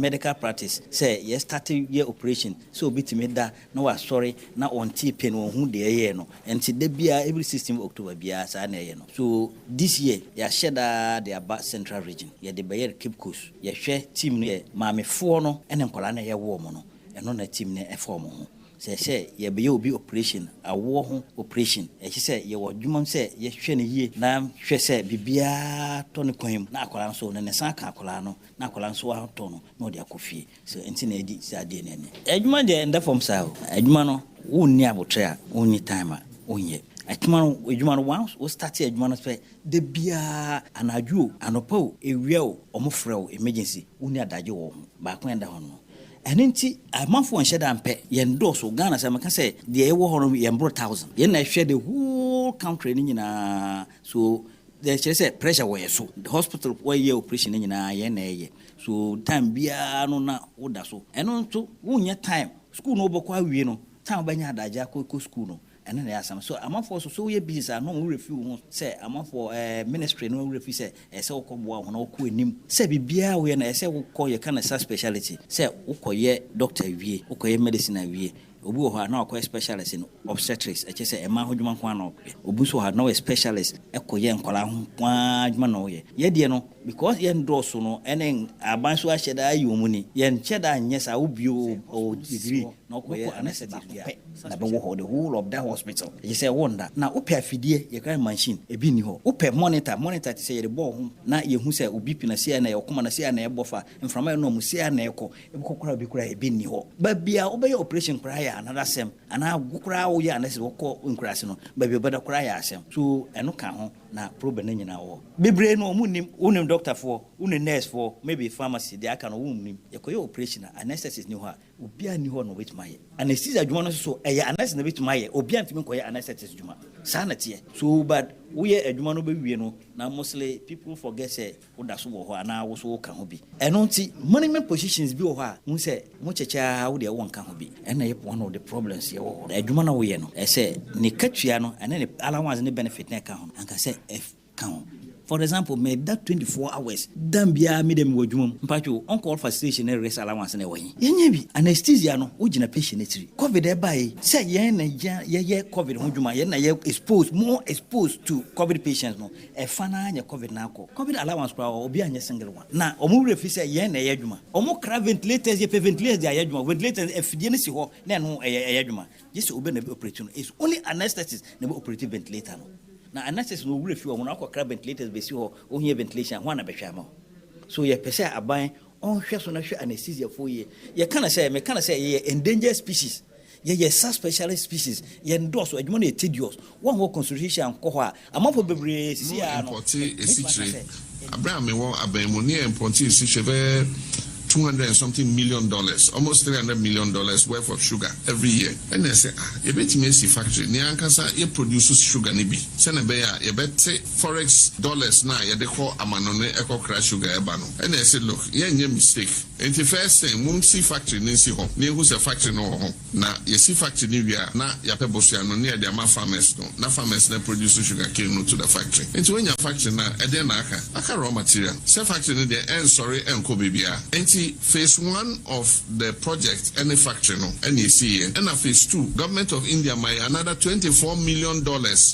medical practice say yes starting year operation so bitimi da na wa sorry na on TP no hu de ye no enti de bia every 16 October bia sa na ye no so this year ya sheda the Aba Central Region ye de Bayer Cape Coast ye hwe team no ye maamefo no ene nkola na ye wo mo no eno na team ne e form ho say ye be obi operation awo ho operation e say ye wo dwuma say ye hwe ne yie na hwe say bibia to ne kwan na akola so ne san ka akola no na akola so wa to no na odi akofie so enti na edi sa de ne adwuma de nda form sa adwuma no wonni abotre a wonni time a wonye adwuma no once we start adwuma no say de bia anadwo anopo ewia o omofrɛ o emergency wonni adaje wo ba ko enda ho no Anenti amanfo on sheda ampe ye ndoso Ghana say maka say de ewo hono ye mbro 1000 ye na hwe the whole country ni nyina so there say pressure we so the hospital where ye operation ni nyina ye na ye so time bia no na woda so eno nto wunya time school no bokwa wie no time banya adaja ko school no ene na yasam so amanfo so ye business no we refill ho say amanfo ministry no we refill say say okoboa ho na okọ enim say bibia we na say okọ ye kana specialty say okoye doctor wie okoye medicine wie obi wo ha na okọ specialist in obstetrics eche say ema hodwuma kwa na obi so ha na specialist ekoye nkola ho kwa adwuma na oye ye de no because ye ndoso no ene aban so ahyeda ayi omuni ye ncheda anyesa obi o degree na okoye anesthetic na be wo the whole of that hospital you say wonder na ope afidie ye kan machine ebi ni ho ope monitor to say ye bo ho na ye hu say obi pina sia na ye okoma na sia na ye bofa mframa no mu sia na ye ko e kokora bi kura ebi ni ho ba bia obey operation kura ya another sem ana gukura wo ya na se woko nkurase no ba bia bada kura ya asem so eno ka ho na problem nyina wo bebre no unim doctor for unim nurse for maybe pharmacy they aka no unim ye koye operation anesthetist ni ho a obia ni ho no wetmaye anesthesia adwuma no so anesthesia na wetmaye obia ntimi koye anesthetist adwuma sa na tie so but we adwuma no be wie no na mostly people forget say woda so wo ho ana wo so ka ho bi eno nti management positions bi wo ho a mu say mu checha wo de wo nka ho bi ena ye one of the problems ye wo adwuma na wo ye no e say ni katua no ene ne allowance ne benefit na ka ho anka say if kan for example me that 24 hours dambia me dem wadwumam mpacho on call facilitation and rest allowance na wahin yenya bi anesthesia no ugina patient etiri covid e bai say ye na ye covid ho dwuma ye na ye more exposed to covid patients no e fana anya covid na akọ covid allowance kwa obi anya single one na omo refi say ye na ye dwuma omo cra ventilators ye ventilators ya ye dwuma ventilators efidie ne si ho na no ye dwuma just obi na be operation is only anesthetist na be operative ventilator no na anesthesia no wure fi o na akọ ventilators be si ho o hia ventilation ho na be hwa ma so ye pese aban on hwe so na hwe anesthesia fo ye kana say ye endangered species ye specialist species ye endorse adwuma na tedious one ho consultation ko ho a amafo bebre si a no Abraham won abemuni importi si cheve $200 and something $million, almost $300 million worth of sugar every year. And they say, you bet me see factory. Niankasa, you produces sugar nibi. Send a bear, you bet say forex dollars na you call amanone eco crash sugar ebano. And they said, look, you ain't mistake. And the first thing, won't see factory nisi home. Near who's a factory no home. Na you see factory nibia na ya pebosiano near the ama farmers no. Na farmers na produce sugar cane no to the factory. And when your factory na eden aka raw material. Say factory ni the end sorry and kobibia. And phase 1 of the project, any factory, no, any CA, and phase 2, government of India may another $24 million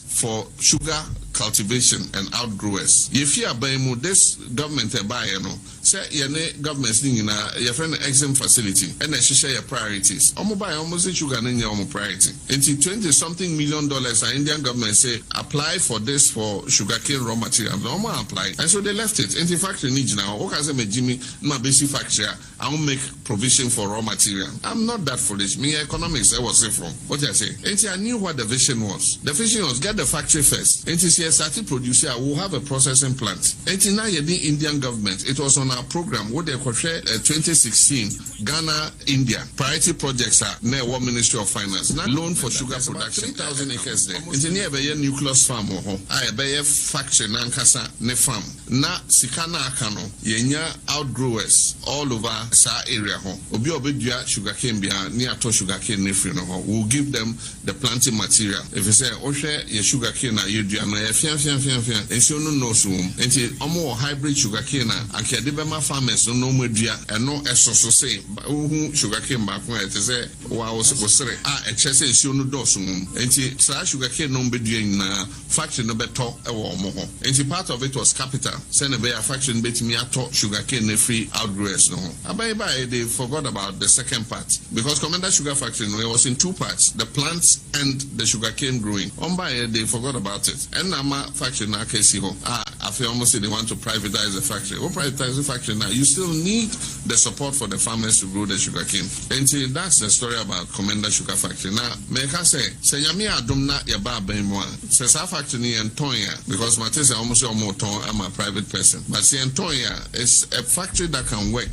for sugar cultivation and outgrowers. If you are buying this government buy, no, say your government's thing in your friend exam facility, and I share your priorities. Omo buy almost sugar in your priority. Until $20-something million, our Indian government say apply for this for sugarcane raw material. No more apply, and so they left it. And the factory needs now. What can I say, Jimmy? My basic factory. I will make provision for raw material. I'm not that foolish. Me economics, I was from. What I say? And I knew what the vision was. The vision was get the factory first. And started producing, we'll have a processing plant. And now the Indian government, it was on our program, what they call 2016, Ghana, India. Priority projects are near one Ministry of Finance. Now loan for sugar production, 3,000 acres there. Engineer by a nucleus farm or I buy a factory, Nankasa, ne farm. Na Sikana Akano, Yenya outgrowers all over Sa area. Obi Obedia sugarcane behind near to sugarcane nefri no. We'll give them the planting material. If you say, Oshe, your sugarcane, you do, and so no so nti omo hybrid sugarcane and ke de bema farmers no modua eno esoso say who sugarcane back when it say wa was a chese nsuo no dose mum enti sa sugarcane no bedua na factory no beto e wo mo ho enti part of it was capital send a factory betimi ato sugarcane na free outgrowers no abai they forgot about the second part because Commander Sugar Factory no, it was in two parts, the plants and the sugarcane growing they forgot about it and nama factory na kesi ho I feel almost say they want to privatize the factory. Privatize the factory now, you still need the support for the farmers to grow the sugarcane. And that's the story about Commander Sugar Factory. Now, make I say yami adumna yaba benwa. Say sa factory ni Antonia because Matisse almost almost I'm a private person. But say Antonia is a factory that can work.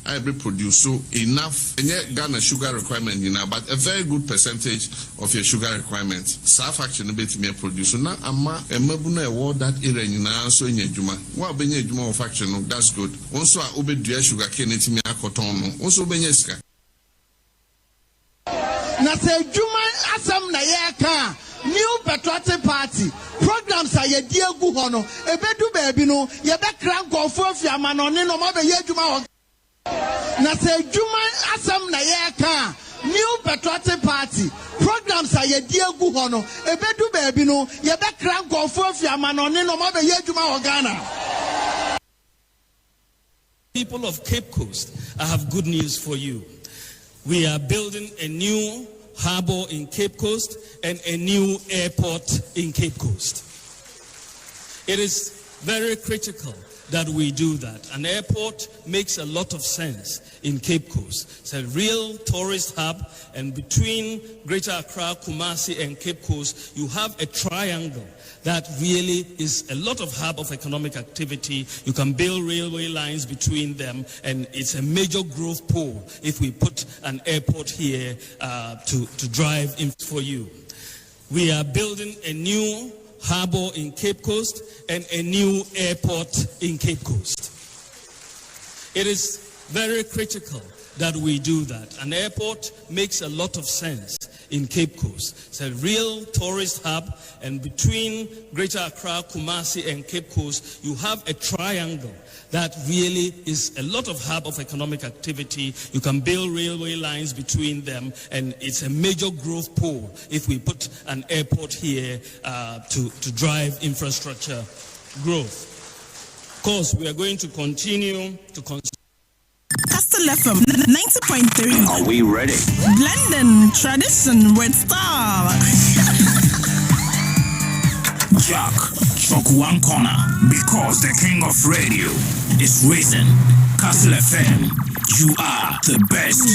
I produce so enough and yet Ghana sugar requirement but a very good percentage of your sugar requirements. South action bit me produce now ama a mabuna award that area so in your juma. What be juma of action that's good. Also I obey dear sugar cane it me a cotton. Also benyeska. Na say juma asam na yeka new patriotic party programs are ye dear gu hono ebedu baby no ye be crank of fiama no ne no ma be ye juma. Na say juma asam na yeka new patriotic party programs are ye dear gu hono ebedu baby no ye be crank of fiama no ne no ma be ye juma Ghana. People of Cape Coast, I have good news for you. We are building a new harbor in Cape Coast and a new airport in Cape Coast. It is very critical that we do that. An airport makes a lot of sense in Cape Coast. It's a real tourist hub, and between Greater Accra, Kumasi, and Cape Coast, you have a triangle that really is a lot of hub of economic activity. You can build railway lines between them, and it's a major growth pole if we put an airport here to drive in for you. We are building a new harbor in Cape Coast and a new airport in Cape Coast. It is very critical that we do that. An airport makes a lot of sense in Cape Coast. It's a real tourist hub, and between Greater Accra, Kumasi, and Cape Coast, you have a triangle that really is a lot of hub of economic activity. You can build railway lines between them, and it's a major growth pole if we put an airport here to drive infrastructure growth. Of course, we are going to continue to KASTLE 90.3. Are we ready? Blending tradition with style. Jack, choke one corner because the king of radio is risen. KASTLEFM, you are the best.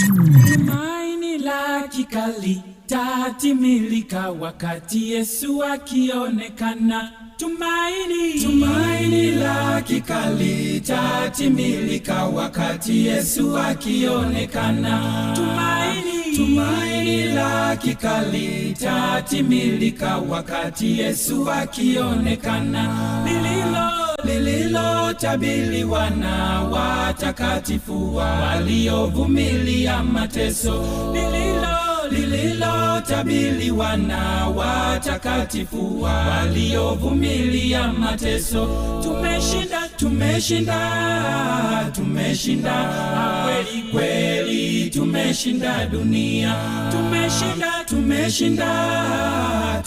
Tumaini la kikalita timilika wakati Yesu akionekana. Tumaini la kikalita timilika wakati Yesu akionekana. Tumaini la kikalita timilika wakati Yesu akionekana. Lililo tabiliwa na watakatifu waliovumilia mateso. Lililo tabiliwa na watakatifu waliovumilia mateso. Tumeshinda kweli tumeshinda dunia. Tumeshinda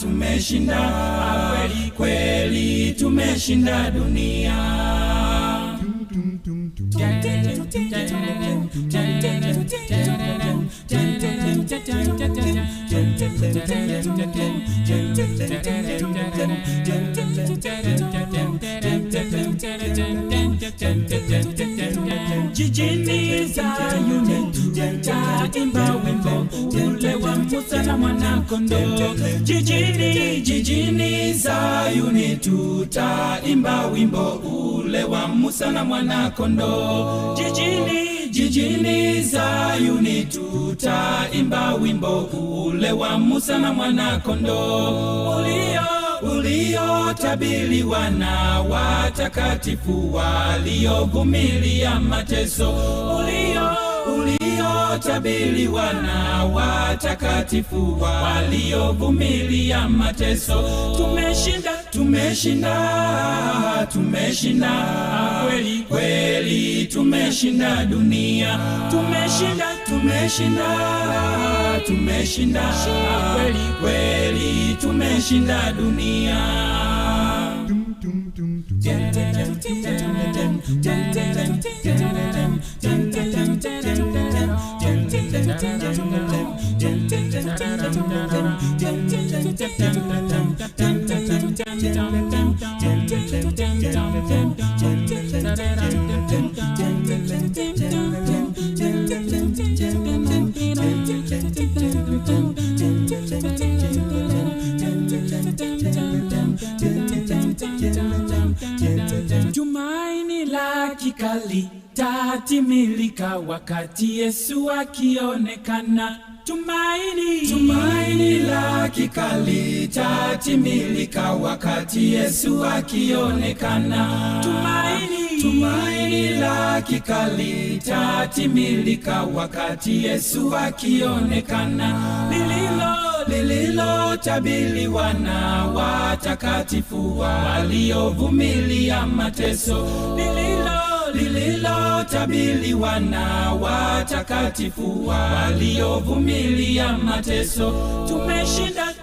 kweli tumeshinda dunia. Jijini Zayuni tutaimba wimbo ule wa Musa na Mwana-Kondoo. Jijini Zayuni tutaimba wimbo ule wa Musa na Mwana-Kondoo. Jijini Zayuni tutaimba wimbo ule wa Musa na Mwana-Kondoo. Uliotabiliwa na watakatifu waliovumilia mateso. lililotabiliwa na watakatifu waliovumilia mateso. Tumeshinda kweli kweli, tumeshinda dunia. Tumeshinda kweli kweli, tumeshinda dunia. Tumaini la kikali tatimilika wakati Yesu akionekana. Tumaini la kikali tatimilika wakati Yesu akionekana. Tumaini la kikali tatimilika wakati Yesu akionekana. Lililotabiliwa na watakatifu waliovumilia mateso. Lililotabiliwa na watakatifu waliovumilia mateso. Tumeshinda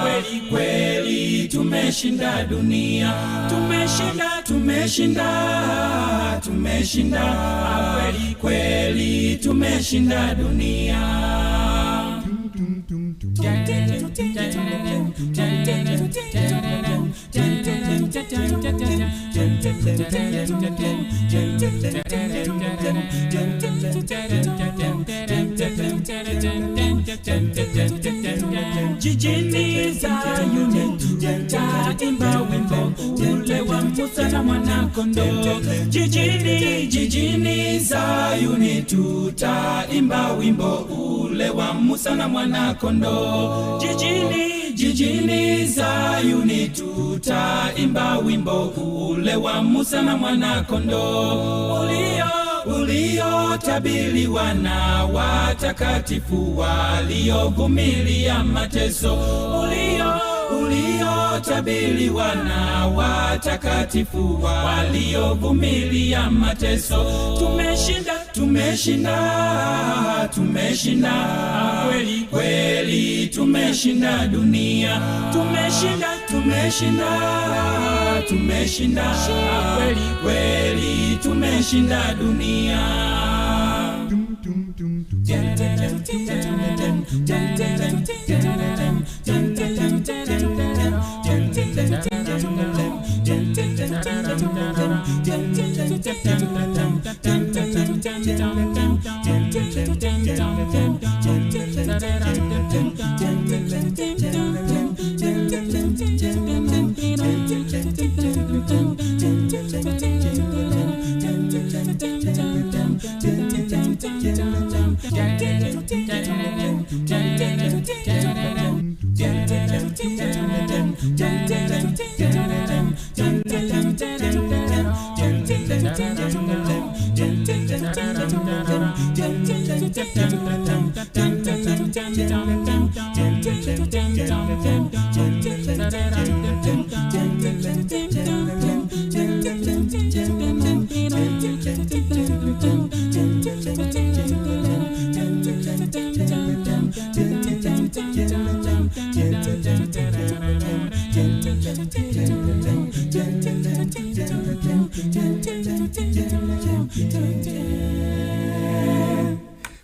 kweli kweli, tumeshinda dunia. Tumeshinda kweli kweli, tumeshinda dunia. Jijini Zayuni tutaimba wimbo ule wa Musa na Mwana-Kondoo. Jijini Zayuni tutaimba wimbo ule wa Musa na Mwana-Kondoo. Jijini Zayuni tutaimba wimbo ule wa Musa na Mwana-Kondoo. Uliotabiliwa na watakatifu waliovumilia mateso. Uliotabiliwa na watakatifu waliovumilia mateso. Tumeshinda kweli kweli, tumeshinda dunia. Tumeshinda kweli kweli, tumeshinda dunia.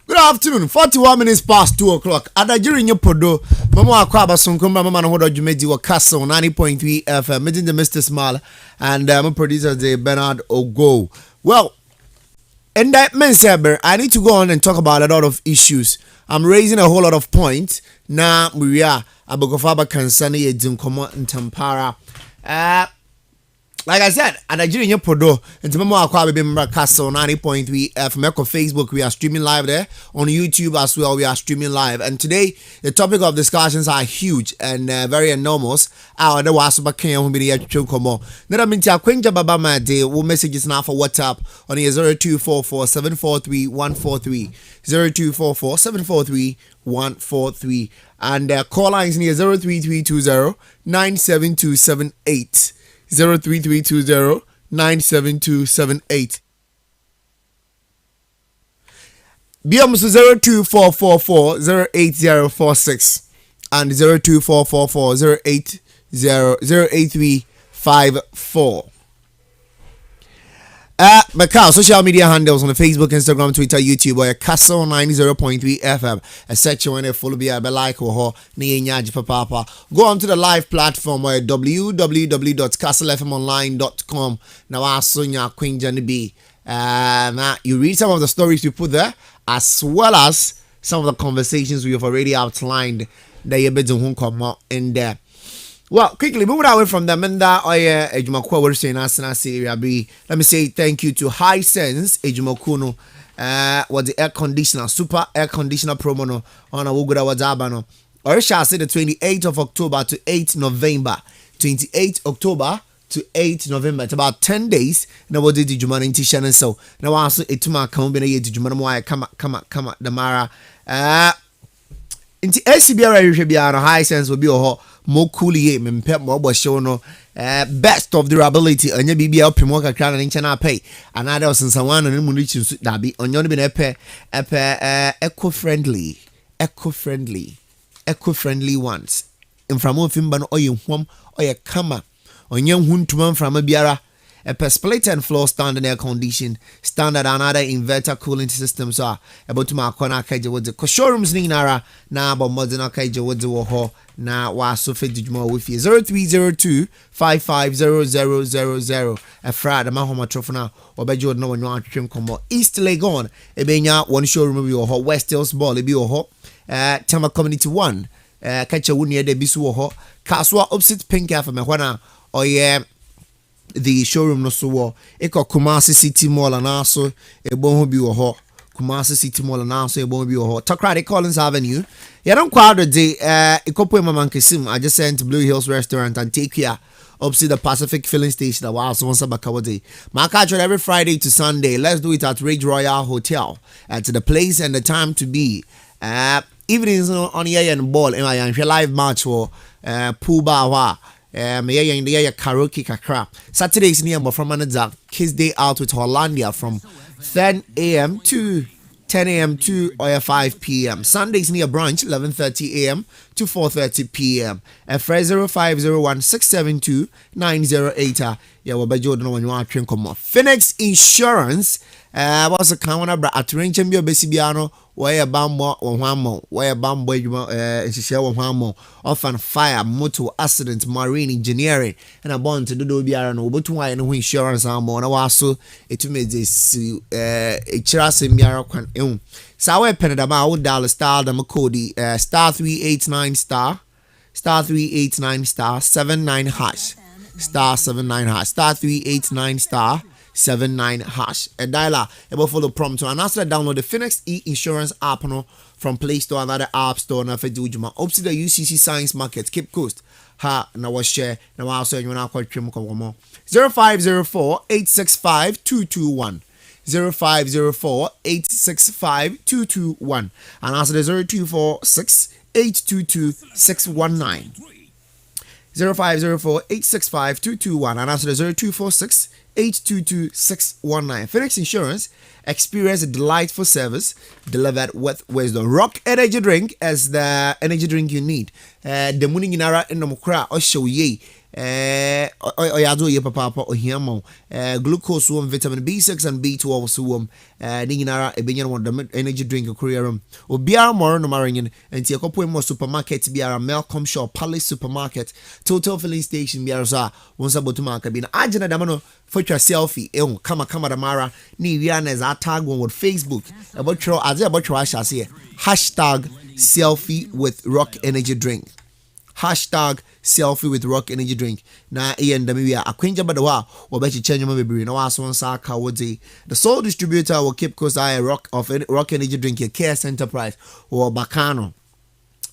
Good afternoon, 41 minutes past 2 o'clock. Adajiri nyopodo, mama akwaba sunkumba mama na hodo jumedi wa Castle 90.3 FM. Meeting the Mr. Small and my producer the Bernard Ogo. Well, in that mensaber, I need to go on and talk about a lot of issues. I'm raising a whole lot of points. Na Maria Abogofaba Kansani Edunkomo and Tampara. like I said, at Nigerian Podo, and tomorrow I'll be Castle 90.3 FM. Facebook, we are streaming live there. On YouTube as well, we are streaming live. And today, the topic of discussions are huge and very enormous. Our the was about Kenya will be the actual come on. Then I mean, Quenja Baba my day. We'll messages now for WhatsApp on the 0244 743 143 0244 743 143 and call lines near 03320 97278. 03320 97278. BM 02444 08046 and 02444 08354. Macau social media handles on the Facebook, Instagram, Twitter, YouTube, or Castle 90.3 FM. A section when they follow me, like or papa. Go on to the live platform where www.kastlefmonline.com. Now I saw Queen Jenny B. Now you read some of the stories we put there, as well as some of the conversations we have already outlined. That you better come out in there. Well, quickly moving away from them, and that Ejumakwa we're saying let me say thank you to High Sense Ejumakuno. Was the air conditioner, super air conditioner promo no on a Wuguda Wazabano. Or shall I say the 28th of October to 8th November. 28th October to 8th November. It's about 10 days. Now what did Juman in Tishan and so now I also it to my combination to Juman come the Mara. Into SCBR High Sense will be a more coolly mempep mo show no best of durability anya bibia opemo kakra na nchana pay another since one no mu reach that be onyo no be na eco-friendly ones inframo fimba no oye hwam oye kama onye huntuma mframa biara a split and floor standard air condition standard another inverter cooling systems are about to my corner kaje with the showrooms ni nara na about modern kaje with the ho na wa so fit juma with you 0302 550000 a friday ma homa trofona obejo no wanyo atwem komo East Legon ebenya one showroom bi ho West Hills Ball bi ho Tama Community 1 kache wuni de bisu ho Kaswa opposite Pink Cafe me hona oye the showroom no so eko Kumasi City Mall and also ebon bi wo ho Kumasi City Mall and also ebon bi wo ho Takrade Collins Avenue ya don't crowd the day ikopo mama nkesim I just sent Blue Hills Restaurant and take here opposite the Pacific Filling Station that was once abakawade my catch every Friday to Sunday. Let's do it at Ridge Royal Hotel at the place and the time to be evenings on here and ball in my live match for pool bar me in the karaoke kakra. Saturdays near from manager kids day out with Hollandia from 10 a.m. to 10 a.m. to 5 p.m. Sundays near brunch 11:30 a.m. to 4:30 p.m. and 0501 672 908 yeah we be Jordan when you want to come Phoenix Insurance was a counter at range and be besibiano where bambo or whammo where bambo often fire motor accident marine engineering and a bond to do biano but why no insurance ammo na waso it made this a chirase miara kwan so we pen about $1 star the code star 389 star 389 star 79 hash star 79 hash star 389 star 79 hash and dialer able follow prompt to and after download the Phoenix e-insurance app no from Play Store and other app store na fe juma opposite the UCC Science Market Cape Coast ha na wa share na wa so you na kwatwem komo 0504 865 221 0504 865 221 and also the 0246 822 619 0504 865 221 and also the 0246 822 619. Phoenix Insurance, experience a delightful service delivered with wisdom. Rock Energy Drink as the energy drink you need. The morning in ara in the mukra or show ye. Oyado ye papa or hiamo. Glucose one vitamin B6 and B12 suwom. Ninginara ebenya one the energy drink career. Or biara more no marin and tia kopo mo supermarket biara Malcolm Shaw Palace Supermarket Total Filling Station biara once about to market bin ajena damano for your selfie kama damara ni wiana as tag one with Facebook about your as about your hashtag selfie with Rock Energy Drink. hashtag selfie with rock energy drink. Na we are akwenja badawa obechi change my baby. No aso nsa ka wodi. The sole distributor will Cape Coast rock energy drink your KS Enterprise or Bacano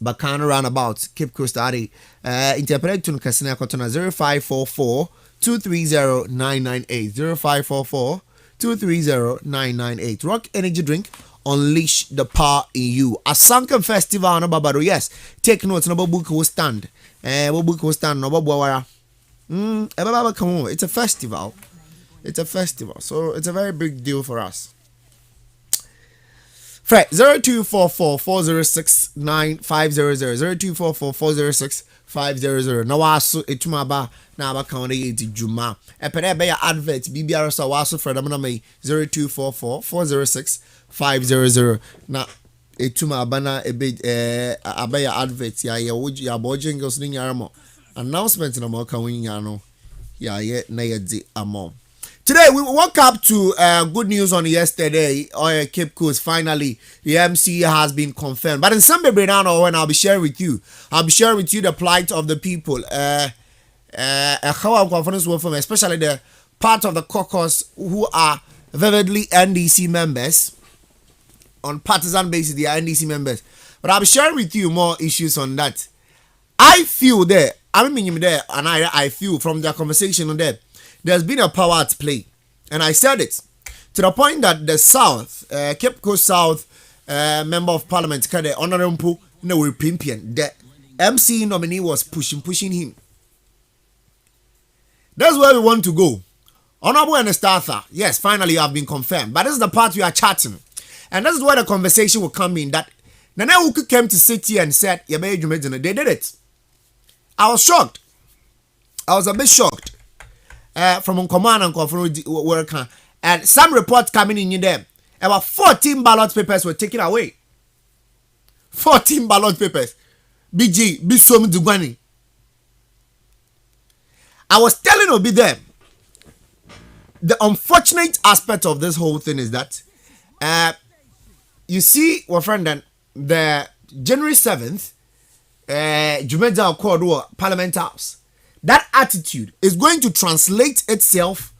roundabout Cape Coast interpret to kasina kotona 0544 230 0544 230 Rock energy drink. Unleash the power in you. A Sanka festival no babaro. Yes, take notes. No book will stand. Book will stand. No babawara. Come on. It's a festival. So it's a very big deal for us. Fred 0244 406 9500 0244 406 500. Now waso etuma ba na aba kan na yedi juma. Epere be ya advert BBR so waso Fred am na me 0244 406 500 na etuma aba na ebe aba ya advert ya ya bojingles ni nyaramo announcement na mo kan winya no ya ye na yedi amo. Today we woke up to good news on yesterday. Cape Coast finally the MC has been confirmed. But in some breakdown when I'll be sharing with you the plight of the people. How I'm confident with them, especially the part of the caucus who are vividly NDC members on partisan basis. They are NDC members. But I'll be sharing with you more issues on that. I feel there. I mean there, and I feel from the conversation on there. There's been a power at play, and I said it to the point that the South, Cape Coast South member of Parliament, the Honorable Pimpian, the MC nominee was pushing him. That's where we want to go. Honorable and Startha, yes, finally you have been confirmed, but this is the part we are chatting, and this is where the conversation will come in. That Nana Uku came to city and said, "They did it." I was shocked. I was a bit shocked. From command and worker, and some reports coming in there. About 14 ballot papers were taken away. 14 ballot papers. BG, Bisom Dugani. I was telling Obi there. The unfortunate aspect of this whole thing is that, you see, our friend, then the January 7th, Jumeda Accord Parliament House. That attitude is going to translate itself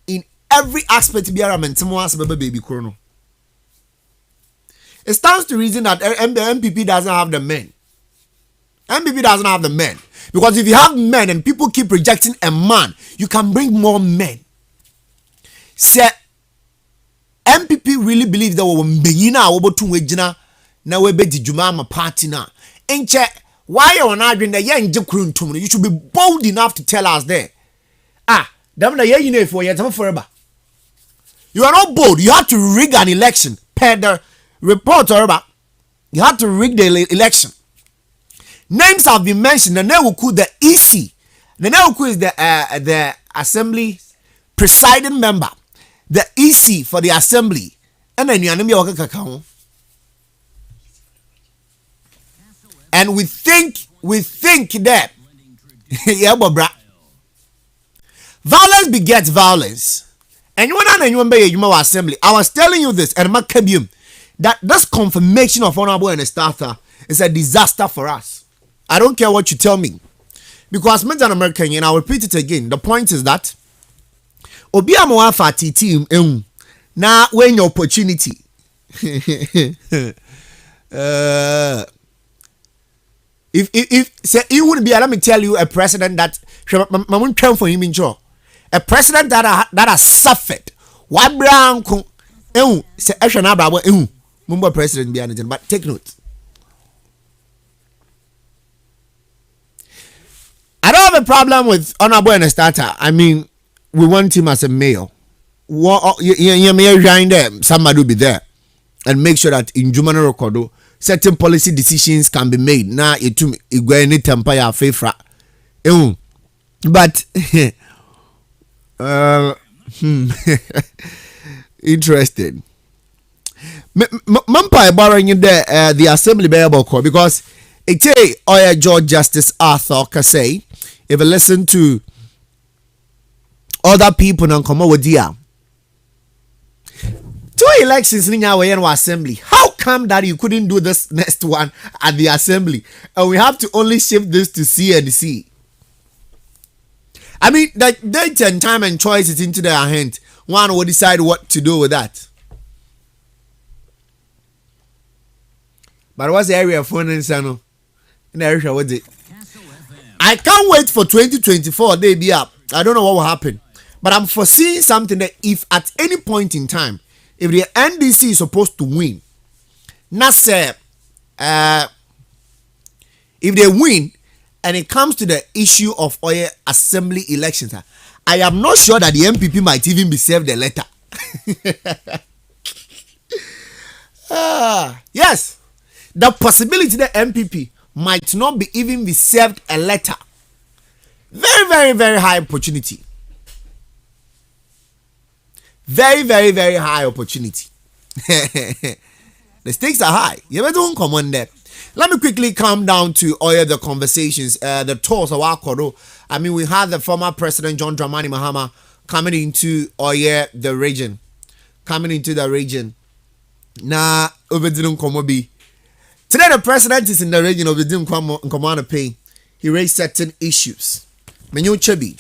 in every aspect of the baby chrono. It stands to reason that the MPP doesn't have the men. MPP doesn't have the men. Because if you have men and people keep rejecting a man, you can bring more men. Say, MPP really believe that we party now. Why are not doing the young Jakrun? You should be bold enough to tell us there. Damn the young for yet forever. You are not bold. You have to rig an election. Per the report, you have to rig the election. Names have been mentioned. The Neuku, the EC. The Neuku is the assembly presiding member. The EC for the assembly. And then you are and we think that yeah, bra. Violence begets violence. And you want to assembly. I was telling you this, and Makabium, that this confirmation of Honorable and Startha is a disaster for us. I don't care what you tell me, because me an American, and I'll repeat it again. The point is that Obi amoafa team now when your opportunity. If say it would be, let me tell you, a president that for him in jaw, a president that has suffered. Why brown say Mumba president be, but take note. I don't have a problem with Honorable and Starter. I mean, we want him as a mayor. You may there, somebody will be there and make sure that in Jumano Recordo certain policy decisions can be made. Now it to any temper ya favor. But interesting. Mampa borrowing in there the assembly bearable because it George Justice Arthur Kasey. If you listen to other people and come over there, 2 elections in our assembly. How come that you couldn't do this next one at the assembly, and we have to only shift this to CNC. I mean, that date and time and choice is into their hand. One will decide what to do with that. But what's the area for Nensano? In the area, what's it? I can't wait for 2024. They be up. I don't know what will happen. But I'm foreseeing something that if at any point in time, if the NDC is supposed to win, not say, if they win, and it comes to the issue of oil assembly elections, I am not sure that the MPP might even be served a letter. Yes, the possibility that MPP might not be even be served a letter. Very, very, very high opportunity. Very, very, very high opportunity. The stakes are high. You better come on there. Let me quickly come down to all the conversations, the tours of Akoro. I mean, we had the former President John Dramani Mahama coming into the region. Coming into the region. Now, Obedidum Komobi. Today, the president is in the region of the Nkomana Pay. He raised certain issues. Menyo Chebi.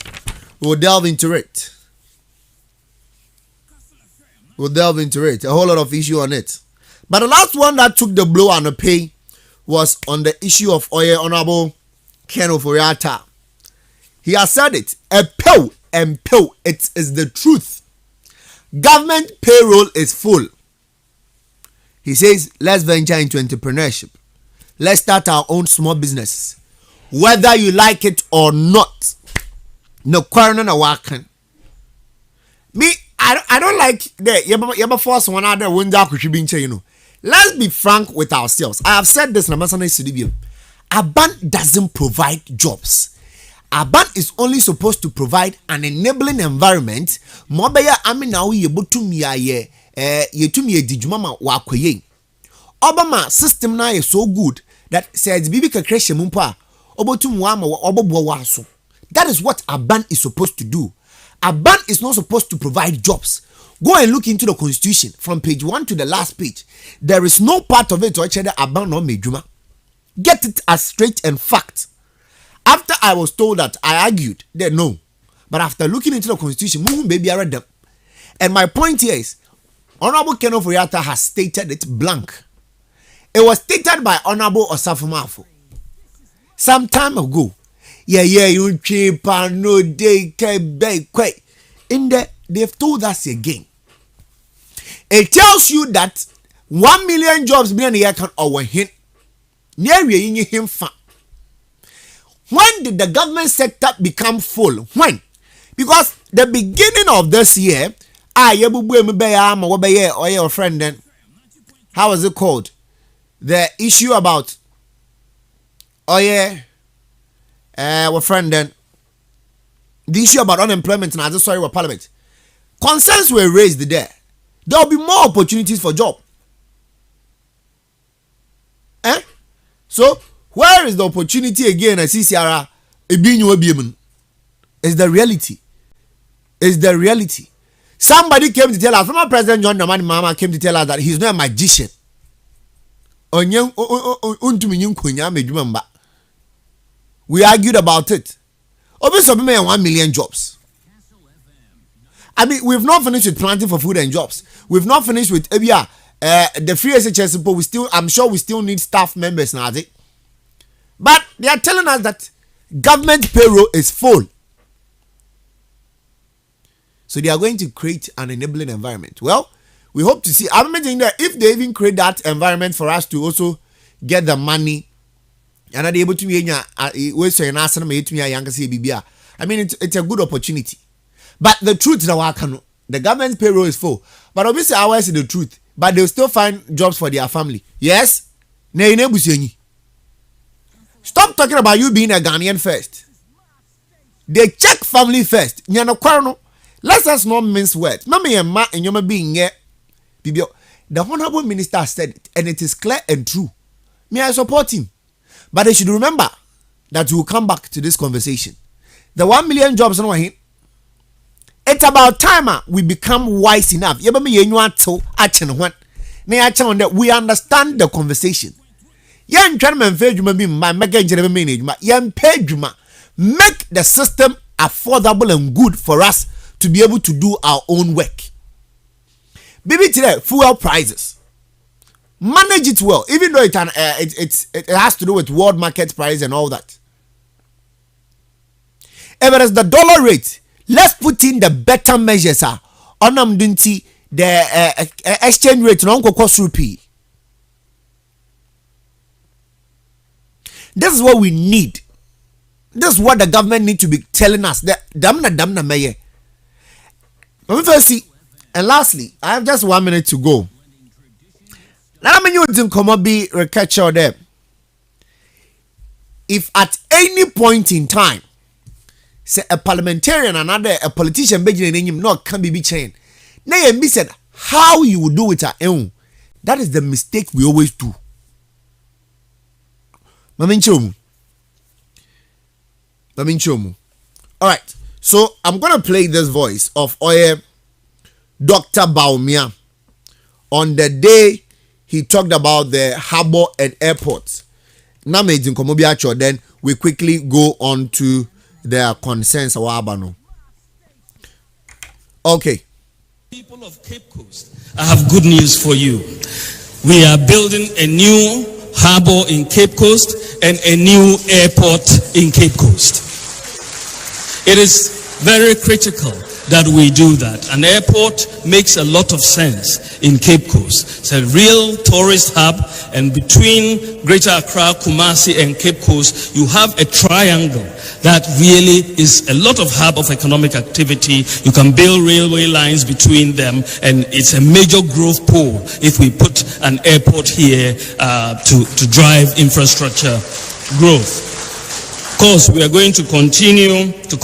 We'll delve into it. We'll delve into it. A whole lot of issue on it. But the last one that took the blow on the pay was on the issue of oil. Honorable Ken Oforiatta. He has said it. A pill and pill. It is the truth. Government payroll is full. He says, let's venture into entrepreneurship. Let's start our own small business. Whether you like it or not. No quarrel no working. Me, I don't like the you force one other window you know. Let's be frank with ourselves. I have said this in Amasana Studio. Aban doesn't provide jobs. Aban is only supposed to provide an enabling environment. Mobeya amina we able me aye yetumi edijuma wakoye. Obama system na is so good that says bibi kakreshe mumpa obotum wa ma obobo waso. That is what Aban is supposed to do. Aban is not supposed to provide jobs. Go and look into the constitution from page 1 to the last page. There is no part of it to actually Aban or Mejuma. Get it as straight and fact. After I was told that, I argued that no. But after looking into the constitution, baby, I read them. And my point here is, Honorable Ken Oforiatta has stated it blank. It was stated by Honorable Osafo some time ago. You cheap and no day can be quite. In there, they've told us again. It tells you that 1 million jobs being a year can over hit. Near him. When did the government sector become full? When? Because the beginning of this year, your friend then. How was it called? The issue about our friend then. The issue about unemployment and sorry with parliament. Concerns were raised there. There will be more opportunities for job. So where is the opportunity again? I see Ciara is the reality. Is the reality. Somebody came to tell us, former President John Dramani Mahama came to tell us that he's not a magician. We argued about it. Obviously, 1 million jobs. I mean, we've not finished with planting for food and jobs. We've not finished with the free SHS support. I'm sure we still need staff members now. But they are telling us that government payroll is full. So they are going to create an enabling environment. Well, we hope to see. I'm imagining that if they even create that environment for us to also get the money and are able to be I mean, it's a good opportunity. But the truth is that the government payroll is full. But obviously, ours is the truth. But they'll still find jobs for their family. Yes? Stop talking about you being a Ghanaian first. They check family first. Let us not mince words. The Honorable Minister said it, and it is clear and true. May I support him? But they should remember that we will come back to this conversation. The 1 million jobs on him. It's about time we become wise enough. Na We understand the conversation. Yen gentlemen fejuma bi my make management. Yen pejuma make the system affordable and good for us to be able to do our own work. Baby today, fuel prices. Manage it well, even though it has to do with world market price and all that. If it is the dollar rate, let's put in the better measures. The exchange rate non cost rupee. This is what we need. This is what the government need to be telling us. Damna maye. Let me first see. And lastly, I have just 1 minute to go. Now you didn't come up be recapture there. If at any point in time, say a parliamentarian and a politician begging in him not can be chained. Now you said how you would do it at own. That is the mistake we always do. Maminchomu. Alright, so I'm gonna play this voice of Dr. Baumia on the day he talked about the harbor and airports. Now then we quickly go on to their concerns. Okay. People of Cape Coast, I have good news for you. We are building a new harbor in Cape Coast and a new airport in Cape Coast. It is very critical that we do that. An airport makes a lot of sense in Cape Coast. It's a real tourist hub, and between Greater Accra, Kumasi, and Cape Coast, you have a triangle that really is a lot of hub of economic activity. You can build railway lines between them, and it's a major growth pole if we put an airport here to drive infrastructure growth. Of course, we are going to continue to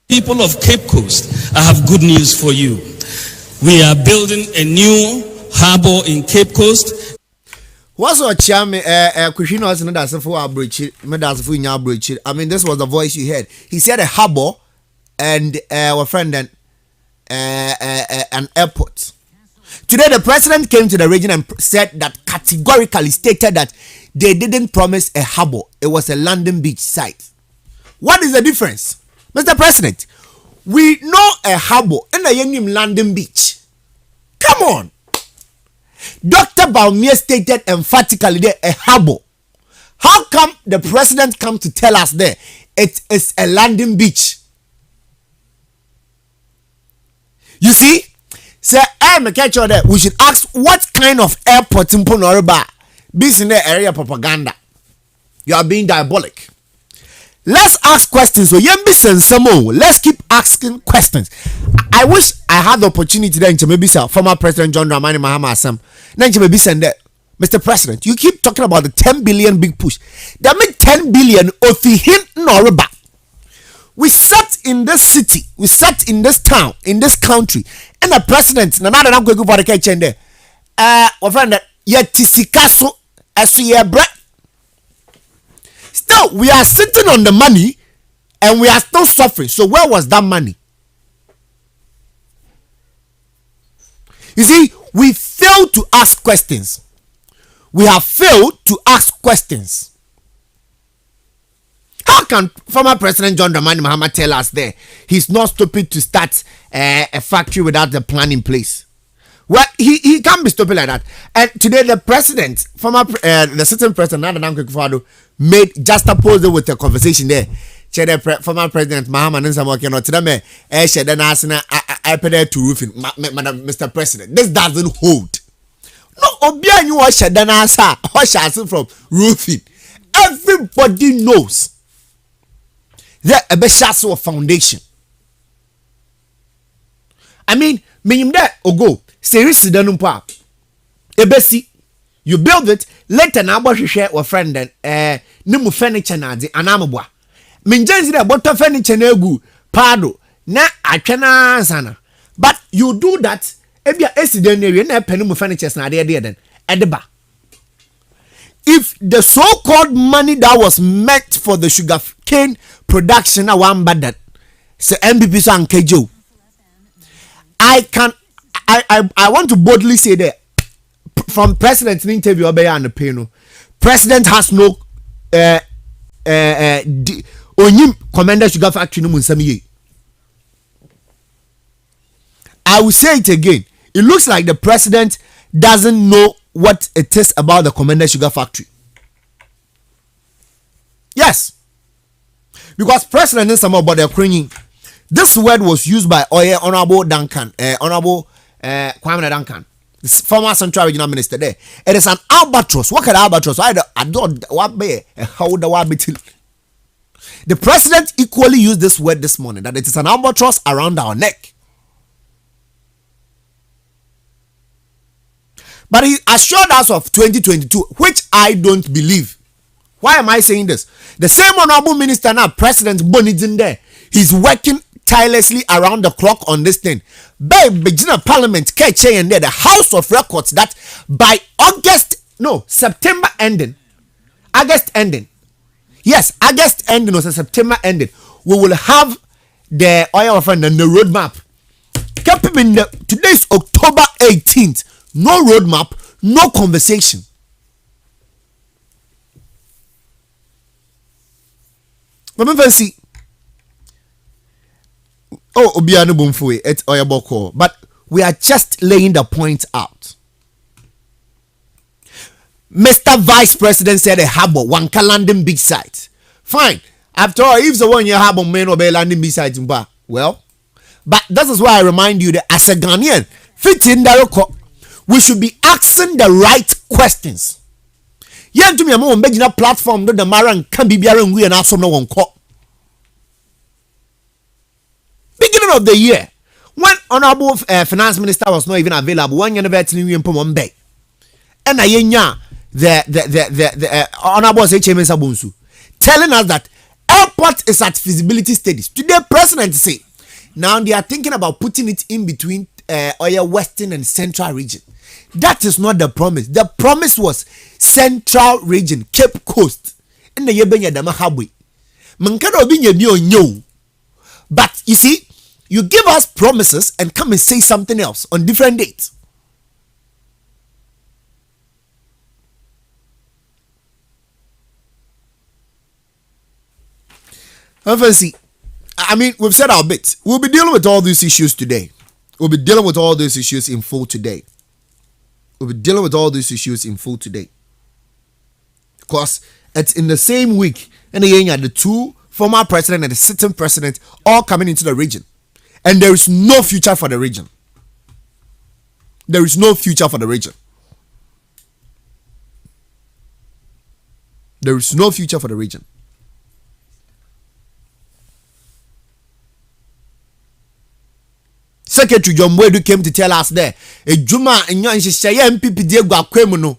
People of Cape Coast, I have good news for you. We are building a new harbor in Cape Coast. What's what Chami Kushino has another for bridge, bridge. I mean, this was the voice you heard. He said a harbor and our friend and an airport. Today, the president came to the region and said that categorically stated that they didn't promise a harbor. It was a landing beach site. What is the difference? Mr. President, we know a harbor and a young landing beach. Come on. Dr. Baumia stated emphatically there a harbor. How come the president come to tell us there it is a landing beach? You see, say I'm a catcher there. We should ask what kind of airport in Ponoroba is in the area propaganda. You are being diabolic. Let's ask questions. So let's keep asking questions. I wish I had the opportunity then to maybe say former President John Dramani Mahama Assam. Then to maybe send that, Mr. President, you keep talking about the 10 billion big push. That means 10 billion of the hint Noroba. We sat in this city, we sat in this town, in this country, and the president, na na go for the kitchen there. We find that yet tisikaso as we are bread. Still, we are sitting on the money and we are still suffering. So where was that money? You see, we failed to ask questions. We have failed to ask questions. How can former President John Dramani Mahama tell us there he's not stupid to start a factory without the plan in place? Well, he can't be stupid like that. And today the president, the sitting president, Nana KUFUOR, made just a pose with a conversation there. Former President Mahama Nsamoke no tell I pay to roofing, Madam Mr. President. This doesn't hold. No, Obia you wash answer from roofing. Everybody knows that a best foundation. I mean, there go. Serious danumpa. Ebesi, you build it, later na abo share with friend and nimu furniture na di anamabwa. Minjenzi de bottom furniture na egu pado na atwena sana. But you do that, ebia accident na na penimu furniture na de then edeba. If the so-called money that was meant for the sugar cane production na one bad that say MPP so ankejo. I want to boldly say that from president's interview and the panel, president has no onyim Commander Sugar Factory no munsamiye. I will say it again. It looks like the president doesn't know what it is about the Commander Sugar Factory. Yes. Because president is some about the Ukrainian. This word was used by Honorable Duncan, Kwame Duncan, the former Central Regional Minister there. It is an albatross. What can albatross? I don't what be how the what be. The president equally used this word this morning, that it is an albatross around our neck. But he assured us of 2022, which I don't believe. Why am I saying this? The same honorable minister now, President Bonidin there, he's working tirelessly around the clock on this thing. By Virginia Parliament, and there, the House of Records, that by September ending, August ending, yes, August ending or September ending, we will have the oil of and the roadmap. Today's October 18th. No roadmap, no conversation. See. Obiano Bumfue, it's Oyaboko. But we are just laying the point out. Mr. Vice President said a harbor, one can landing big site. Fine. After all, if the one you have on main or landing big site in bar, well, but this is why I remind you that as a Ghanaian, fit in the we should be asking the right questions. Yen to me am on begin platform do the maran can be biara we and aso no one call. Beginning of the year, when honorable finance minister was not even available, one year never telling you in Pomon Bay. And ayenya the honorable HMS Abunsu telling us that airport is at feasibility studies. Today, president say now they are thinking about putting it in between Oya Western and Central region. That is not the promise. The promise was Central region, Cape Coast. In the Yebenya Damahabwe. Mankano binya nyo. But you see, you give us promises and come and say something else on different dates. I mean, we've said our bit. We'll be dealing with all these issues today. We'll be dealing with all these issues in full today. Because it's in the same week, and the two former president and the sitting president all coming into the region. And there is no future for the region. Secretary John Wedu came to tell us there. A Juma and Yan Shaya MPP Diego Aquemono.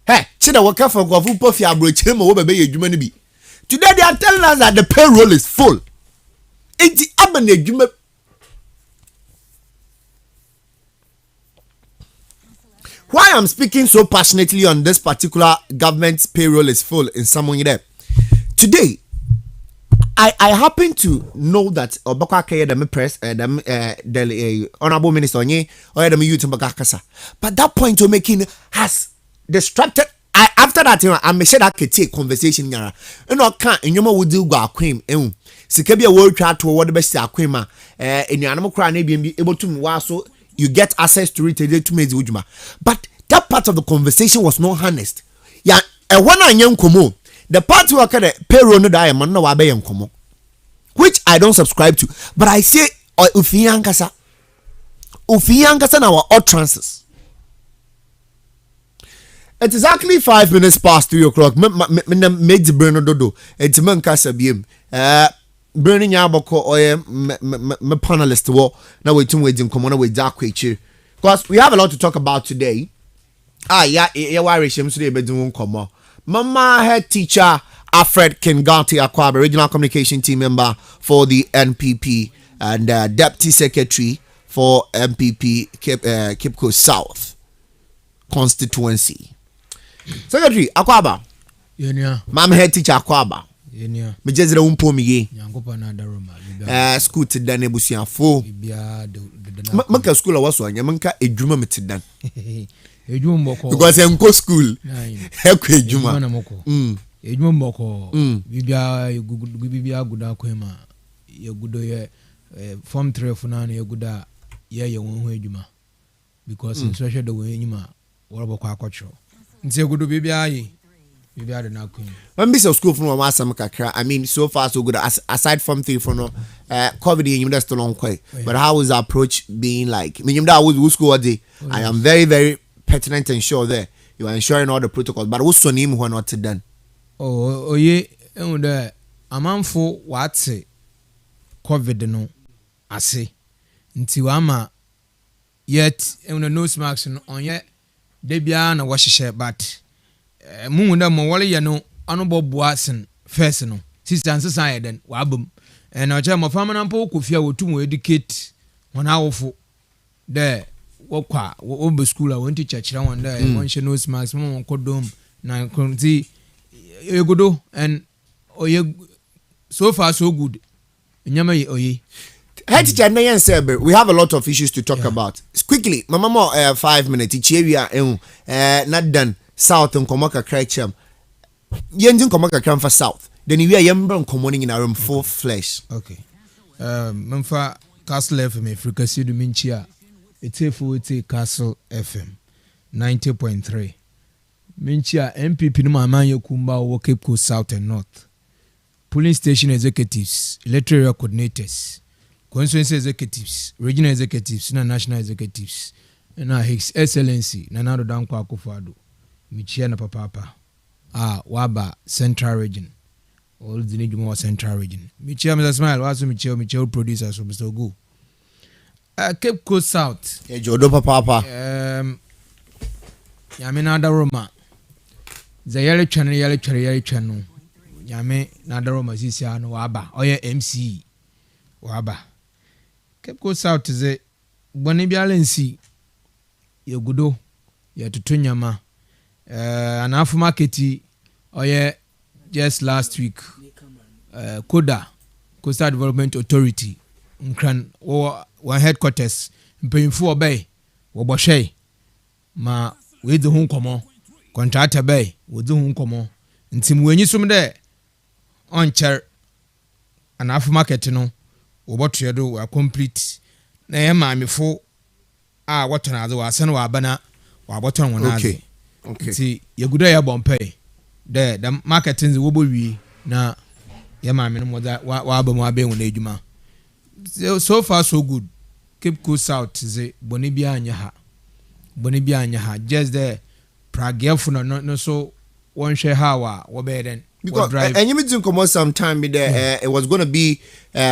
Hey, Chida Waka for Gofu Pofia Brochemo over Bay Jumani. Today they are telling us that the payroll is full. It's the Abane Juma. Why I'm speaking so passionately on this particular government's payroll is full in someone there. Today, I happen to know that Obaka Kaya the press the honorable minister onye or the youth Mbakakasa. But that point you're making has distracted. After that, I'm sure that could take conversation. You know, can't and you would do Aquim. Sikabi a word chat to what the best Aquima in the animal crown be able to so you get access to it to me. But that part of the conversation was not honest. Yeah, and one I young komo. The part who are payroll no diamond no wabe komo, which I don't subscribe to, but I say ufiyankasa na our utterances. It's exactly 5 minutes past 3 o'clock. Made the burn dodo. It's mankasa biem. Burning yaboko oye me panelist wo na we tun waiting come on we dakwechi. Because we have a lot to talk about today. Yeah, worry shem so dey bedun komo. Mama head teacher Alfred Kengati Akwaba, regional communication team member for the NPP and deputy secretary for MPP Cape Coast South constituency. Secretary Akwaba. Yenya. Mama head teacher Akwaba. Yenya. Me jezre umpo mi ye. Yangopa na daroma. School to dan ebusiafo. Bibia Manka school waso anya manka edwuma metidan. Ejuma mboko. Because I'm go school. Heko ejuma. Ejuma na moko. Ejuma mboko. Bibia guda kwema. Ye gudo ye form 3 funana ye guda ye won ejuma. Because in social the way ejuma woro kwa akotro. Nti ye gudo bibia yi. Bibia de na kwema. When be school from Masam Kakra, I mean, so far so good. Aside from 3 for no, COVID you that's still on quite. But how is the approach being like? I mean, that was school a day. I am very, very pertinent and sure there. You are ensuring all the protocols. But what's your name who are not done? Oh, ye, and a man for what say COVID no, I say. Until ama yet, and the nose marks on yet, they be on a wash shirt, but moon da mo wale ya no anobo boasen first no sister society then wabum and I tell my family na po kufia wotu educate one awfo there wokwa wo school I went to church one there one she knows max mo kodom na konti egodo and oye so far so good nyama oye we have a lot of issues to talk about quickly mama 5 minutes not done South and Komaka Kracham. Yendin Komaka Kram for South. Then we are young commoning in our room full flesh. Okay. Memfa Castle FM frequency du Minchia. It's a Castle FM 90.3. Minchia MPP no Mamanya Kumba or Cape Coast South and North. Polling station executives, electoral coordinators, constituency executives, regional executives, national executives, and His Excellency Nanado Dankwa Kufado. Michia na papa waba central region all the need more central region Michia Mr. Smile was Michia producer so Mr. Go Cape Coast South Jodo papa yame na da Roma the yellow channel yame na da Roma sisi ano waba oye MC waba Cape Coast South is boni bialensi ye gudo ye tutunyama an half market just last week Koda Coastal Development Authority nkran one headquarters mpanyimfo obey wo bohwe ma we de hu komo contractor bay wo de hu komo ntim wenyi sum de oncher an half market no wo boto do wa complete na ye maamefo wotona azu wa sen wa bana wa boton wona azu. Okay. See, you good ya bompe. There, the marketing is wobbly na ya mammy no that wabama be when ejuma. So far so good. Cape Coast South is a Bonibia and Yaha. Just there, Pragiafuno no so one share how or better because and you didn't come out sometime be there. It was gonna be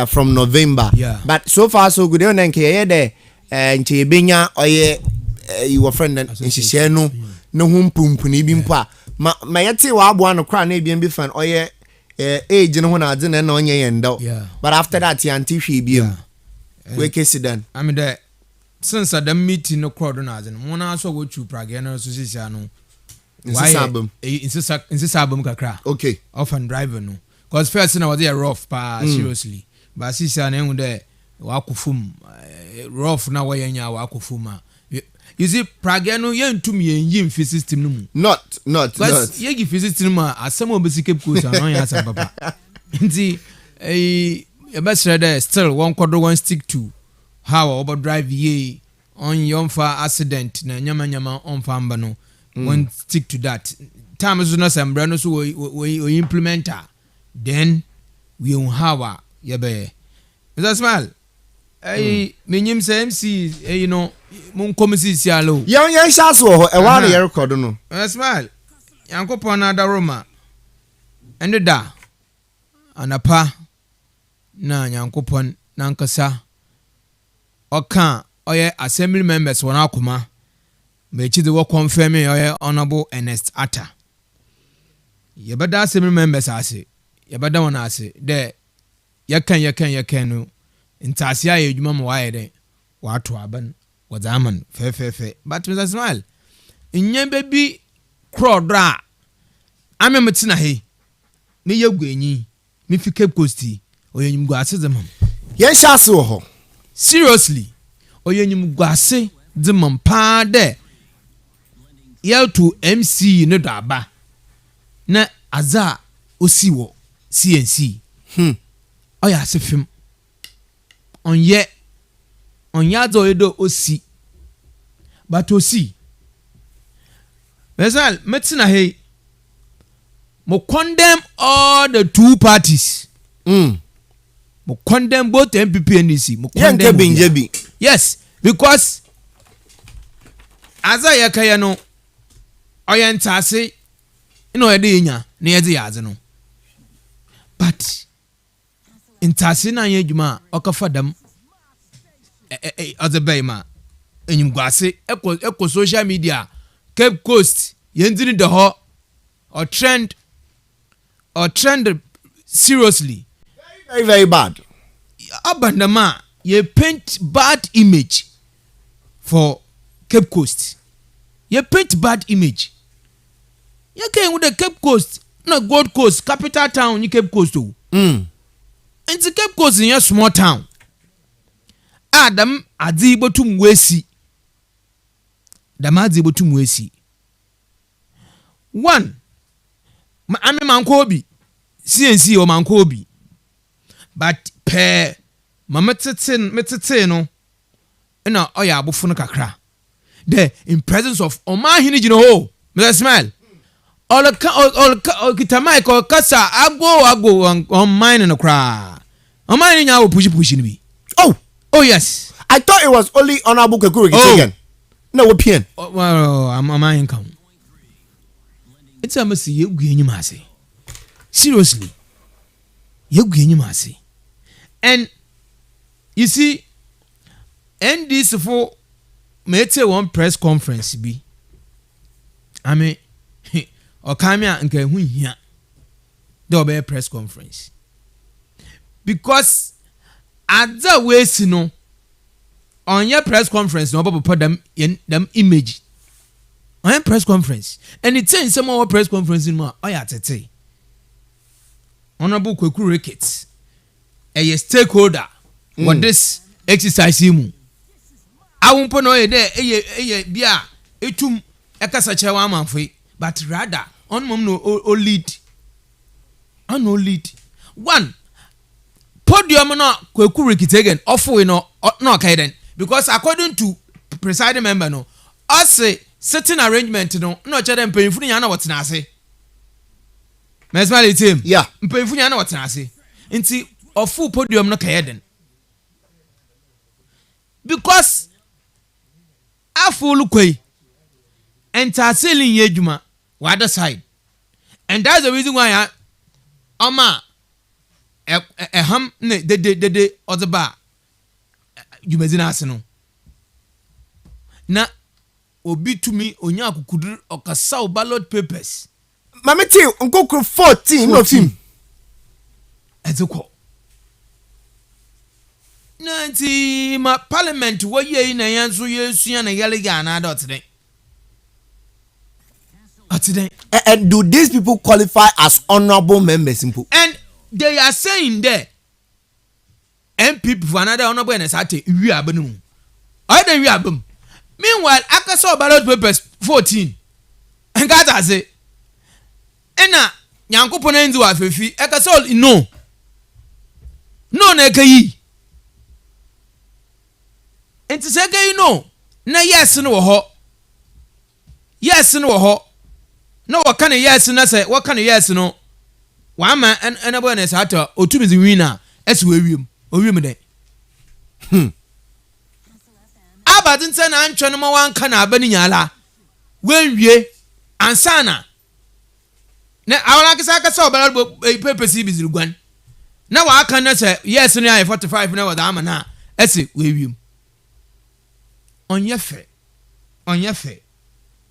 from November. Yeah. But so far so good. And there and Chibinya or your friend and Shisheno. No hum pumpuni bimpa ma yete wa abo an kra na ebien bi fan oye age no ho na ade na onye yendo but after that ya anti hwe biem we kesi dan I mean that since the meeting no crowd na ade no na so go chu Prague na so sisia no why insisa album kakra okay off and driver no cause first na was there rough pa seriously but sisia na hu there wa kufum rough na wa yanya wa kufuma. You see, Pragano yen to me yin system no. Not. Ye give system as some of the Cape Coast and answer papa. See, a best there still one quarter one stick to how over drive ye on yon far accident na nyama on fambano. One stick to that. Time is not some brand so we implement her. Then we on how ye be. Mr. Smile. Minyim say MC you know mun komisi sialo yan sha so ho e wa na record no Smile yankopon na da Roma ende da anapa na yankopon na nkasa oka oye assembly members wona akoma me chi de wo confirm oye honorable Ernest Atta yebada assembly members ase yebada wona ase de yakan no intasia ye djuma mo waye de wato aban wazaman fe but Mr. Smile nyembe bi krodra amemetina he me yegwenyi me fi Cape Coast oyenyim guase zemam yen shase wo ho seriously oyenyim guase zemam pa de yell to MC no daba na aza osi wo CNC oya asefim onye azo edo osi but osi Mesal metina hey mo condemn all the two parties mo condemn both MPP and NDC mo condemn yes because aza yakaya no oyentase ino ede nya na yede yaze no but intase na yedwuma okafa dam azebema enyum gwase eko social media Cape Coast yendini de ho or trend seriously very very bad abandama ye paint bad image for Cape Coast ye paint bad image ye can with the Cape Coast no Gold Coast capital town in Cape Coast too into Cape Coast in your small town Adam adibo tum wesi dama adibo tum wesi one ame mankobi CNC o mankobi but pe metete no na oya abofo no kakra the in presence of Oma hini jino ho Mr. Smile all kita mic or kasa ago on mine no kra on mine nya wo push ni bi oh yes I thought it was only honorable Kekuru again no we pien well I'm mine come it's a messy you enyim ase seriously you enyim ase and you see NDC for mete one press conference bi I mean okamia nke hu hia there be press conference because adza we si no on your press conference no put them image on your press conference and it's in some more press conference in oya tete honorable Kweku Ricketts a stakeholder what this exercise mu awumpo no ye dey bia etum ekasa chewa amanfo but rather on mom no lead one podium no Kweku Ricketts again ofo no okay then because according to presiding member no us certain arrangement no chere mpemfu nya na wotena ase mesmali team yeah mpemfu nya na wotena ase nti ofo podium no kay then because afulu kwai enter selling yeduma other side and that's the reason why ama ham ne de other jumezina ase no na obi tumi onya akukudur okasa ballot papers mameti nkokuru 14 no film ezeko nanti ma parliament wo ye na yanso yesu na yale ga na dot den and do these people qualify as honorable members simple and they are saying there MPP for another honorable and sate wi abanu I then wi abam meanwhile akasa ballot papers 14 and that say ena nyankopon nzi wa afefi akasa no na kai enti say kai no na yes no wo ho no waka ne yes na say waka ne yes no wa ma ena boy na sate otumizi winner esi we owiem den abadin se na antwe no ma wanka na abani nyala wenwie ansana na awala kisa ka so bala paper si bizir gwan na wa aka na se yes no 45 na wada ama na ese wewiem onye fe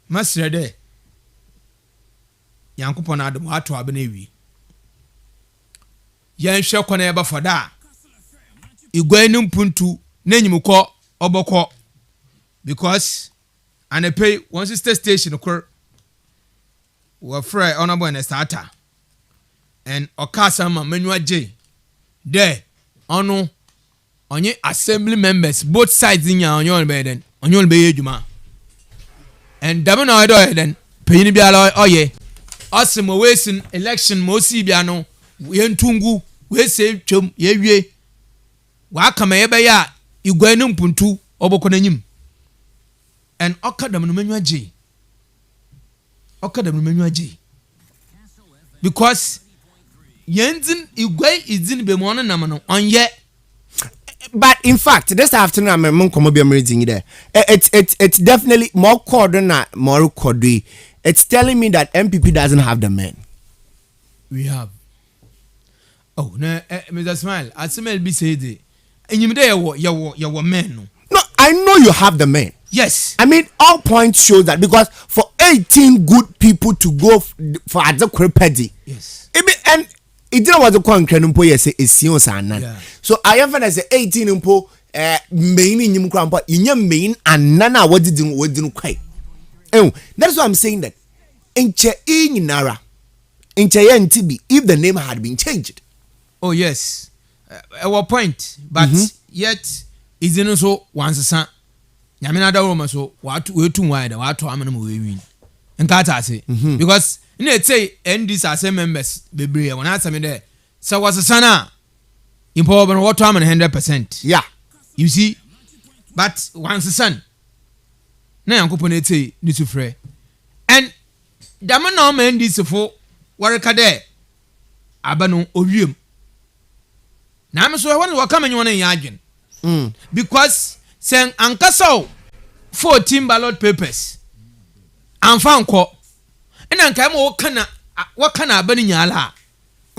masrede yankopon adam ato abana ewi yan hwe kwana eba foda igwenu mpuntu nenyimukọ obokọ because and pay one sister station occur we free honorable and starter and okasama manual j there ono onye assembly members both sides in ya onye be then onye be edwuma and damn no do then penny bi ala oye awesome wasting election mo si bia no ye ntungu we se twom ye wie wa kama ye be ya igwa no mpuntu oboko nanyim and okadam no manwa agi because yenzin igwa izin be mo no nam no onye. But in fact, this afternoon I'm come be reading there. It's definitely more coordinate, more coordinate. It's telling me that MPP doesn't have the men. We have. Oh, no, Mr. Smile, I smell be said. And you there your men. No, I know you have the men. Yes. I mean, all points show that because for 18 good people to go for Adza. Yes. And it didn't want to come Krenumpo, yes, it's Sion. So I have as 18 umpo, main in your grandpa, in your main, and Nana, what didn't quite. Oh, that's why I'm saying that. In Nara, in Chayan TB, if the name had been changed. Oh, yes. Our point, but yet, is in also once a son. Yamina Roma, so what we're too wide, what to Amman we win. And Kata say, because you know, say, and these are same members, baby, when I me there. So was a son, important what time and 100%. Yeah, you see, but once a son. Now I'm going to say, this is free. And Damano man, this for work a day. Abano Orium. Now I'm so I want to come and you want to yagin. Because saying Ankaso 14 ballot papers. I'm found caught. And I'm come what can I burn in your la?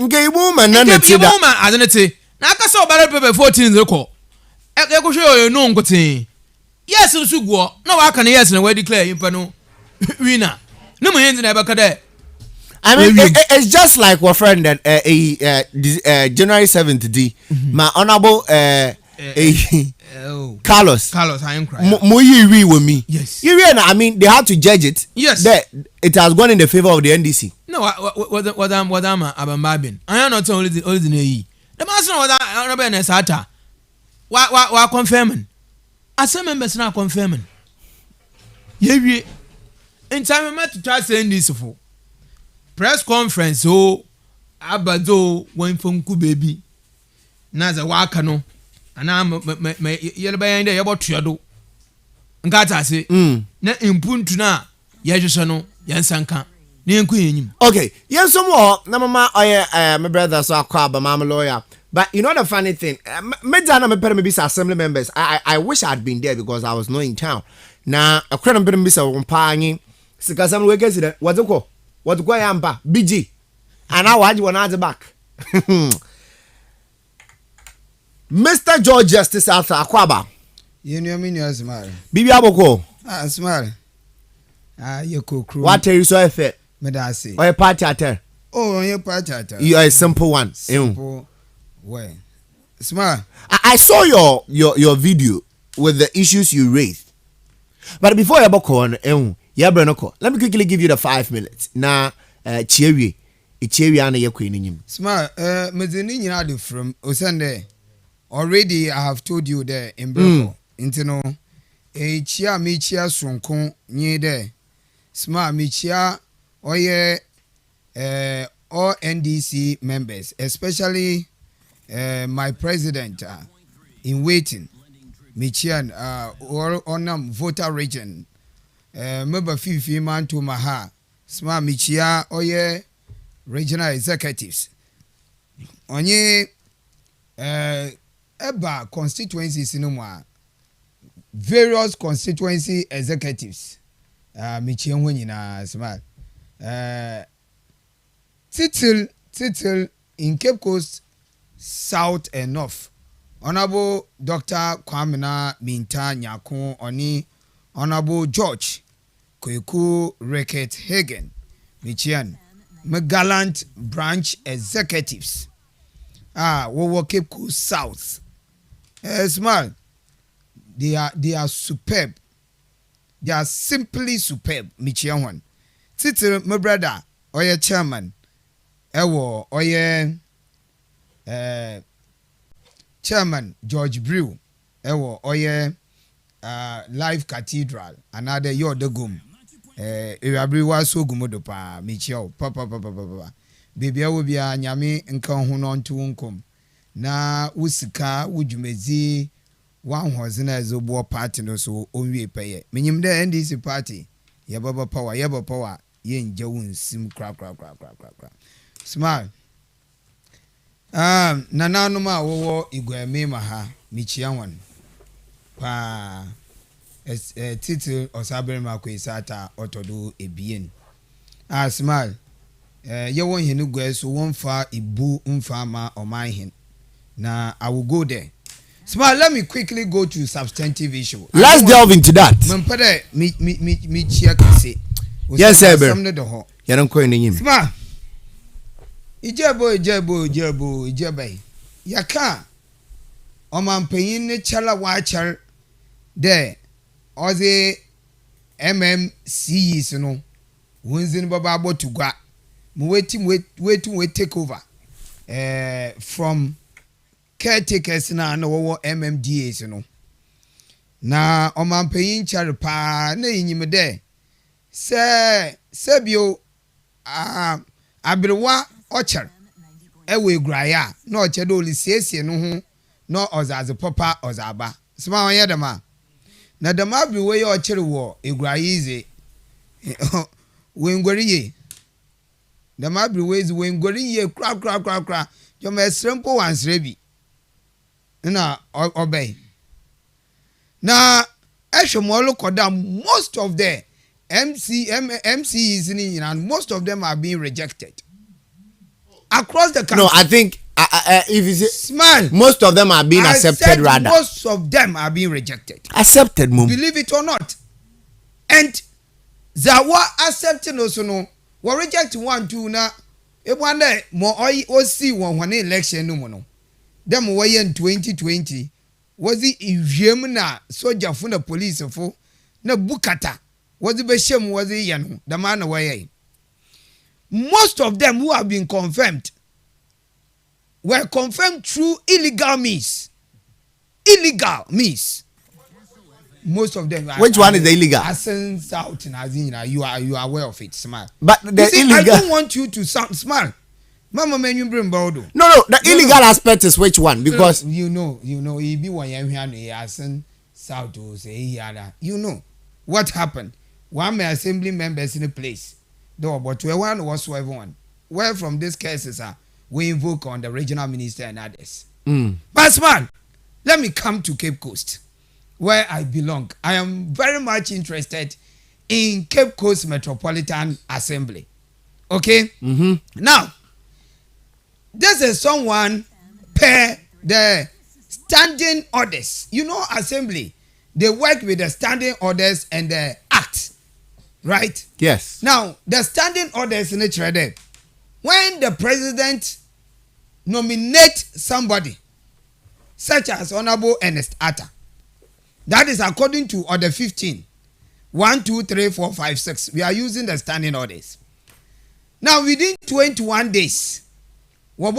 Gay woman, and a woman, as an say. Now I saw ballot paper 14 the call. I go show you no good thing. Yes, Sugo. No, I can yes, and we declare you pano. Winner. No more hands in Abacade. I mean, it's just like our friend that January 7th, D. My honorable Carlos, I am crying. Moyi with me. Yes. You really, I mean, they have to judge it. Yes. It has gone in the favor of the NDC. No, what I'm Babin. I am not only the master of that honorable Nesata. Why confirming? As some members now confirming. Yeah, in time I met to try saying this for press conference. Oh, Abado went from Kubaby. Naza Wakano, and I'm yellow by the about Triado. And Gata say, not in Puntuna, Yajusano, Yansanka, near Queen. Okay, yes, some more. No, Mama, my brother saw a car, but Mama lawyer. But you know the funny thing, maybe assembly members. I wish I'd been there because I was not in town. Now a crowd of members are company. Because I'm working today. What's the call? What's going on? BG. And now I want at the back. Mr. George Justice Arthur Akwaba. You know me, you smile. Bibi Aboko. Smile. You cook. What are you so effect? Medasi. Or a party at Oh, your party at you are a simple one. Simple. Way. Smile. I saw your video with the issues you raised. But before you go on, let me quickly give you the 5 minutes. Now, Cherry ana your queen in him. Smile. Medini from Osande. Already, I have told you there in Brooklyn. Intino. Chia Michia Sunkon near there. Smile Michia. Oye. All NDC members, especially my president in waiting, Michian, or on voter region, member Fifi man to Maha, Smart Michia, Oye, regional executives. Onye Eba constituencies in Umwa, various constituency executives, Michian Winina Smart. Title in Cape Coast South and North. Honorable Dr. Kwamina Minta Nyakon Oni Honorable George Kweku Reket Hagen Michian Megalant branch executives. We Cape Coast South. Small. They are superb. They are simply superb. Michian one. Title my brother Oye chairman. Ewo Oye chairman George Brew. Ewo Oye Life Cathedral. Another Yodegum. ewabri wa so gumodo pa michio papa bibia wo bia nyame nka ho no nto nkom na wusika wudwumezi wan hoze na ezobo party no so onwie peye menyim de NDC party yebaba power yenje wonsim kra smart nananu ma wo igweme ma ha michia wan pa title osabere makwesata otodo ebien smart ye won hinu gwe so won fa ibu mfa ma oman hin na I will go there. Smart, let me quickly go to substantive issue. Let's delve into that. Me check say. Yes, sir. You don't call him. Smart. Ijebo. Yaka. Oman payin ne chala wachar there. Oze MMC no. Wonzin baba abo to gwa. Wait take over. From caretakers na wo MMDAs no na omanpayin chare pa na yinyim de se bio abrewa ochar ewe graya na oche do lisiesie no ho no ozaze papa ozaba sma onye dema na dema abrewa ye ochere wo egraya ize wengwariye dema abrewa ize wengwariye kra yo mesrempo wansrebi na obey na eshomolo koda most of the MCs and most of them are being rejected across the country. No, I think if you say smile, most of them are being accepted rather. Most of them are being rejected. Accepted, mum. Believe it or not. And Zawa accepting also no. We reject 1 2 na e one day more o see one election no no. Them way in 2020 was the iviem na soldier for the police for na bukata was the beshem was the yanu the man away. Most of them who have been confirmed were confirmed through illegal means. Most of them. Which one is the illegal? Essence out in Azina. You are aware of it, smart. But the illegal. I don't want you to sound smart. Mama, man, you bring Bordeaux. No, the illegal aspect is which one? Because you know, he be one young South to say you know what happened. One may assembly members in a place. Though, but one was everyone. Where from these cases we invoke on the regional minister and others. But man, let me come to Cape Coast, where I belong. I am very much interested in Cape Coast Metropolitan Assembly. Okay? Now, this is someone per the standing orders. You know, assembly, they work with the standing orders and the act, right? Yes. Now, the standing orders in each other, when the president nominate somebody, such as Honorable Ernest Atta, that is according to Order 15, 1, 2, 3, 4, 5, 6. We are using the standing orders. Now, within 21 days, what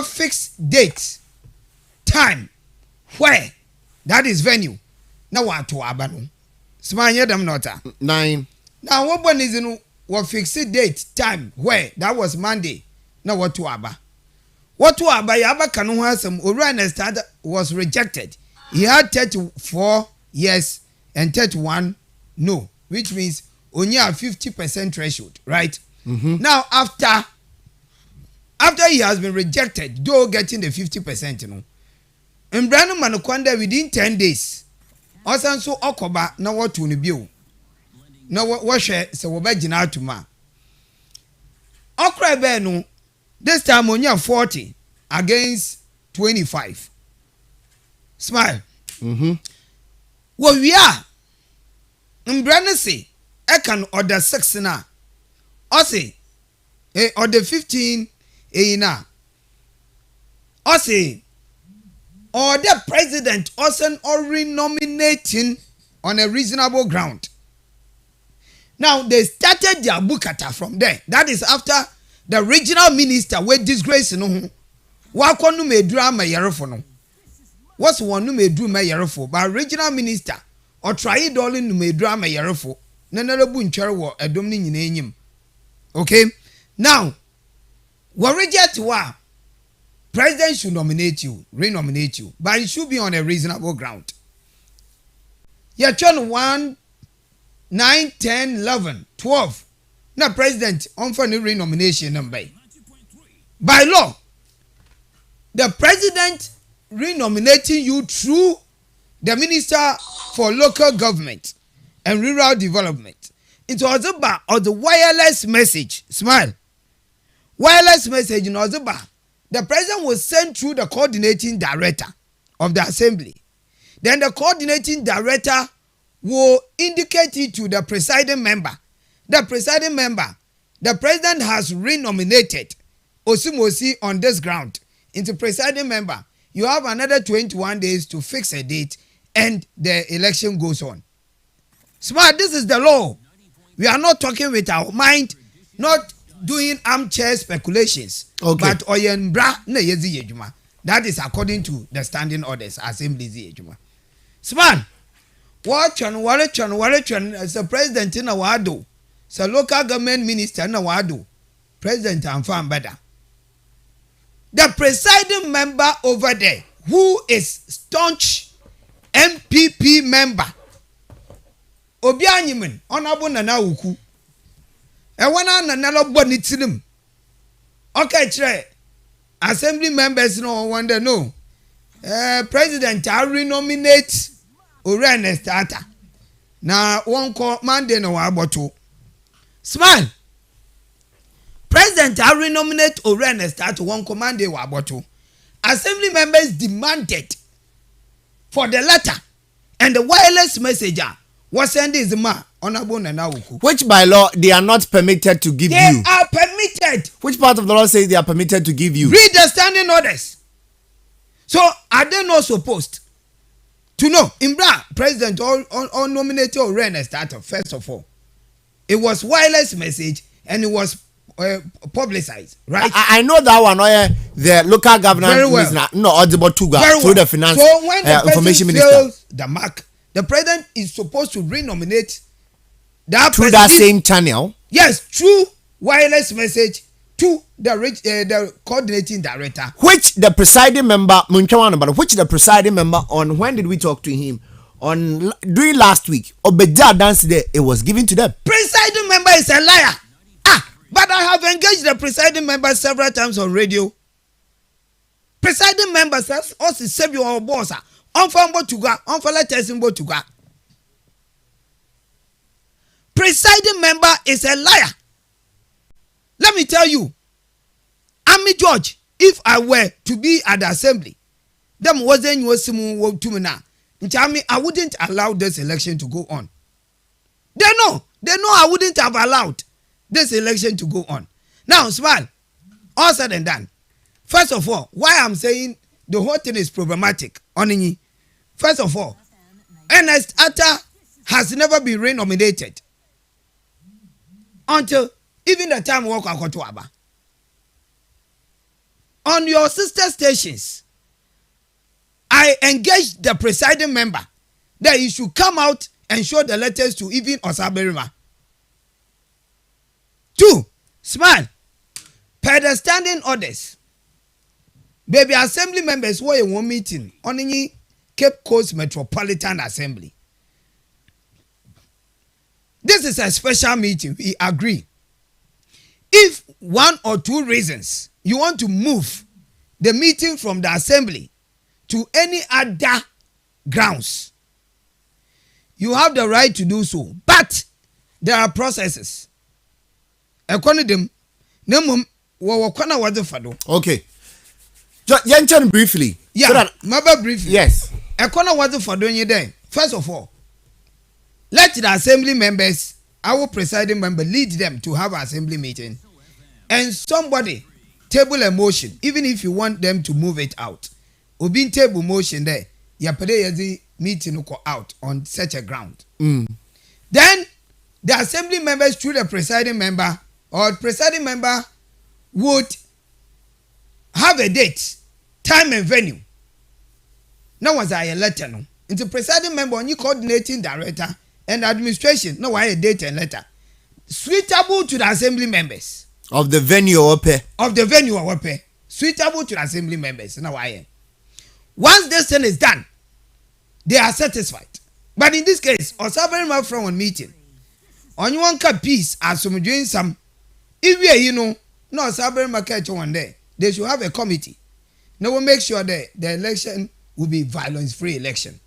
fixed date, time, where, that is venue. Now what to abano? Smanya them nota 9. Now what is in what fixed date, time, where, that was Monday. Now what to abba? What to abba? Yaba kanu hasam Ernest was rejected. He had 34 yes and 31 no, which means only a 50% threshold, right? Now after he has been rejected, though getting the 50%, you know, in Brandon Manokwanda within 10 days, also so Okoba na what to be na what share so wabajina to ma. Okra Benu, this time on your 40 against 25. Smile. Well, we are in Brandon say, I can order 6 na. Ose, order 15 na. Ose, or the president also already nominating on a reasonable ground. Now they started their bukata from there. That is after the regional minister with disgrace no. Wakonu me drama yarofo no. What's one me do me yarofo? But regional minister or try dolin no me drama yarefo na na rebu ntwere wo edom ni nyina enyim. Okay, now we reject wa president should nominate you, renominate you, but it should be on a reasonable ground. You turn 1, 9, 10, 11, 12. Now president on for the renomination number. By law, the president renominating you through the minister for local government and rural development. It was about the wireless message. Smile. Wireless message in Ozuba. The president was sent through the coordinating director of the assembly. Then the coordinating director will indicate it to the presiding member. The presiding member, the president has renominated Osimosi on this ground into presiding member. You have another 21 days to fix a date and the election goes on. Smart, this is the law. We are not talking with our mind, not doing armchair speculations. Okay. But oyembra na yezi yejuma. That is according to the standing orders, assembly yejuma. Smart, watch as a president in a wado, as a local government minister in a wado, president and farm better. The presiding member over there, who is staunch MPP member, Obianyimen, honorable Nana Uku. And one on another body to them. Okay, try. Assembly members no wonder no. President, I renominate Urene starter. Now, one call Monday no aboto. Smile. President, I renominate Urene starter one command de waboto. Assembly members demanded for the letter and the wireless messenger. What send is ma honorable Nana Uku. Which by law they are not permitted to give you? They are permitted. Which part of the law says they are permitted to give you? Read the standing orders. So are they not supposed to know? Imbra president or nominated or ran a starter first of all. It was wireless message and it was publicized, right? I know that one. The local government very well. No audible to go through the finance so when the information minister. Fails the mark, the president is supposed to renominate that through that same channel. Yes, through wireless message to the coordinating director. Which the presiding member, which the presiding member on when did we talk to him? On during last week. Obeja dance day, it was given to them. Presiding member is a liar. But I have engaged the presiding member several times on radio. Presiding member says, "Us is save your boss. On to go. On for to go." Presiding member is a liar. Let me tell you, I'm a judge. If I were to be at the assembly, them wasn't you to me now. I wouldn't allow this election to go on. They know I wouldn't have allowed this election to go on. Now, smile. All said and done. First of all, why I'm saying the whole thing is problematic. First of all, Ernest Atta has never been renominated until even the time walk Akotuaba. On your sister stations, I engaged the presiding member that he should come out and show the letters to even Osaberima. 2, smile. Per the standing orders, baby assembly members were in one meeting on the Cape Coast Metropolitan Assembly. This is a special meeting, we agree. If 1 or 2 reasons you want to move the meeting from the assembly to any other grounds, you have the right to do so. But there are processes. Okay. Jenchen briefly. Yeah, so that, briefly. Yes. First of all, let the assembly members, our presiding member, lead them to have an assembly meeting. And somebody table a motion, even if you want them to move it out. Obi table motion there. Yapade meeting go out on such a ground. Then the assembly members through the presiding member or presiding member would have a date, time and venue. Now was I a letter no. Into presiding member only coordinating director and administration. No why a date and letter. Suitable to the assembly members. Of the venue or pay. Of the venue or pay. Suitable to the assembly members. No why. Once this thing is done, they are satisfied. But in this case, or sovereign man from one meeting. On you want peace as some doing some. If we no sovereign market one day, they should have a committee. Now we'll make sure that the election will be violence-free election.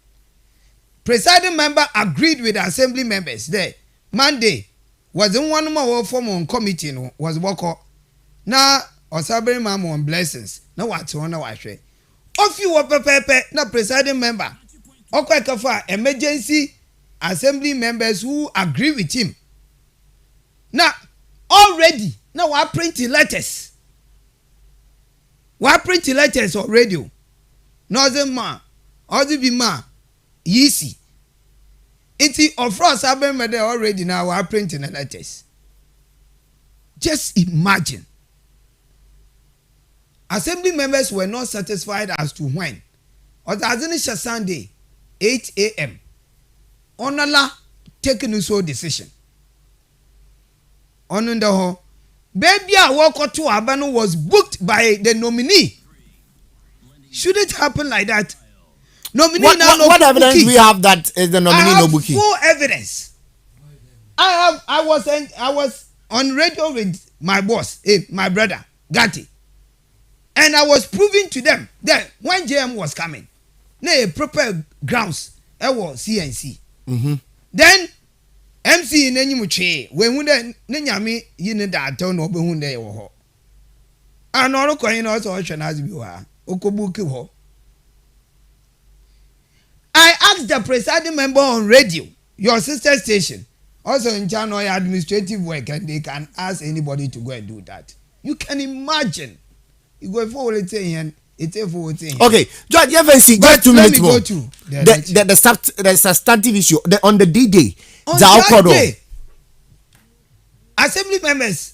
Presiding member agreed with the assembly members there. Monday wasn't one more form on committee was work. Now or sovereign man on blessings. Now what's one I say. Of you were pepe na presiding member. Okay, for emergency assembly members who agree with him. Now already now we're printing letters. We're printing letters on radio. Northern ma, other be ma, yisi. It's of us already now we're printing the letters. Just imagine. Assembly members were not satisfied as to when. Or the Sunday, 8 a.m. Onala taking so decision. On the whole, baby a walk to Abano was booked by the nominee. Should it happen like that? Nominee what evidence we have that is the nominee no booking? Full evidence. I was on radio with my boss, my brother, Gatti. And I was proving to them that when JM was coming, they prepared grounds, it was CNC. Then MC in any muche, when Nanyami, you know that don't know who they were. And all coin also as you are, Okobuki. I asked the presiding member on radio, your sister station, also in channel administrative work, and they can ask anybody to go and do that. You can imagine. You go forward saying it's a forward thing. Okay, George, you haven't seen just 2 minutes more. The substantive issue on the D-Day. On that day, assembly members,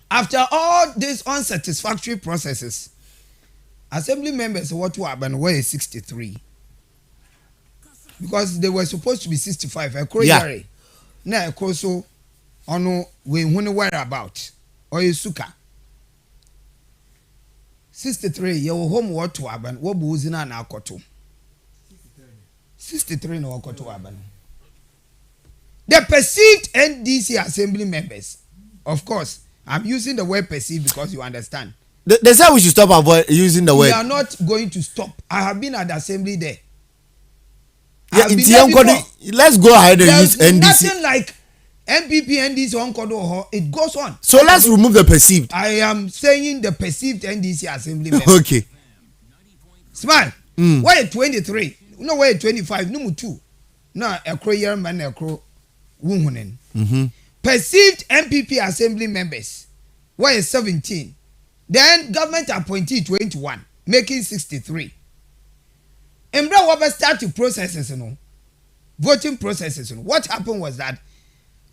after all these unsatisfactory processes, assembly members what happened were 63 because they were supposed to be 65. Yeah. Now, so on we wonder where about or suka. 63 your home what to happen what buzina na akoto 63 no akoto happen. The perceived NDC assembly members, of course, I'm using the word perceived because you understand. They say we should stop avoid using the word. We are not going to stop. I have been at the assembly there. Yeah, let's go ahead and use NDC. Nothing like MPP NDC on Kodo, it goes on. So let's remove the perceived. I am saying the perceived NDC assembly members. Okay. Smile. Why 23? No, why 25? No, 2. No, a crow man, a crow woman. Perceived MPP assembly members. Why 17? Then government appointee 21, making 63. And now what started processes, voting processes. What happened was that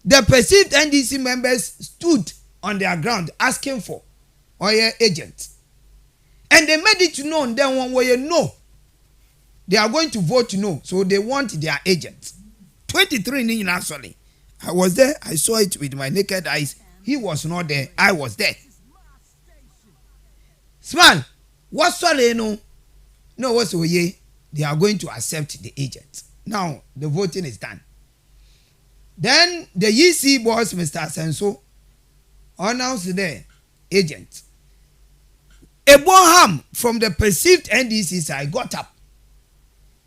the perceived NDC members stood on their ground asking for oil agents. And they made it known then one way no. They are going to vote no. So they want their agents. 23 actually. I was there. I saw it with my naked eyes. He was not there. I was there. Small. What's sorry no? No, what's way? They are going to accept the agents. Now the voting is done. Then the EC boss, Mr. Senso, announced the agent. A Bonham from the perceived NDC side got up.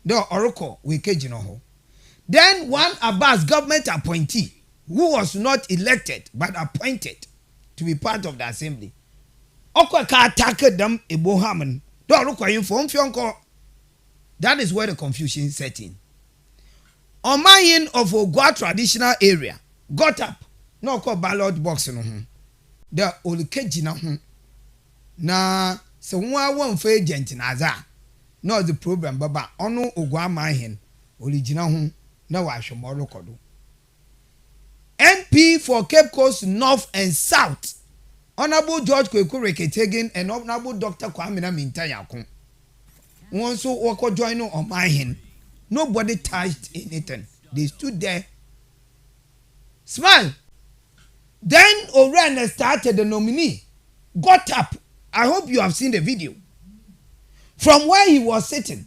The Oracle, we Kejinoho. Then one Abbas government appointee, who was not elected but appointed to be part of the assembly. Okwaka attacked them a Bonham. The Oracle inform Fionko. That is where the confusion set in. On my end of Ogwa traditional area, got up. No call ballot box no. The Olukejina na so one for agent in Aza. No the program baba ono Ogwa mahin original na wa shomoro kodo. MP for Cape Coast North and South. Honorable George Kweku Reketegen and Honorable Dr. Kwame Mintayakun. One so wako join on my hand. Nobody touched anything. They stood there. Smile. Then Oren started, the nominee got up. I hope you have seen the video. From where he was sitting,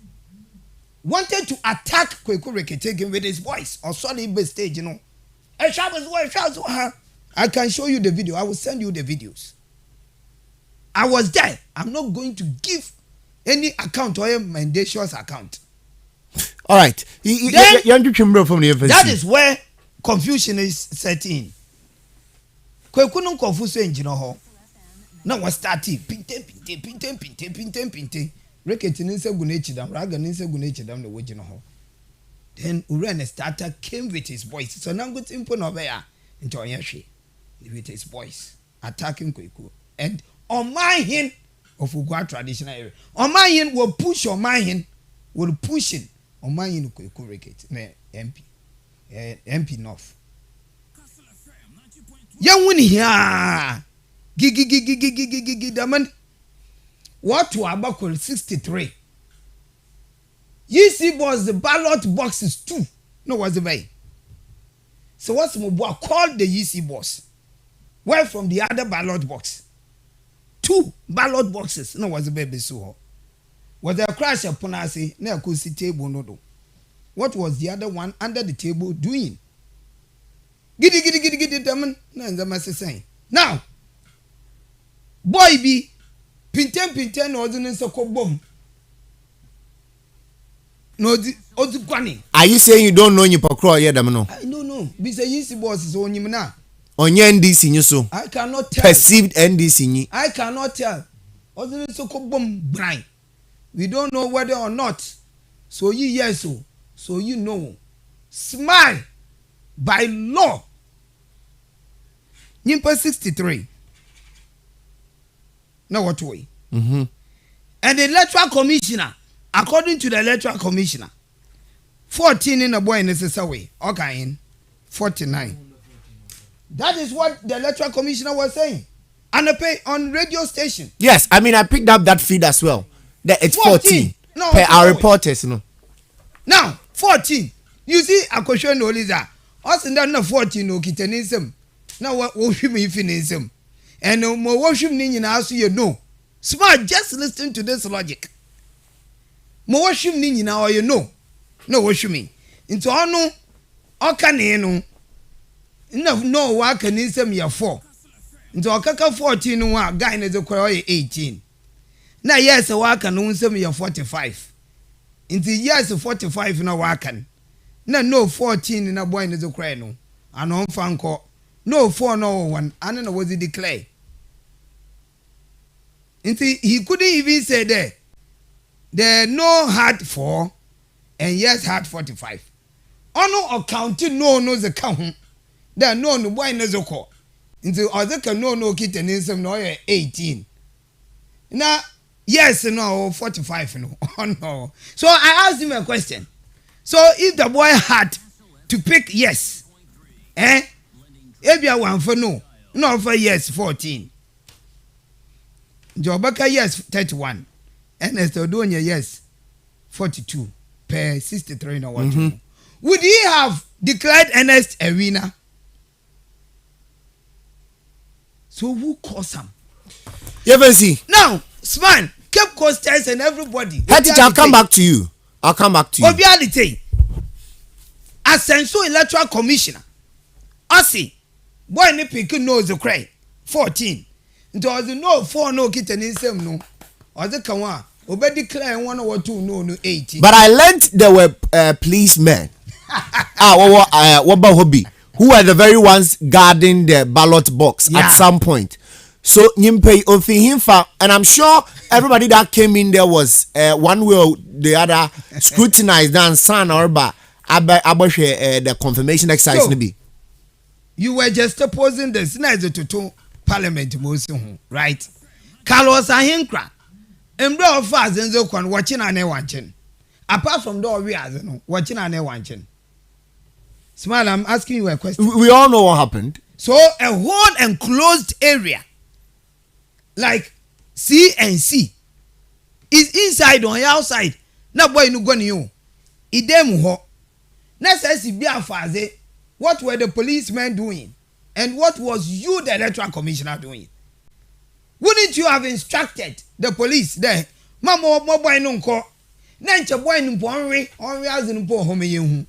wanted to attack Kweku Rekete with his voice or solid base stage, you know. I can show you the video. I will send you the videos. I was there. I'm not going to give any account or a mendacious account. All right. That is where confusion is set in. Kweku no confusion, you know. Now was starting. Pinte. Rekete ninse gunechi dam. Raga ninse gunechi dam the way you know. Then Uren starter came with his voice. So now good simple no bear into Onyashi with his voice attacking Kweku. And on my hand of Ugwa traditional area. On my hand will push on my hand will push it on my hand Kweku Rekete MP North. Young win here. Gigi daman. What to Abakul 63? You see, was the ballot boxes too. No, was the way. So what's Mubwa called the EC boss? Where from the other ballot box? 2 ballot boxes. No, was the baby so. Was there a crash upon us? No, could see table no. What was the other one under the table doing? Giddy, daman. No, the master saying. Now, boy be pinten ordinance of bomb. No, are you saying you don't know your pokro yet, Damano? I don't know. Because the easy boss is on you now. On your NDC, so I cannot tell. Perceived NDC. I cannot tell. Ordinance of bomb blind. We don't know whether or not. So you yes, so you know. Smile by law. Nimpa 63. Now what way? Mm-hmm. And the electoral commissioner, according to the electoral commissioner, 14 in a boy necessary. Okay, in 49. That is what the electoral commissioner was saying. And on radio station. Yes, I mean I picked up that feed as well. That it's 14. No, per our reporters, you know. Now 14. You see, a question no Lisa. Us in that 14 no kitanism. Now what worship me finism. And no more worship ni na so you know. Smart, just listen to this logic. More worship ni na or you know. No worship me. Into ono okane no no wa kanisem ya 4. Into okaka 14 no wa guy na zekwa 18. Na yes wa kan nsem ya 45. Into yes 45 na wa kan. Na no 14 na boy na zekwa no. Ano mfanko. No 4 no 1. Ano na was declare. He couldn't even say there no had 4 and yes had 45. Ono accounting no the count. There no boy no zoko. Into other can no kit and some no 18. Now yes no 45 no. Oh no. So I asked him a question. So if the boy had to pick yes, if you one for no for yes 14. Jobaka yes 31. Ernest Odonia yes 42 per 63 no what. Mm-hmm. Would he have declared Ernest a winner? So who calls him? You ever see? Now, Sman, Cape Coasters and everybody. I'll come back to you. Obiality. Ascenso Electoral Commissioner. Asi. Boy ni pick knows the cry. 14. Does no 4 no kitten in same no. Or the kawa. Obe declare 1 or 2 no 18. But I learnt there were policemen. What about hobby? Who are the very ones guarding the ballot box at some point. So Nyimpe Ofihinfa, and I'm sure everybody that came in there was one way or the other scrutinized and son or the confirmation exercise. So, you were just opposing the Sinazo to Parliament, right? Carlos Ahinkra, and bro of us and Zokon watching and watching. Apart from the we are watching and watching. Smile, I'm asking you a question. We all know what happened. So a whole enclosed area like C and C is inside or outside. Now boy no going you. idem ho na says be afaze what were the policemen doing and what was you the electoral commissioner doing? Wouldn't you have instructed the police there mama mo boy no nko na nche boy no onwe azin po home yehu?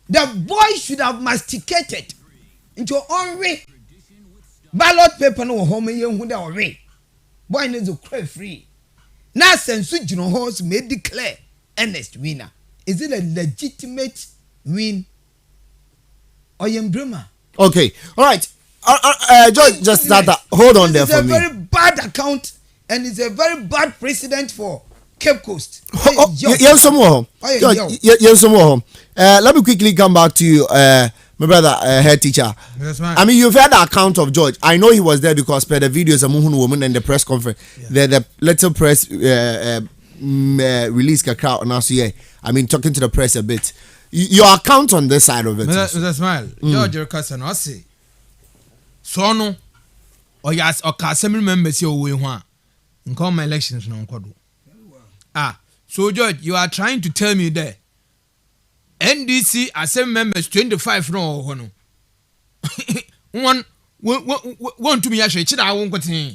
The boy should have masticated into onwe ballot paper no home yehu da onwe boy no zo cry free na sensu jino horse may declare earnest winner. Is it a legitimate win or yembrema? Okay, all right. George, just that. Hold on there for me. It's a very bad account and it's a very bad precedent for Cape Coast. Yes, let me quickly come back to you, my brother, head teacher. Yes, man. I mean, you've heard the account of George. I know he was there because per the videos of Muhun woman and the press conference, the little press release crowd and also I mean talking to the press a bit. Your account on this side of it. Mr. Smile, George Cousin, I say. So no, or yes, or assembly members your way one. In common elections, no kodu. So George, you are trying to tell me that NDC assembly members 25 no hono. One to me actually, I won't continue.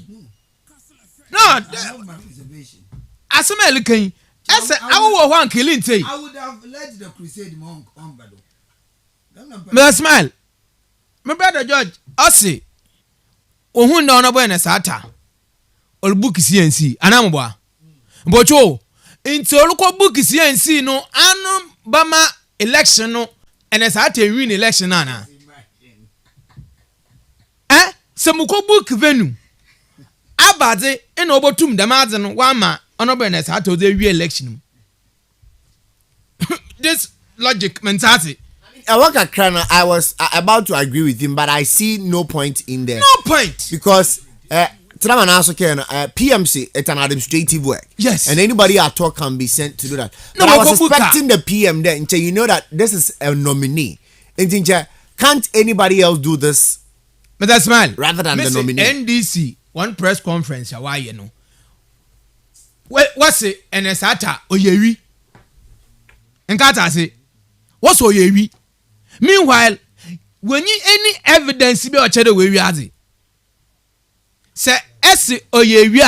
No, assembly can. I said, I will one killing say. I would have led the crusade monk on Bado. May smile. My brother George, I say, who know no buena sata or book CNC, Anamwa. But you, into local book CNC, no, Anum Bama election, no, and as I tell win election, Anna. Some book venue. Abade, and Obotum, the Mazan, Wama, Honorberness, I told the re-election. This logic mentality. I work at Krana. I was about to agree with him, but I see no point in there. No point. Because PMC, it's an administrative work. Yes. And anybody at all can be sent to do that. No, but I was expecting the PM there until you know that this is a nominee. And can't anybody else do this? But that's man. Rather than the nominee. NDC, one press conference, why you know. What's it? And it's ata oyewi. And kata say, what's oyewi? Meanwhile, when you any evidence be or cheddar we are say esi oyewi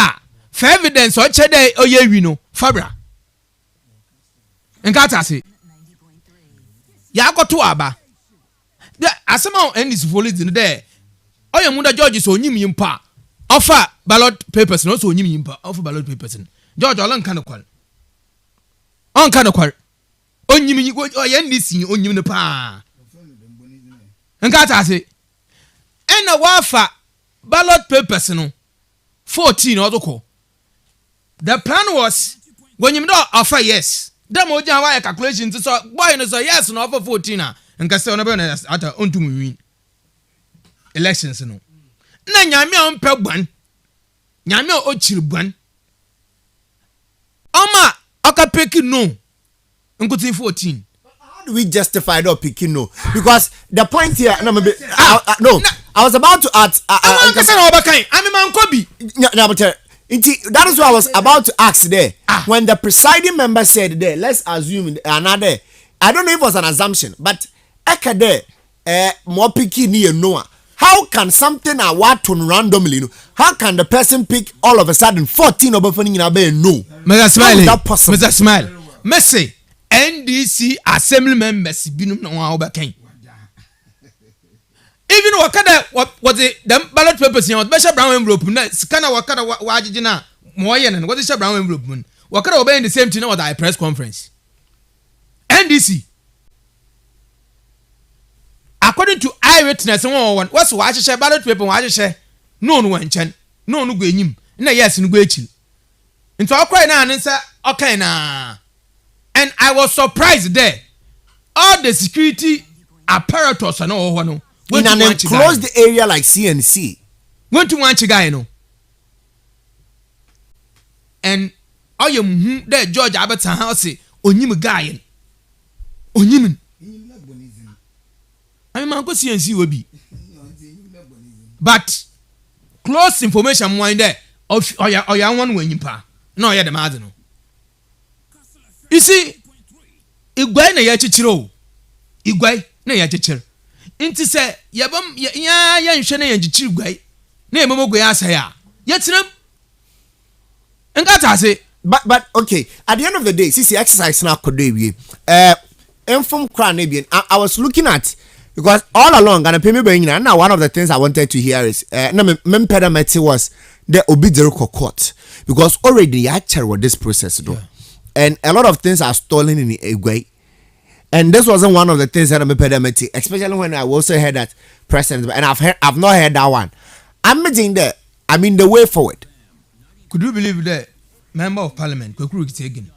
for evidence or cheddar oyewi no fabra. And kata say, ya go to aba. The asema and is police in there. Oya munda George so nyim yimpa. Offer ballot papers no so nyim yimpa. Offer ballot papers. George Olan kind of call. On kind of call. On you or NDC on you pa. And Kata say, and a wafa ballot papers no 14 or the plan was when you don't offer yes. Demo Java calculations so boy no so yes no offer 14 and Castle Berners at a on to win elections no. Na nyame on pebwan. Nyame o chirbuan. Oma okapeki no. Nkuti 14. How do we justify that picking no? Because the point here, no, I was about to ask. I'm man Kobi. No, but that is what I was about to ask there. When the presiding member said there, let's assume another. I don't know if it was an assumption, but eka there, more picky near Noah. How can something a turn randomly? How can the person pick all of a sudden 14 over funding in a bay? No. Mr. Smile. Messi. NDC assembly members binum na wa obakain. Even wakada what the ballot papers was special brown envelope na scanner wakada wajiji na moye na what is brown envelope mun wakada obey the same thing na the press conference. NDC according to eyewitness one what's wa share ballot paper wa share no wanchen no go enyim na yes no go echi nti okrai na ansa okay na. And I was surprised there. All the security apparatus and all no. In an enclosed area like CNC. Went to one guy no. And all you there George Albertson house onyim guy. Onyim. I mean go CNC will be. But close information one there of or ya one when you pa. No ya the mother no. You see, Igwe na yachichiro. Igwe na yachichiro. Inti se yabam ya nhwe na yachichiro Igwe. Na ememo gwe asa ya. Yetinam. Ngata say but okay, at the end of the day, see exercise na kodo ewie. Inform crown ewie. I was looking at because all along and pay me by now one of the things I wanted to hear is na me was the obidero court because already actually with this process though. Yeah. And a lot of things are stolen in Egway. And this wasn't one of the things that I'm pedamenti, especially when I also heard that president, and I've not heard that one. I'm meeting there. I mean the way forward. Could you believe that member of parliament Kwekuru Kitegen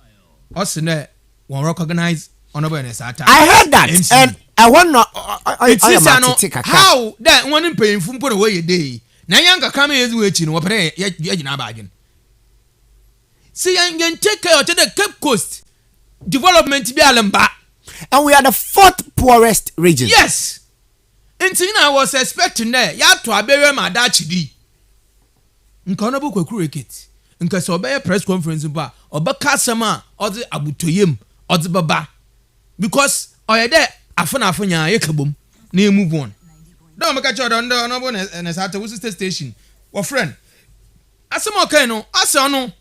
also won't recognize honorable Nesata? I heard that, MC. And I want to take a how that one paying from put away a day. Now younger coming is waiting or pay yet. See, I can take care of the Cape Coast development to be Alamba. And we are the 4th poorest region. Yes. Until I was expecting that you have to bury my Dachidi. Nkonobu Kwekuru Kit. Because obey press conference ba oba kasama or the abutoyem or the baba. Because oya there afanya yekabum na move on. Don't make a child on the honorable and as at the station. Or friend. Asamo keno, asano.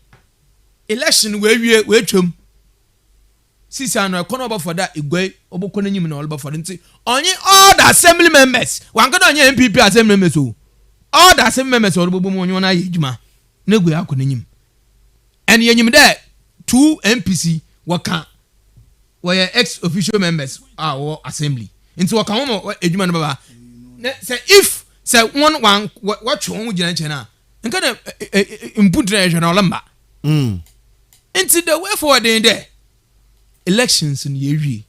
Election we chum. Sisi ano kono for that Igwe obokone nyim na all for nti. Onye all the assembly members. Wan go onye MPP assembly members o. All the assembly members obobo mo onye na yejuma. Na Igwe akone nyim. And yenyim there 2 MPC waka were ex official members our assembly. Into waka mo ejuma na baba. Say if say one what you wan gina chena. Nka na input na lamba. Into the way forward in there. Elections in yewi.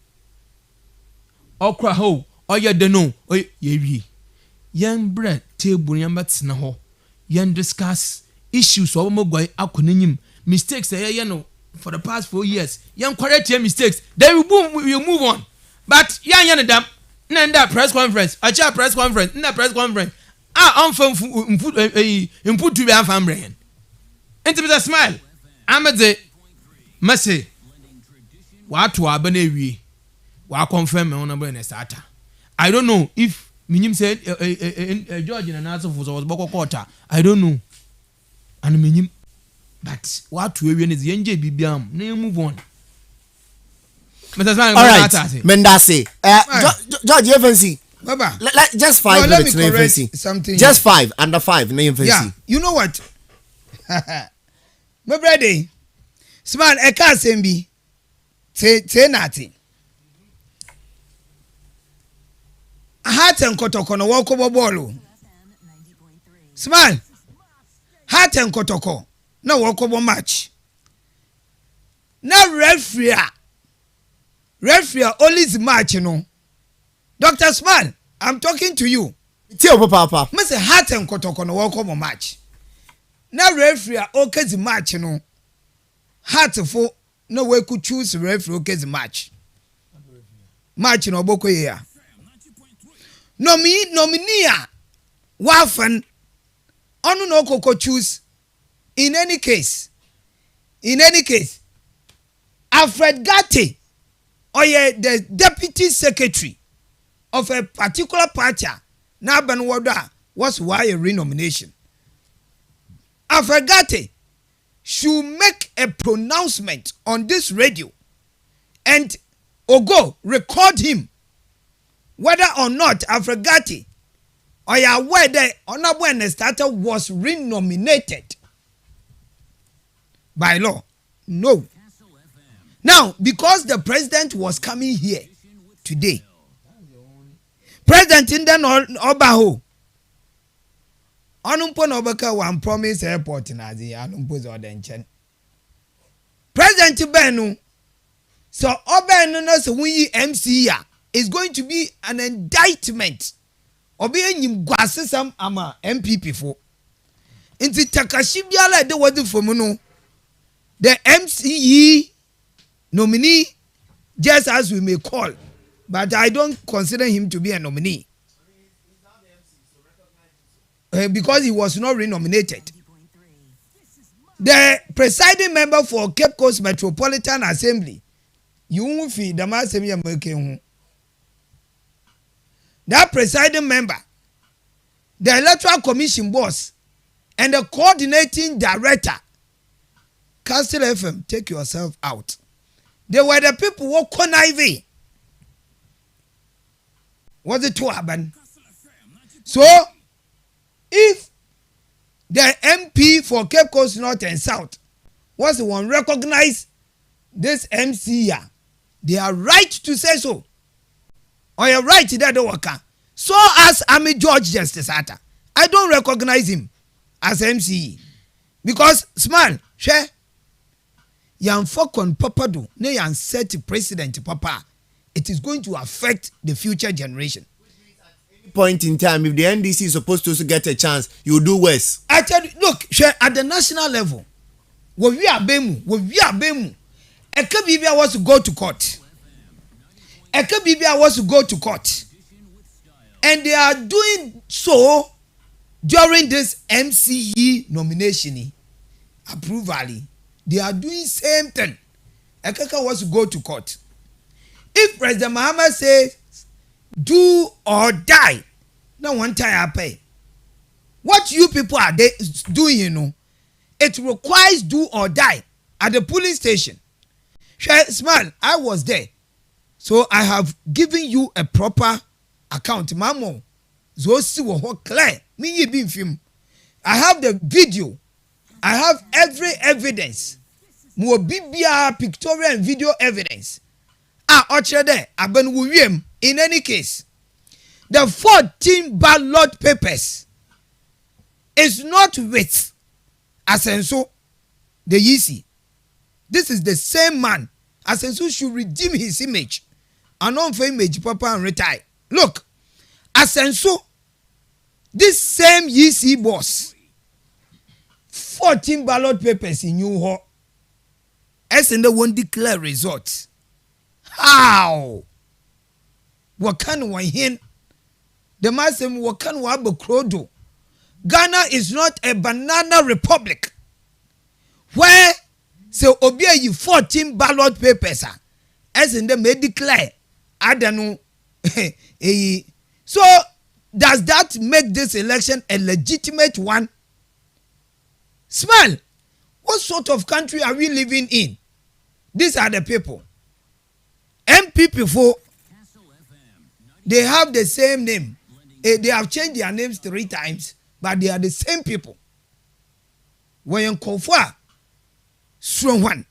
Okra ho, oya deno, oy yewi. Young bread table yamba tsna ho. Yan discuss issues of mogwai akonenyim. Mistakes you know for the past 4 years. Yan correct your mistakes. Then we move on. But yan dam nenda press conference. Acha press conference. Nda press conference. Input to be am brain. Into a smile. Amade Mase what to abanewi wa confirm me on brain starter. I don't know if minim said George and answer was boko quarter. I don't know. And minim but what to we is yenje bibiam na move on. All right, Mendasi. George FNC. Baba. Just 5 minutes na FNC. Something. Just 5 under 5 na FNC. Yeah, you know what? My brother. Smart eka sembi. Say nothing. Heart and kotoko no wako bobolo. Smart. Heart and kotoko no wako bo match. Now referee only the match, you know. Dr. Smart, I'm talking to you. Tell papa. Mr. Heart and kotoko no wako bo match. Now referee okay the match, you know. Heart for no way could choose referee okay the match. Match no boko ya. Nominee wafan onu no koko choose in any case Alfred Gatti or the deputy secretary of a particular party na banwada was why a renomination. Alfred Gatti should make a pronouncement on this radio and Ogo record him whether or not Alfred Gatti or ya aware that Honorable Starter was renominated by law. No. Now, because the president was coming here today, President in the Obaho, Anumpo Nobaka one promise airport in Azi, Anumpo's ordenchen. President Benu, so Obanunas we MC is going to be an indictment. Obenyim gwasesam ama MPP for. Inti takashibiala de wadi fomuno. The MCE nominee, just as we may call, but I don't consider him to be a nominee. Because he was not renominated. The presiding member for Cape Coast Metropolitan Assembly, you won't feed the master me making. That presiding member, the electoral commission boss, and the coordinating director, KASTLE, take yourself out. They were the people who conniving. Was it to happen? So, if the MP for Cape Coast North and South was the one recognize this MC here, they are right to say so. Or you're right that the worker. So as Army George Justice Atta, I don't recognize him as MC. Because, smile, share. Yan fokon papa do, ne yan set president papa. It is going to affect the future generation. Point in time, if the NDC is supposed to also get a chance, you will do worse. I tell you, look, share at the national level, we are bemu. Ekabibia was to go to court. Ekabibia was to go to court. And they are doing so during this MCE nomination approval. They are doing same thing. Ekaka was to go to court. If President Mahama says, do or die, no one time I pay. What you people are doing, you know, it requires do or die at the police station. Smile, I was there. So I have given you a proper account. Mamo, clear. Me being film. I have the video. I have every evidence. More BBR pictorial and video evidence. There. In any case, the 14 ballot papers is not with Asenso, the Yisi. This is the same man. Asenso should redeem his image. And not for image, Papa, and retire. Look, Asenso, this same Yisi boss, 14 ballot papers in New York. Asenda won't declare results. How? What can one hin? The master what can one be. Ghana is not a banana republic where so obey you 14 ballot papers as in the may declare. I don't know. So does that make this election a legitimate one? Smell. What sort of country are we living in? These are the people. MP people, they have the same name. They have changed their names 3 times, but they are the same people. When you KUFUOR, strong one.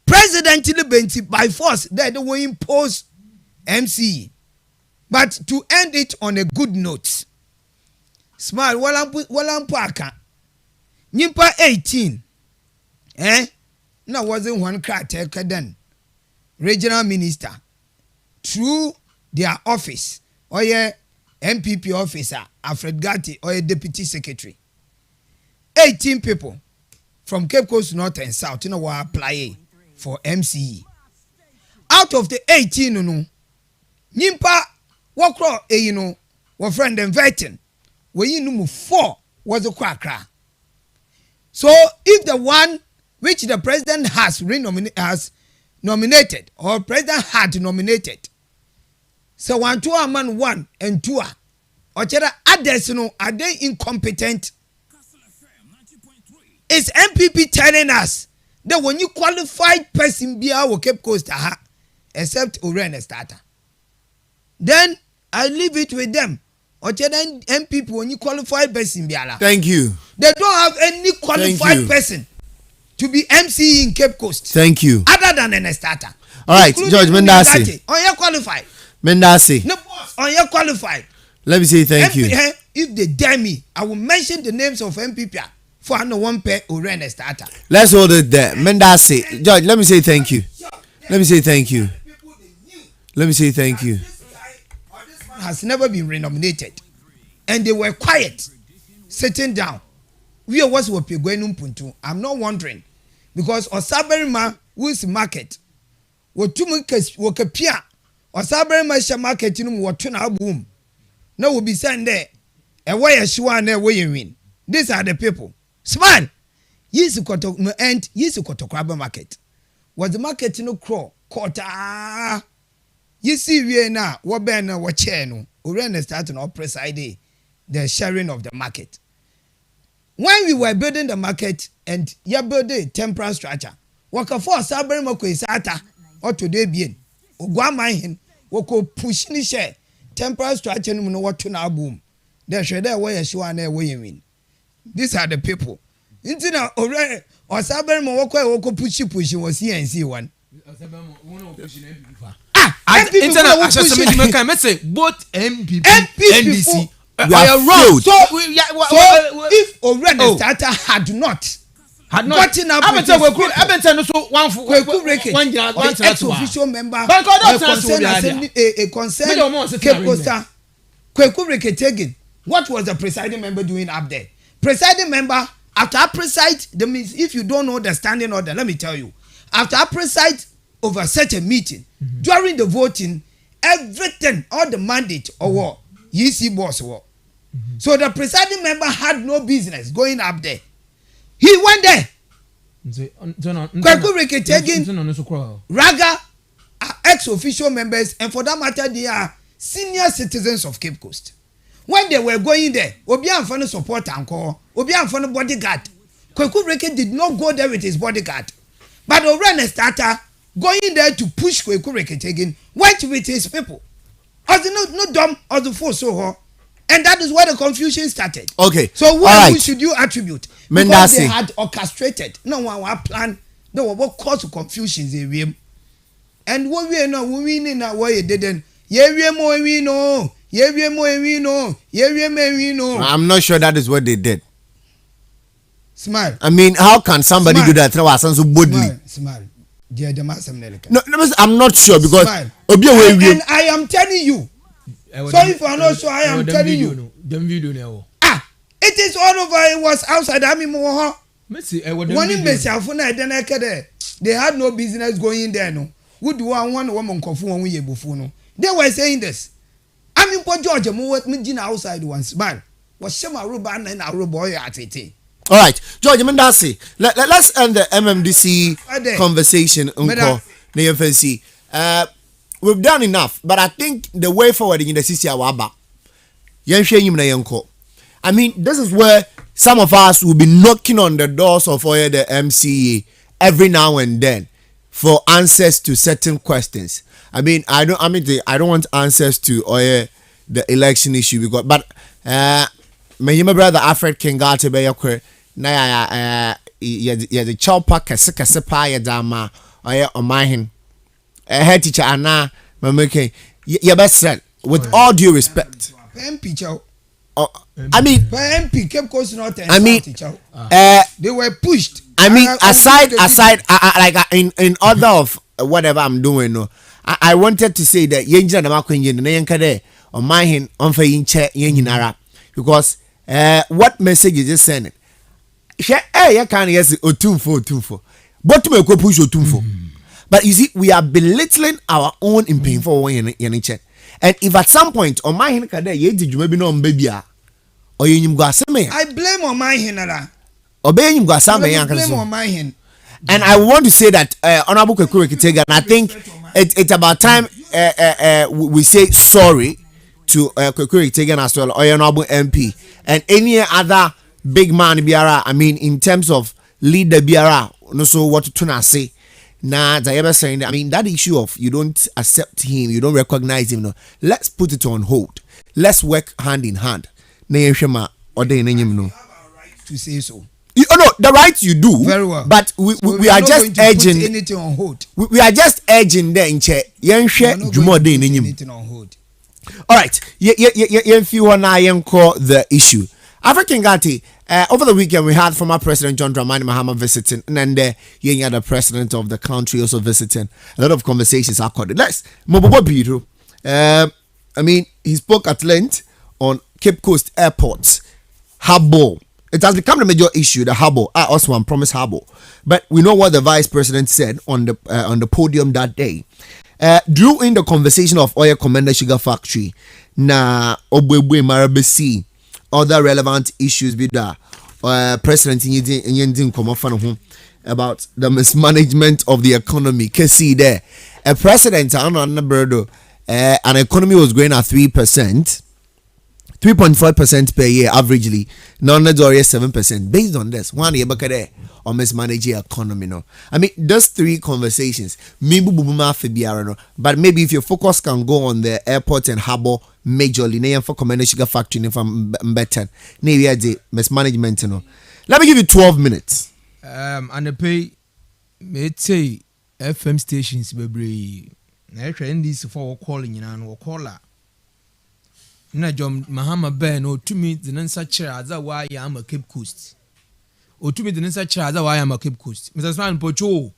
President Tilibenti by force, they will impose MC. But to end it on a good note, smile, walampu aka. Nyimpa 18. Now wasn't one crack then. Regional minister through their office or MPP officer Alfred Gatti or a deputy secretary. 18 people from Cape Coast North and South, were applying for MCE. Out of the 18, Nimpa Wakro, were friend and vetting. We 4 was a quackra. So if the one which the president has nominated or president had nominated, so 1 2 man 1 and 2 or others are they incompetent? Is MPP telling us that when you qualified person be our Cape Coast except Oren starter, then I leave it with them. Or MPP when you qualified person be thank you. They don't have any qualified person to be MC in Cape Coast. Thank you. Other than an starter. All right, George Mendasi. On your qualified. Mendasi. No boss. On your qualified. Let me say thank you. If they dare me, I will mention the names of MPP for no one pair or rent a starter. Let's hold it there. Mendasi. George, let me say thank you. Let me say thank you. Let me say thank you. Has never been renominated, and they were quiet, sitting down. We are what we're going to. I'm not wondering because Osaberima who is market. What two months work appear Osaberima share market in what turn our boom. No will be sent there. And why a sure and way you win. These are the people. Smile. Yes, you got to end. Yes, you got to grab a market. Was the market no crow? court you see we na what ben na what chair no already starting up preside the sharing of the market. When we were building the market and you build a temporary structure, waka for sabere mako isata or today bien ogwa man wako push ni share temporary structure no what to na boom. Then share there where you are where you win. These are the people. Into na already or sabere mo wako push was CNC one. Internal assessment can say both MPP NDC are wrong. So if already starter had not gotten up with one ex-official member a concerned Cape Coastal Kweku Reketegen, what was the presiding member doing up there? Presiding member, after I preside, that means if you don't know the standing order, let me tell you, after I preside over such a meeting, during the voting, everything, all the mandate or what, you see boss what. So the presiding member had no business going up there. He went there. Kweku Reketegen, Raga are ex-official members, and for that matter, they are senior citizens of Cape Coast. When they were going there, Obi Amfano support anko, Obi Amfano bodyguard. Kweku Reketegen did not go there with his bodyguard, but Orene starter going there to push Kweku Reketegen went with his people. As no dumb or the force so, and that is where the confusion started. Okay. So who should you attribute? Because they had orchestrated. No one plan. No one what caused confusion they were. And what we know, we know why it didn't. We know. I'm not sure that is what they did. Smile. I mean, how can somebody do that? So boldly. Smile. No, I'm not sure because and I am telling you. Sorry if I'm not sure. I am telling you. It is all over. It was outside. I mean, one in Messiah, they had no business going in there. No, would one woman conform with you? They were saying this. I mean, for Georgia, more me outside one smile. Was Shema Ruban and our boy at it. All right, George Mandasi. Let's end the MMDC conversation. We've done enough, but I think the way forward in the CC Awaba. I mean, this is where some of us will be knocking on the doors of the MCA every now and then for answers to certain questions. I mean, I don't want answers to the election issue because, but my brother Alfred Kingate be yakwe na ya the chopper kese pa ya dama omahin head teacher ana mameke ya best friend with all due respect. I mean, MP Cape Coast North and I mean, they were pushed. I mean, aside, like in order of whatever I'm doing, no, I wanted to say that yenja na makwenye na yenkade on my hand on for yinche yenyinara because what message is just sending? She you can yes otumfo, but me ko push otumfo. But you see, we are belittling our own in painful one yeniche. And if at some point on my hand kade ye did you maybe no baby or you go asame. I blame on my hand. Obey you go asame yan blame on my hand. And I want to say that Honorable Kweku Reketegen, I think it's about time we say sorry to Kweku Reketegen as well, or Honorable MP, and any other big man Biara. I mean, in terms of leader Biara, no so what to say. Nah, I ever saying that. I mean, that issue of you don't accept him, you don't recognize him. No, let's put it on hold. Let's work hand in hand. To say so. Oh no, the rights you do very well, but we are just urging anything on hold. We are just urging the inche anything on hold. All right, if you wanna call the issue African Gati, over the weekend we had former President John Dramani Mahama visiting, and then the president of the country also visiting. A lot of conversations are called. Let's I mean, he spoke at length on Cape Coast Airports harbor. It has become a major issue, the harbor. I also want promise harbor, but we know what the vice president said on the podium that day. Drew in the conversation of Oil Commander Sugar Factory, na Obwebwe Marabesi, other relevant issues with the president Yendin come off home about the mismanagement of the economy. Kesi there, a president on Birdo, an economy was growing at 3%. 3.5% per year averagely. Non-Nigeria 7%. Based on this, one year back or mismanage your economy. No, I mean those three conversations. Maybe but maybe if your focus can go on the airport and harbor majorly, for commercial sugar factory from better. Maybe I did mismanagement. No, let me give you 12 minutes. And the pay, may say FM stations, baby. I train this for calling and caller. Na John Mahama Ben or 2 minutes the answer chair as why I am a Cape Coast. Or 2 minutes the answer chair as why I am a Cape Coast. Mr. Sman Pocho.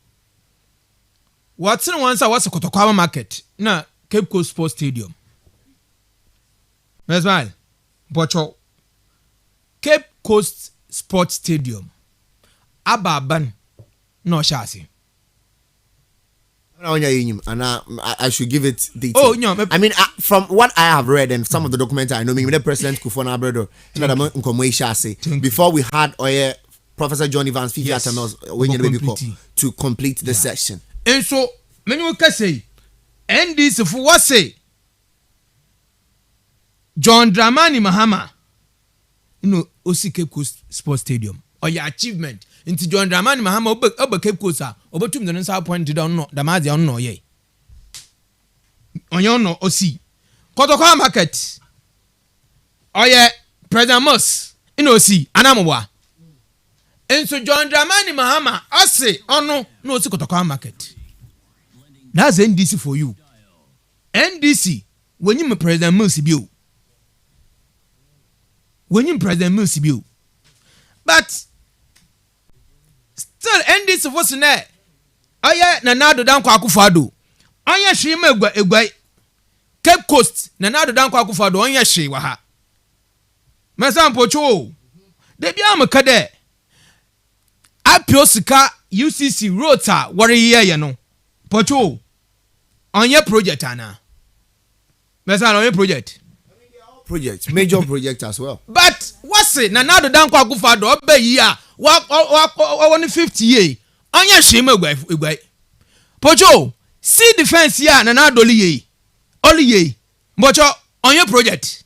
What's in once I was a Kotokawa market? Na Cape Coast Sports Stadium. Mr. Sman Pocho. Cape Coast Sports Stadium. Ababan no chassis. And I should give it detail. Oh, no, I mean, from what I have read and some of the documents I know, maybe the President KUFUOR before we had Professor John Evans to complete the session. And so, many will say, and this for what say John Dramani Mahama, Cape Coast Sports Stadium, or your achievement. Into John Dramani Mahama over Cape Coast, over 2 minutes point down no Damazi on no ye. On your no Osi. Kotoka market. Oh yeah, President Moss in Osi, Anamawa. And so John Dramani Mahama, I say, oh no, Kotoka market. That's NDC for you. NDC, when you President Musibiu. When you President Musibiu. But still NDC was in there. Aya Nanado down Kwakufado. Anya Shima Egway Cape Coast, Nanado down Kwakufado, Anya Shiwaha. Masan Pocho. De Biama Kade. Apiosika UCC Rota, Warrior Yano. Pocho. Anya project, Anna. Masan on your project. Major project as well. But what's it? Nanado down Kwakufado, Obey ya. Walk 50 years. Anya shame away. Pocho, see defense ya na na doli ye. Pocho, on your project.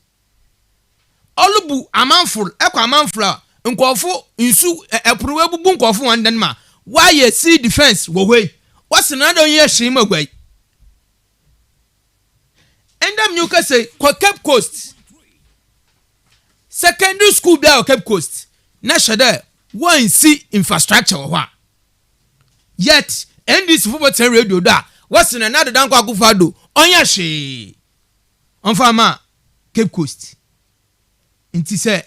Olubu amanful, ekwa amanfula, nkofo insu epuruwe bubu nkofo wandan ma. Why ye see defense wo we? What's another year shame away? And them you can say Cape Coast. Secondary school there Cape Coast. Na shade one see infrastructure wa. Yet and this football radio da what's in another danko akufado onya she on farmer Cape Coast inti say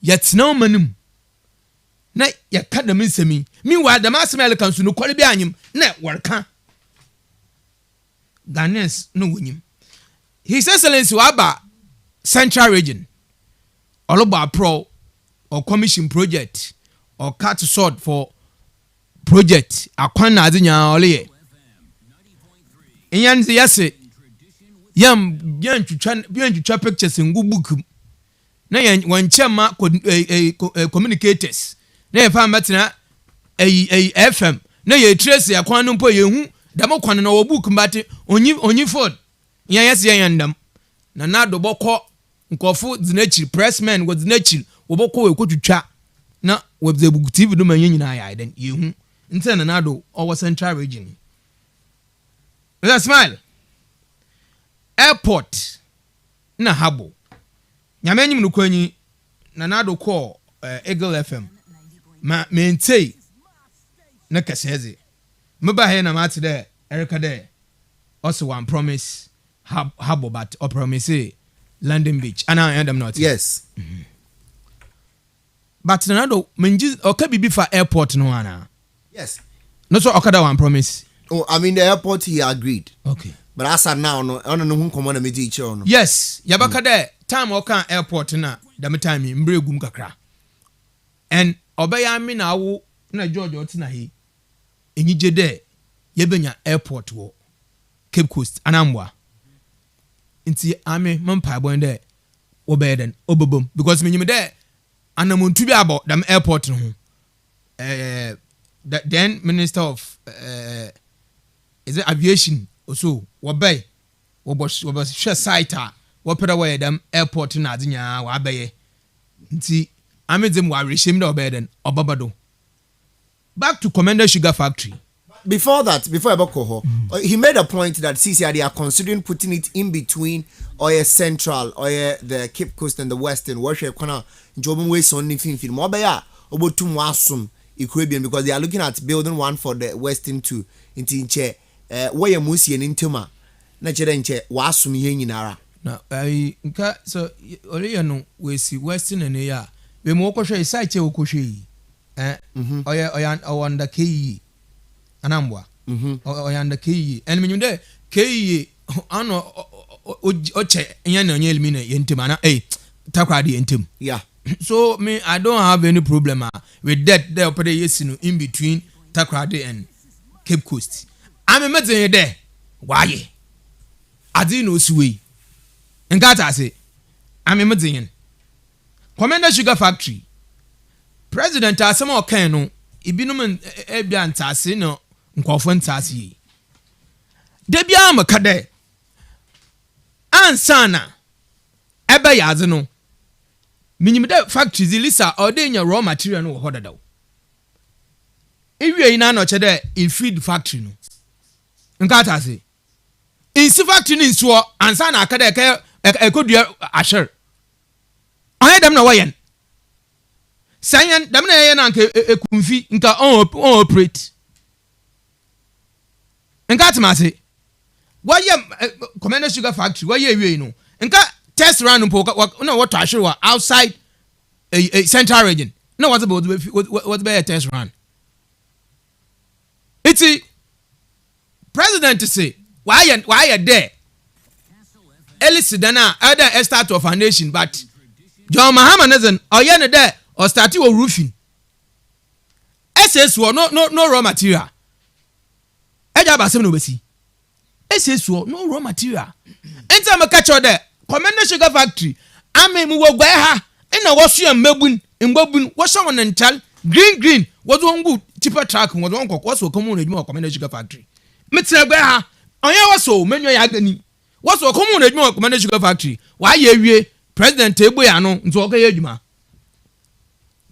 yet no manum na ya kada minsemi meanwhile the massimel kan so no kwale bi anyim na worka Ghanaians no wonyim His Excellency waba Central Region oloba pro or commission project or cut sword for project akwana adinya ole enyanze yase yam twitwa pictures ngubuku na yan wanchama communicators na yefa matina FM na ye trace akwan no mpo yehu damo kwan na wo book mbate onyi ford yan yase yan ndam na nado bokọ nkofo dinachi pressman go dinachi wo bokọ we kotwitwa na we the book TV do man nyina ya den yehu nte na nado owo Central Region. Let's smile. Airport na habo. Nyamenyim no kwanyi na nado call Eagle FM. Ma mentei na kaseze. Meba he na mate there Erica there. Also one promise habo but or promise London Beach. And I am not. Yes. Mm-hmm. But nado menji okabibi for airport no ana. Yes. Not so Okada one promise. Oh, I mean the airport he agreed. Okay. But as of now, no, I don't know who come on me teach you. Yes, yabaka there time oka airport na dame time mbregum kakra. And obaya me na wo na George otina he. Enyije there yebenya airport wo Cape Coast anambwa. Inti ame mampa boy there obey den obobom because me nyim there anamuntu bi about them airport no. The then Minister of is it aviation also wobey wobos share site what put away them airport na adinya wa abaye nti amedzem wa reshim na obeden obabado. Back to Commander Sugar Factory. Before Eboko, he made a point that CCI they are considering putting it in between Oye Central, Oye the Cape Coast and the Western. Worship Kona Jobin Way Sonny Finfil. Mobaya Obotum Wasum Equabian because they are looking at building one for the Western too. Intinche Waya Musi and Intuma. Nacherenche Wasum Yenara. Now I so Oriano we see Western and ya. We moko show site okoshi. Oya wanda KE anambwa oya nda KE and mean there KE ano oche nyane onye elimina yentim ana takwadi yentim. Yeah. So me I don't have any problem with that there opere yesinu in between Takrady and Cape Coast. I'm a there. Why? I didn't know sway. And that I say I'm a Medellin. Commander Sugar Factory. President Asamo Kano, Ibinum Ebian Tassino, Nkofan Tassi. Debiama Kade Ansana Eba Yazano. Minimum factory Zilisa or your raw material no hoda. If you are in an orchard in feed factory, no. Nkata say. In si factory in so Ansana Kade a good year asher. I had them no way. Sayan damna yana a kumfi nka on operate. Nka timase. Why Commander Sugar Factory? Why you know? Nka test run no what to outside a central region. No what about what be a test run? It's a president to say why are there? Ellis Dana other start of foundation, but John Mahama doesn't or yana there. Or start your roofing. SS no raw material. Eja basem no besi. SS no raw material. Enter me catch there. Commander Sugar Factory. Ame mu wo gwa ha. Na wo so mbabun wo so won ntal green wo do ngu cheaper track wo do nkoko wo so komu na edwuma Commander Sugar Factory. Metre gwa ha. Onye wo so menyo ya gani. Wo so komu na edwuma Commander Sugar Factory. Wa ye wie president egbo ya no nto oka ye edwuma.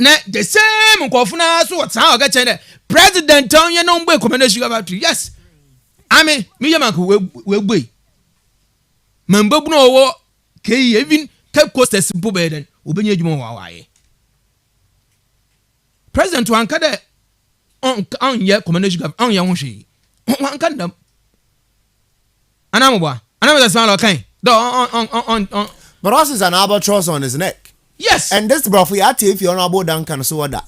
Na the same nkofuna so what how get there president on ye no mgbe Commander Sugar Factory. Yes. Ame me yamanko we gbe. Mambabu no wo ke even Cape Coast simple beden obenya adwuma wa waye. President wanka de on ye Commander Sugar on ye ho hwe. Wanka ndam. Anamwa the sound okay. Do on But also is an albatross on his neck. Yes. And this bro, we are if you're about Duncan, so what that?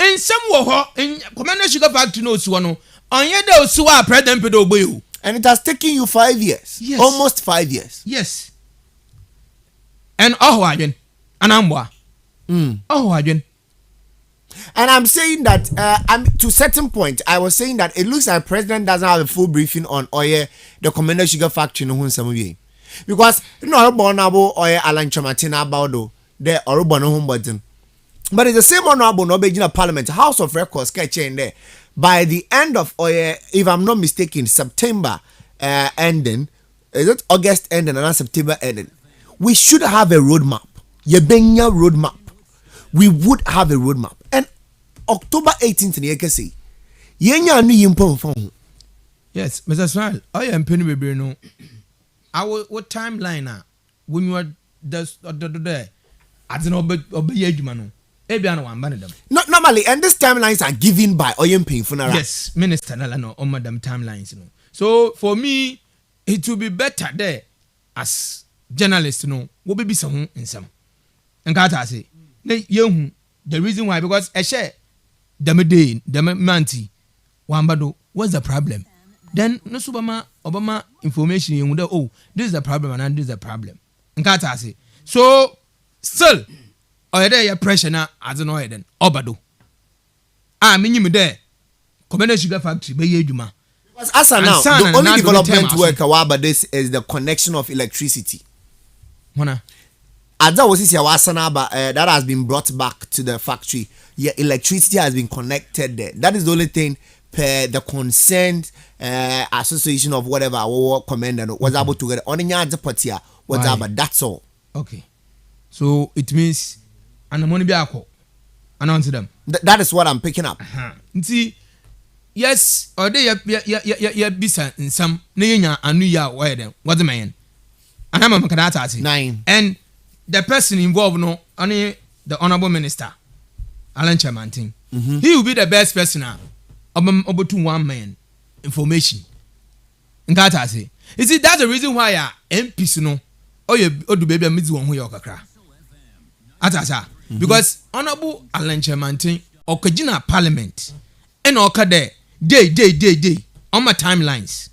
In some war, in Commander Sugar Factory, no one on your those who are president pedo boy. And it has taken you 5 years. Yes. Almost 5 years. Yes. And again, and I'm wa. Again. And I'm saying that I'm to certain point. I was saying that it looks like president doesn't have a full briefing on the Commander Sugar Factory no one some way. Because you know honorable Alan Chamatina about the Orubono home button. But it's the same honorable no be in Parliament House of Records catching there. By the end of if I'm not mistaken, September ending, is it August ending and September ending? We should have a roadmap. Yebenya roadmap. We would have a roadmap. And October 18th in the Yenya ni yimpo phone. Yes, Mr. Smile, I am penny baby no. Our what timeline when you are there? I don't know, but obey Edmano. Ebiano one banadam. Not normally, and these timelines are given by Oyemping Funeral. Yes, Minister Nalano on Madam timelines. You know. So for me, it will be better there as journalists, you know, will be some in some. And Kata say, the reason why because I share the manti, Wambado, what's the problem? Then no Obama information you would oh this is the problem and this is the problem. Nkata say so still there your pressure now as no then obado. Minimum there Commander Sugar Factory be eduma. Because as now the only development work about this is the connection of electricity. Mona Ada was this wasana that has been brought back to the factory. Yeah, electricity has been connected there. That is the only thing per the concerned association of whatever our commander was able to get on the party was about. That's all. Okay, so it means and the money be announce them. That is what I'm picking up. See, yes, or they bisa in some nenya anu ya why then what's the man? And I'm a Kanata 9 and the person involved no only the honorable minister Alan Chamantin. He will be the best person about to 1 man information. Nkata say. You see that's the reason why MPs no or you do baby mizi won ho ya okakra. Atasa because honorable Alan Chamantin okagina parliament and oka there day on my timelines.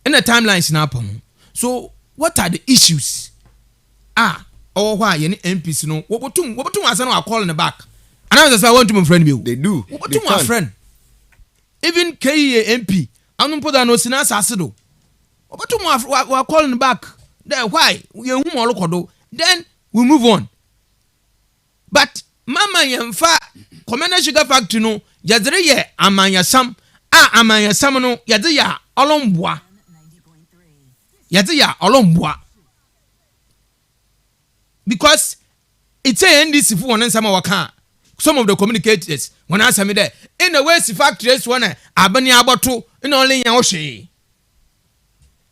In the timelines na pon. So what are the issues? Or why any MPs no what to answer no call in the back. And I was just I want to my friend you. They do. What to my friend? Even KEA MP, I don't put that no sinas asido. What to my call in the back? There why? You whom all look then we move on. But mama yemfa Commander Sugar Factory no yadre ye amanya sam amanya sam no yadre ya olomboa. Yadre ya olomboa. Because it's a NDC for one some waka. Some of the communicators when I say me there in the West factories one abani aboto in only yan hwe.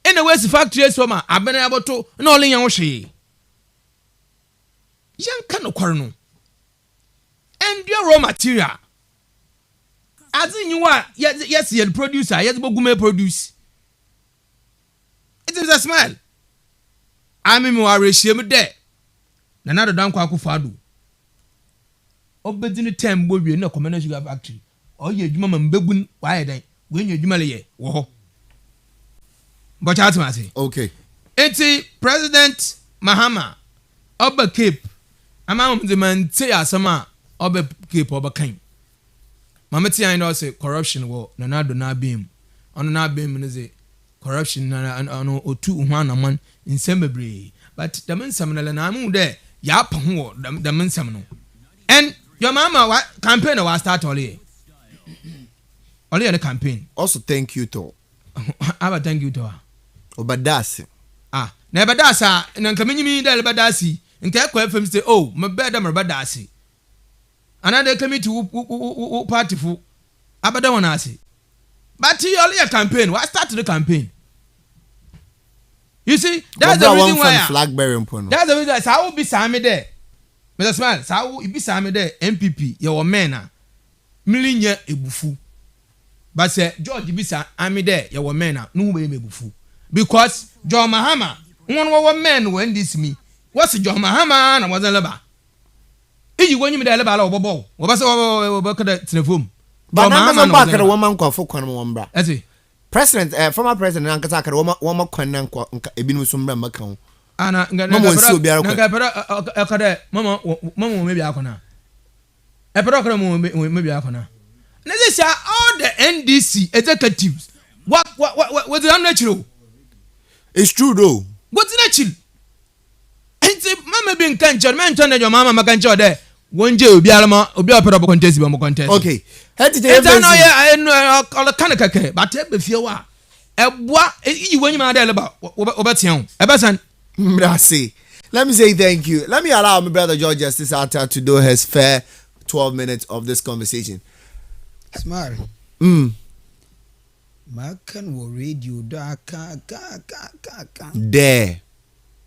In the West factories one abani aboto in only yan hwe. Yan kan okware no. And your raw material. As in you are yes you producer yes bogume produce. It is a smile. I mean we are me there. Na na do dan kwa akufado obedini time bo wie na Commander Sugar Factory o ye adwuma ma mbegun why dan we nya adwuma le ye wo ho but chat ma say okay enti President Mahama oba Cape ama mze man say asama oba Cape oba kan mama ti I know say corruption wo na do na bim ono na bim ne say corruption na ono otu ho anaman nsem bebre but the man sam na amu there ya pa ho the man sam no and your mama campaign was start only the campaign also thank you to aba thank you to obadasi na badasa na nkamenyi mi da badasi nka kwa fm say oh me beda me badasi another committee party fu abada wona ase but you only a campaign what start the campaign. You see, that's the reason why flag bearing point. That's the reason I will be Sammy there. Mr. Smile, I will be Sammy there. MPP, your man, million ebufu. But say George Bisa, I'm there. Your man, no way me bufu. Because John Mahama, one man when this me. What's John Mahama? And I wasn't leba. If you want me there, leba or bobo. What was over the telephone? But I'm back at a woman called Fokwan. That's it. President, former president, Ankataka, Wama Kwanan, Ebinu Sumbra Macau. Anna, Mama, maybe Akona. A program maybe Akona. Let's say all the NDC executives. What's the unnatural? It's true though. What's natural? And say, Mamma being cancer, man, turn your mama cancer there. One day, Obi Aparo contest, contest. Okay. Head to the all the Kanaka, but if you are a what you when you are there about Obation, Ebasan. Let me say thank you. Let me allow my brother George Justice Arthur to do his fair 12 minutes of this conversation. Smart. Makan wo radio da ka. There.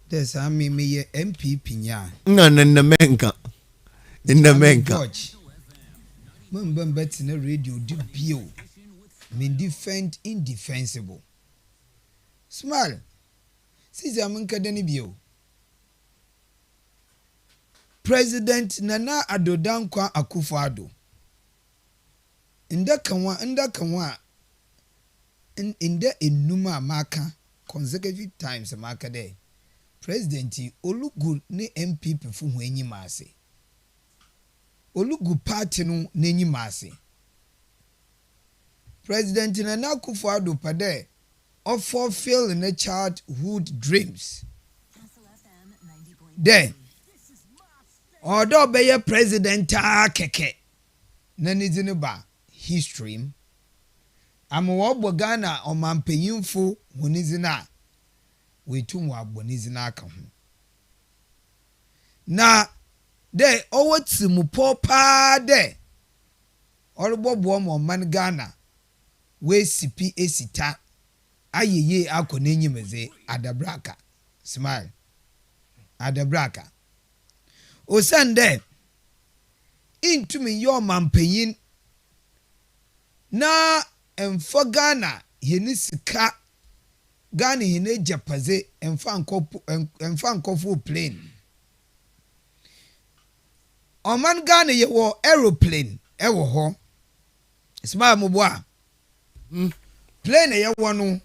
There's a me MPP nya. No, menka. In the menka. Mambam bet na radio di bio. Min defend indefensible. Small. Sisi amanka dani bio. President Nana Addo Dankwa Akufo-Addo. Inda kanwa inda enuma maka consecutive times maka there. President Olugu ne MPP fu ho enyi maase. Olugu party no n'enyi maase. President Nana Akufo-Addo pade of fulfill in a childhood dreams. There. Odo be president keke. Na nizine ba. history ama wɔbɔ Ghana ɔmampanyimfo honizina wetum wabonizina aka ho na de ɔwɔtsimu paa de ɔrebɔboɔ ma ɔman Ghana wesipi esita ayeye akɔ n'enyimedze adabraka smile adabraka osande intumi yɛ ɔmampanyin na emfa Ghana yɛne sika Ghana yɛne japaze emfa nkɔfo plane ɔman Ghana yɛwɔ aeroplane ɛwɔ hɔ smile moboa plane yɛwɔ no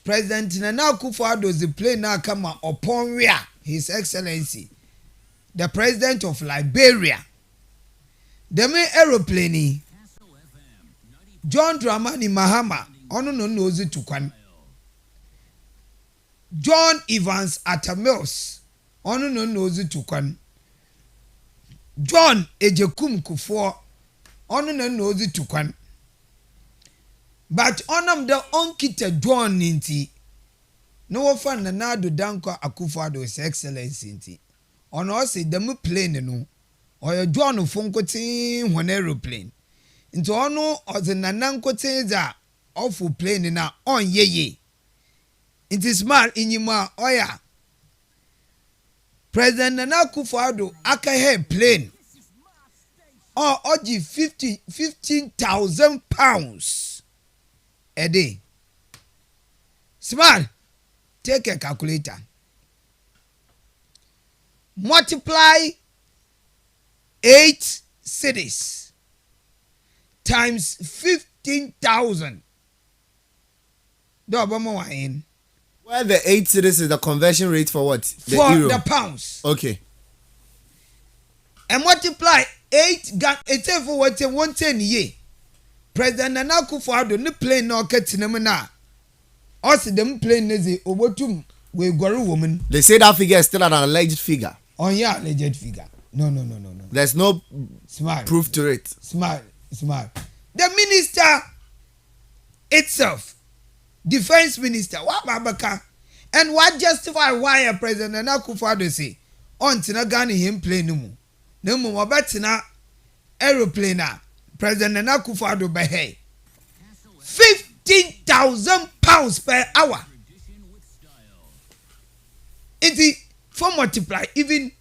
President Nana Akufo-Addo's plane na kama upon where His Excellency the President of Liberia the main aeroplane John Dramani Mahama ono no nozi tukwan John Evans Atamils ono no nozi tukwan John AGYEKUM KUFUOR ono no nozi tukwan but onam the onkita John ninti no wofa Nana Addo Dankwa Akufo-Addo's Excellency nti ono se dem plane no oyo John fonkotin hon aeroplane nti ono oze Nana nkotin za ofu plane na on yeye nti smart inyima oya President Nana Akufo-Addo aka plane oji 15,000 pounds a day. Smart, take a calculator. Multiply 8 cities times 15,000. Where the 8 cities is the conversion rate for what? The for euro. The pounds. Okay. And multiply 8 it's for what 110 year. President Nana Akufo-Addo ne plane na oketinam na us dem plane nezi obotum we gwaru woman. They say that figure is still an alleged figure. On yeah, alleged figure. No. There's no smart proof to it. Smart. The minister itself, defense minister, what babaka, and what justify why President Nana Akufo-Addo say on tina Ghana him plane no mu wabatina aeroplane na President Nana Akufo-Addo behe 15,000 pounds per hour. It's for multiply even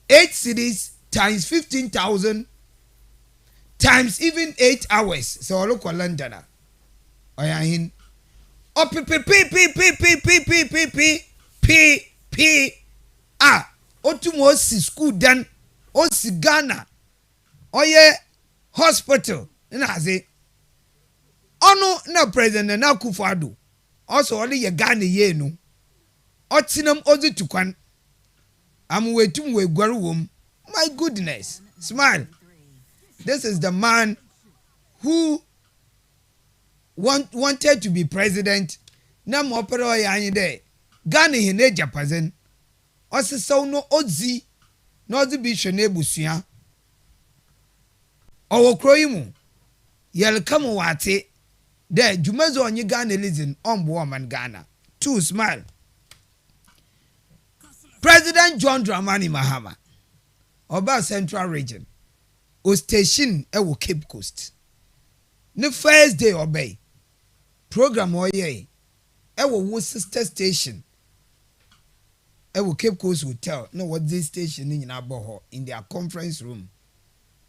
8 cities times 15,000 times even 8 hours. So look at London. Oyahin. Oh p ah otumo si school dan o si Ghana oye hospital na say ono na President Nana Akufo-Addo also only ye Ghana ye no otinam ozi tukwan am wetum we gwaru wom. My goodness, smile. This is the man who wanted to be president. Na mo opera ya anyi de Ghana he na Japazen osisaw no ozi na ozi bi hwe na ebusua owo kroyi mu yelkam wate de jumazo onye Ghana listen ombo oman Ghana. Two smile. President John Dramani Mahama Oba Central Region o station ewo Cape Coast. The first day obey program oye ewo wo sister station ewo Cape Coast Hotel no what this station ni nyina bo in their conference room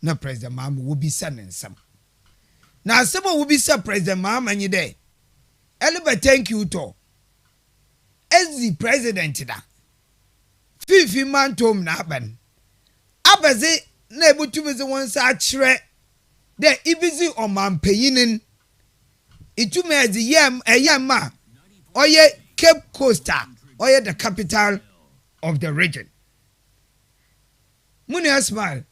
na President Mahama will be sending some. Now some will be sir President Mahama nyi there. Elebe thank you to as the president da. Fifi man tom na aban. Abaze na ebutubeze wonsa akire de ibizi omampanyinin itume ezi yema oye Cape Coast oye the capital of the region. Muni smile.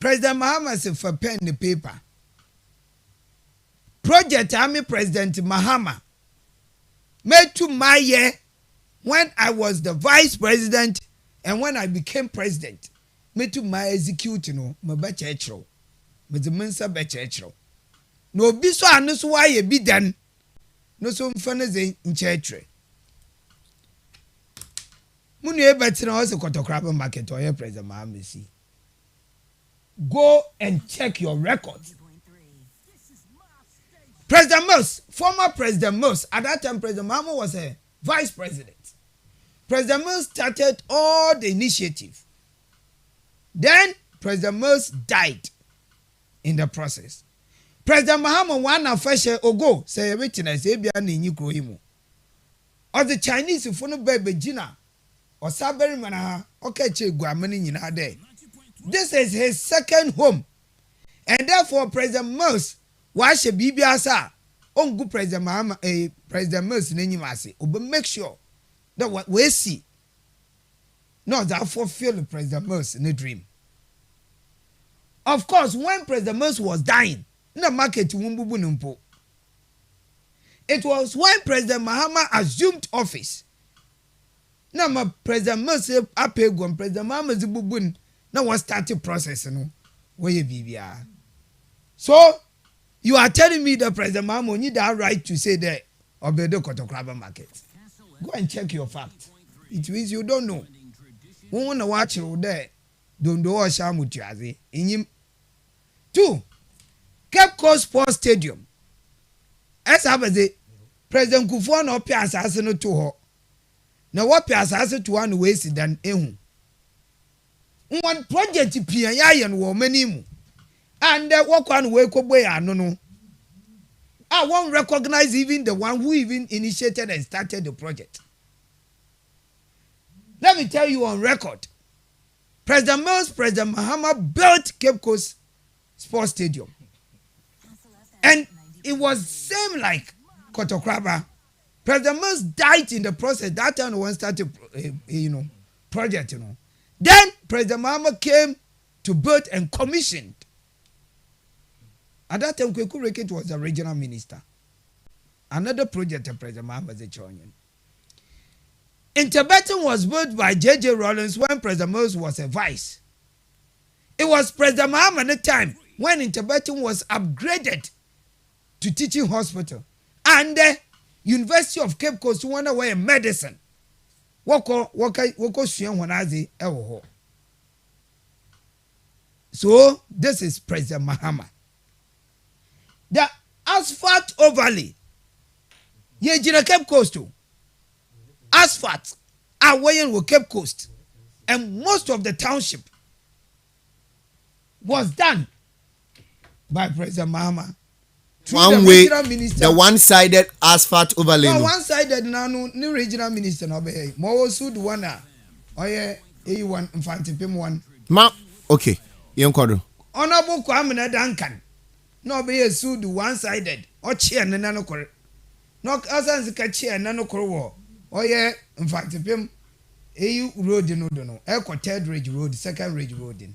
President Mahama say for pen the paper. Project Army President Mahama made to my year when I was the vice president and when I became president. Me to my execute no my bechechro. Me the minister bechechro. no obi so anu so wa ye bi dan no so mfa ne ze nchetre munu e betina o se kotokraba market or president Mahamesi. Go and check your records. President Mills, former President Mills, at that time President Mahama was a vice president. President Mills started all the initiative. Then President Mills died in the process. President Mahama one afeshe ogo say witness ebia na nyi kro himu. Or the Chinese for no baby Gina or Saberi mana okay che guamani nyina there. This is his second home. And therefore President Mills why she bibiasa on good President Mahama President Mills nenyimase obe make sure that what we see no that fulfill President Mills in a dream. Of course, when President Mills was dying, the market wumbubu numpo. It was when President Mahama assumed office. Now, President Mills apegum President Mahama zibubun now was started process no where you be. So you are telling me that President Mahama need that right to say that Obedo Kotokraba market. Go and check your facts. It means you don't know. Who wanna watch you there? Don't do all shamuchazi. In him. 2. Cape Coast Sports Stadium. As I was President KUFUOR no pay assassin to her. Now what pay assassin to one way than ehu. One project pia yayan wo many and walk one way koboya no. I won't recognize even the one who even initiated and started the project. Let me tell you on record. President Mills, President Mahama built Cape Coast Sports Stadium. And it was same like Kotokraba. President Mills died in the process. That time when started, project, Then President Mahama came to build and commissioned. At that time, Kweku Rekit was the regional minister. Another project of President Mahama was a Chonyan. Interbeton was built by J.J. Rawlings when President Mills was a vice. It was President Mahama at the time when Interbeton was upgraded to teaching hospital. And the University of Cape Coast went away in medicine. So this is President Mahama. The asphalt overlay. Ye jina Cape Coast too. Asphalt are weighing with Cape Coast. And most of the township was done by President Mahama. One way, the one-sided asphalt overlay. No, one-sided no regional minister no be. Mo so the one oye A1 Infantipim one. Ma, okay. Yenkodo. Honorable Kwame Duncan. No be sued one-sided. O chair na no kore. No asansi ka chair na no kore wo. Oye Infantipim AU road no. Eko third ridge road, second ridge road.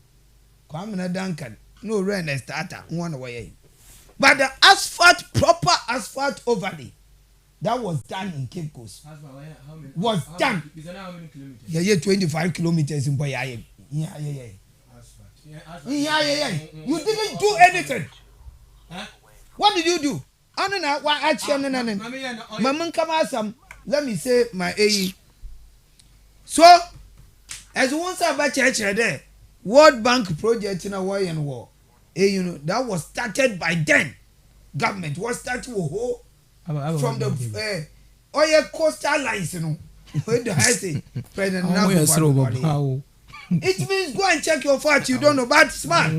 Kwame Duncan. No rain starter one way. But the asphalt, proper asphalt overlay, that was done in Cape Coast. Was done. Yeah, 25 kilometers in Boya. Yeah. You didn't do anything. Huh? What did you do? I don't know why I let me say my AE. So, as once about church there, World Bank project in a way and war. That was started by then. Government was started from the coastal lines, Where do I say? President It means go and check your facts. You don't know, but smart.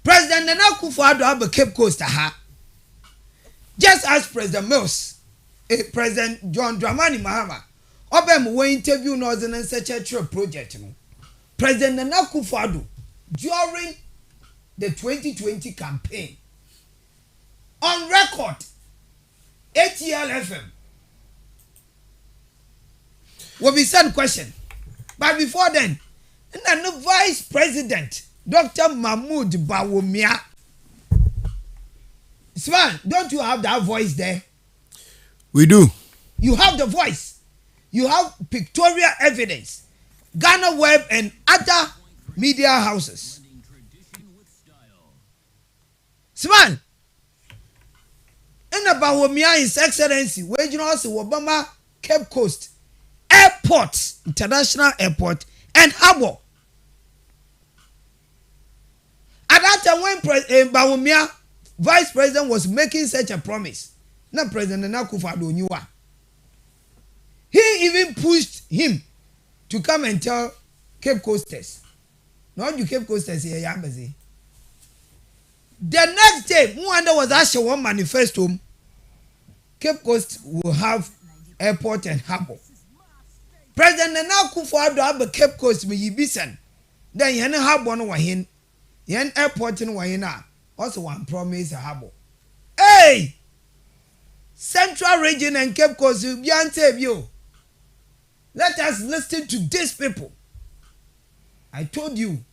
President Nana Akufo-Addo have a Cape Coast, just as President Mills, President John Dramani Mahama, Obem we interview Northern Secretary project. President Nana Akufo-Addo during the 2020 campaign on record KSTLE will be sent question. But before then, the Vice President Dr. Mahmoud Bawumia. Swan, don't you have that voice there? We do. You have the voice. You have pictorial evidence. Ghana Web and other media houses. Swan, ɛna Bawumia His Excellency wey gyina ɔsi Obama Cape Coast Airport, International Airport and Harbour. At that time when Bawumia Vice President was making such a promise, na President Nana Akufo-Addo knew. He even pushed him to come and tell Cape Coasters. Not you Cape Coasters here, Yambazi. The next day, Mwanda was actually one manifesto. Cape Coast will have airport and harbour. President Nana Akufo-Addo have Cape Coast me yibisen. Then yen harbour no wahin. Yen airport no wahina. Also one promise a harbour. Hey! Central Region and Cape Coast will be you. Let us listen to these people. I told you,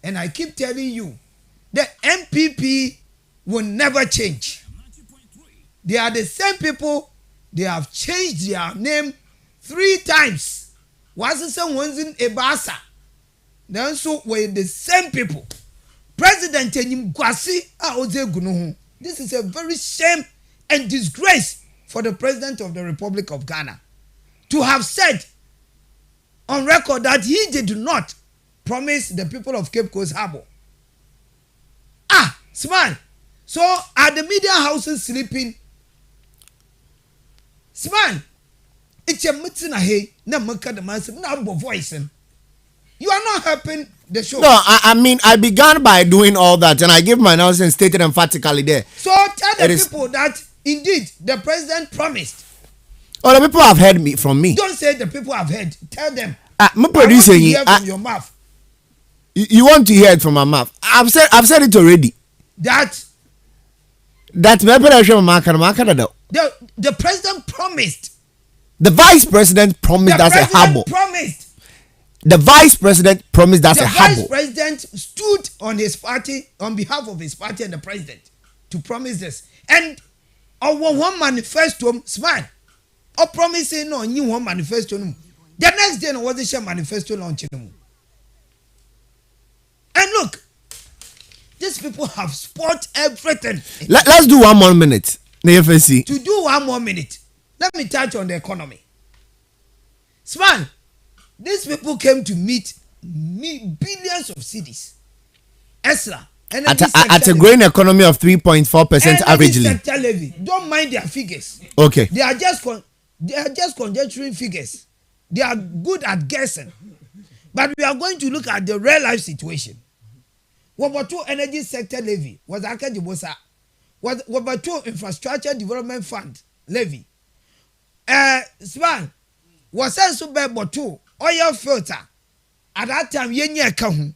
and I keep telling you, the MPP will never change. They are the same people. They have changed their name 3 times. Once in Ebasa. Then so were the same people. President Kwasi Aozegunuhu. This is a very shame and disgrace for the President of the Republic of Ghana to have said on record that he did not promise the people of Cape Coast Harbour. Smile. So are the media houses sleeping? Smile. It's a meeting ahead. Na maka the man na voice. You are not helping the show. No, I mean, I began by doing all that, and I gave my announcement stated emphatically there. So tell the people that indeed the president promised. Oh, the people have heard me from me. Don't say the people have heard. Tell them. I'm producing you. Hear from your mouth. You want to hear it from my mouth? I've said it already. That the president promised. The vice president promised that's a harbour. The vice president promised that's a harbour. The vice president stood on his party, on behalf of his party and the president, to promise this. And our one manifesto, smile. Or promising no new one manifesto. The next day, was the manifesto launching. And look, these people have spoiled everything. Let's do 1 more minute. To do 1 more minute, let me touch on the economy. Smile. These people came to meet billions of cities. Esra. At a growing economy of 3.4% averagely. Sector levy. Don't mind their figures. Okay. They are just conjecturing figures. They are good at guessing. But we are going to look at the real life situation. What 2 energy sector levy was Akajibosa. What 2 infrastructure development fund levy. Span was also by 2 oil filter. At that time, yenye account.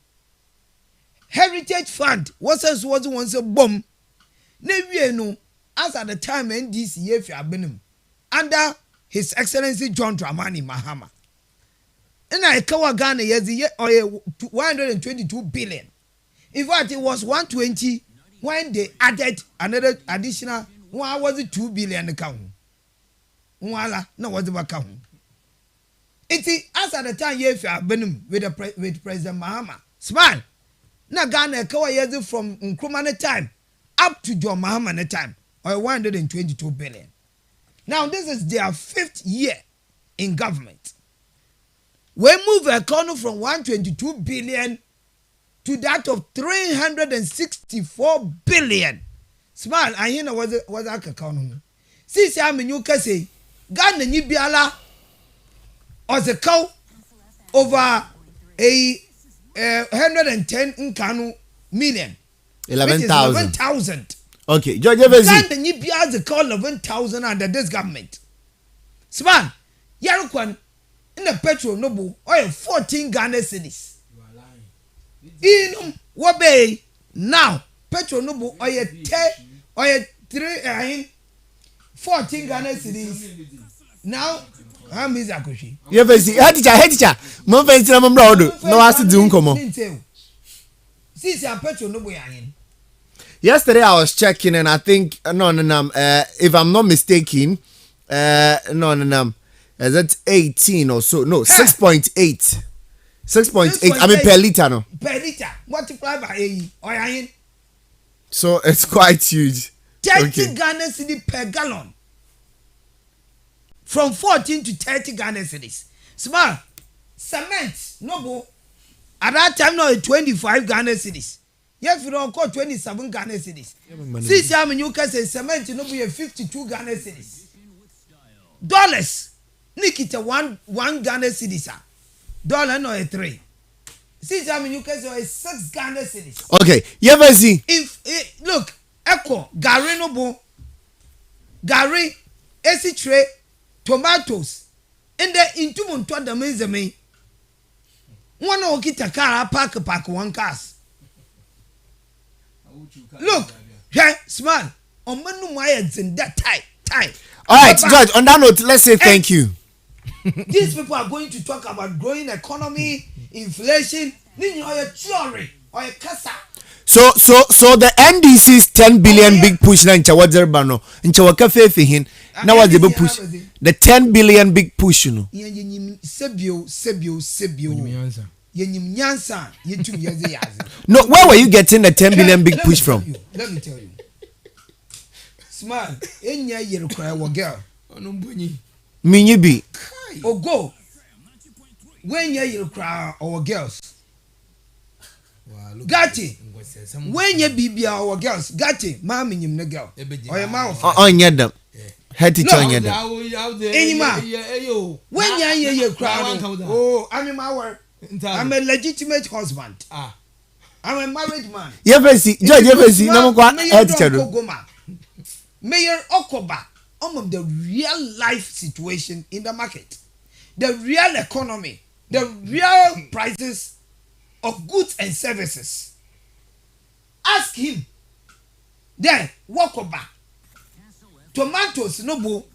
Heritage fund was once a bomb. Never no, as at the time NDC if you have been under His Excellency John Dramani Mahama. And I cover Ghana yes 122 billion. In fact, it was 120 when they added another additional 2 billion account. Wala no was the account. It is as at the time if you have been with President Mahama. Smile. Na Ghana cover yes from Nkrumah time up to John Mahama time or 122 billion. Now this is their 5th year in government. We move the economy from 122 billion to that of 364 billion. Smile, I hear was that economy. Since I'm in say Ghana ni biala or the cow over a 110 million. 11,000. Okay, George Evans. Ghana ni biala the cow 11,000 under this government. Smile, Yarukwan in the petrol noble oil 14 Ghana cedis. In what bay now petrol noble oil 14 Ghana cedis. Now how is Akushi? You ever see head teacher mo fancy na mo brodo no ask do nkomo. Since your petrol noble yahin. Yesterday I was checking and I think if I'm not mistaken is it 18 or so? No, 6.8. 6.8. I mean per liter, no. Per liter. Multiply by A. So it's quite huge. 30 Ghana cedis per gallon. From 14 to 30 Ghana cedis. Small cement, no. At that time, no 25 Ghana cedis. Yes, you don't call 27 Ghana cedis. Since I'm in UK, say cement, no be 52 Ghana cedis. Dollars, Nikita one Ghana cedis. Dollar no a 3. Since I'm in UK, so a 6 Ghana cedis. Okay, you ever see? If look, Echo, Gary no bo, Gary, AC tray, tomatoes, and the into Montoya the Mizame. One of kita car pack one cars. Look, yeah, smart. On manu my in that tight. All right, George. On that note, let's say thank you. These people are going to talk about growing economy, inflation. Then or a theory or a kasa. So the NDC's 10 billion big push na ncha wadzerba ncha wakafe fihin na wadzebe push the 10 billion big push no. Sebio. No, where were you getting the 10 billion big push from? Let me tell you. Smart. Enya yere cry wa girl. Minyibi. Ogo. When you cry our girls. Gati. When you be our girls. Gati. Mama nyim na girl. Or your mouth. On yedam. Heti chon yedam. Anima. When you cry. Oh, I'm in my work. I'm a legitimate husband. I'm a married man. George, no kwa Mayor Okoba, of the real life situation in the market, the real economy, the real prices of goods and services. Ask him. Then Okoba. Tomatoes no bo.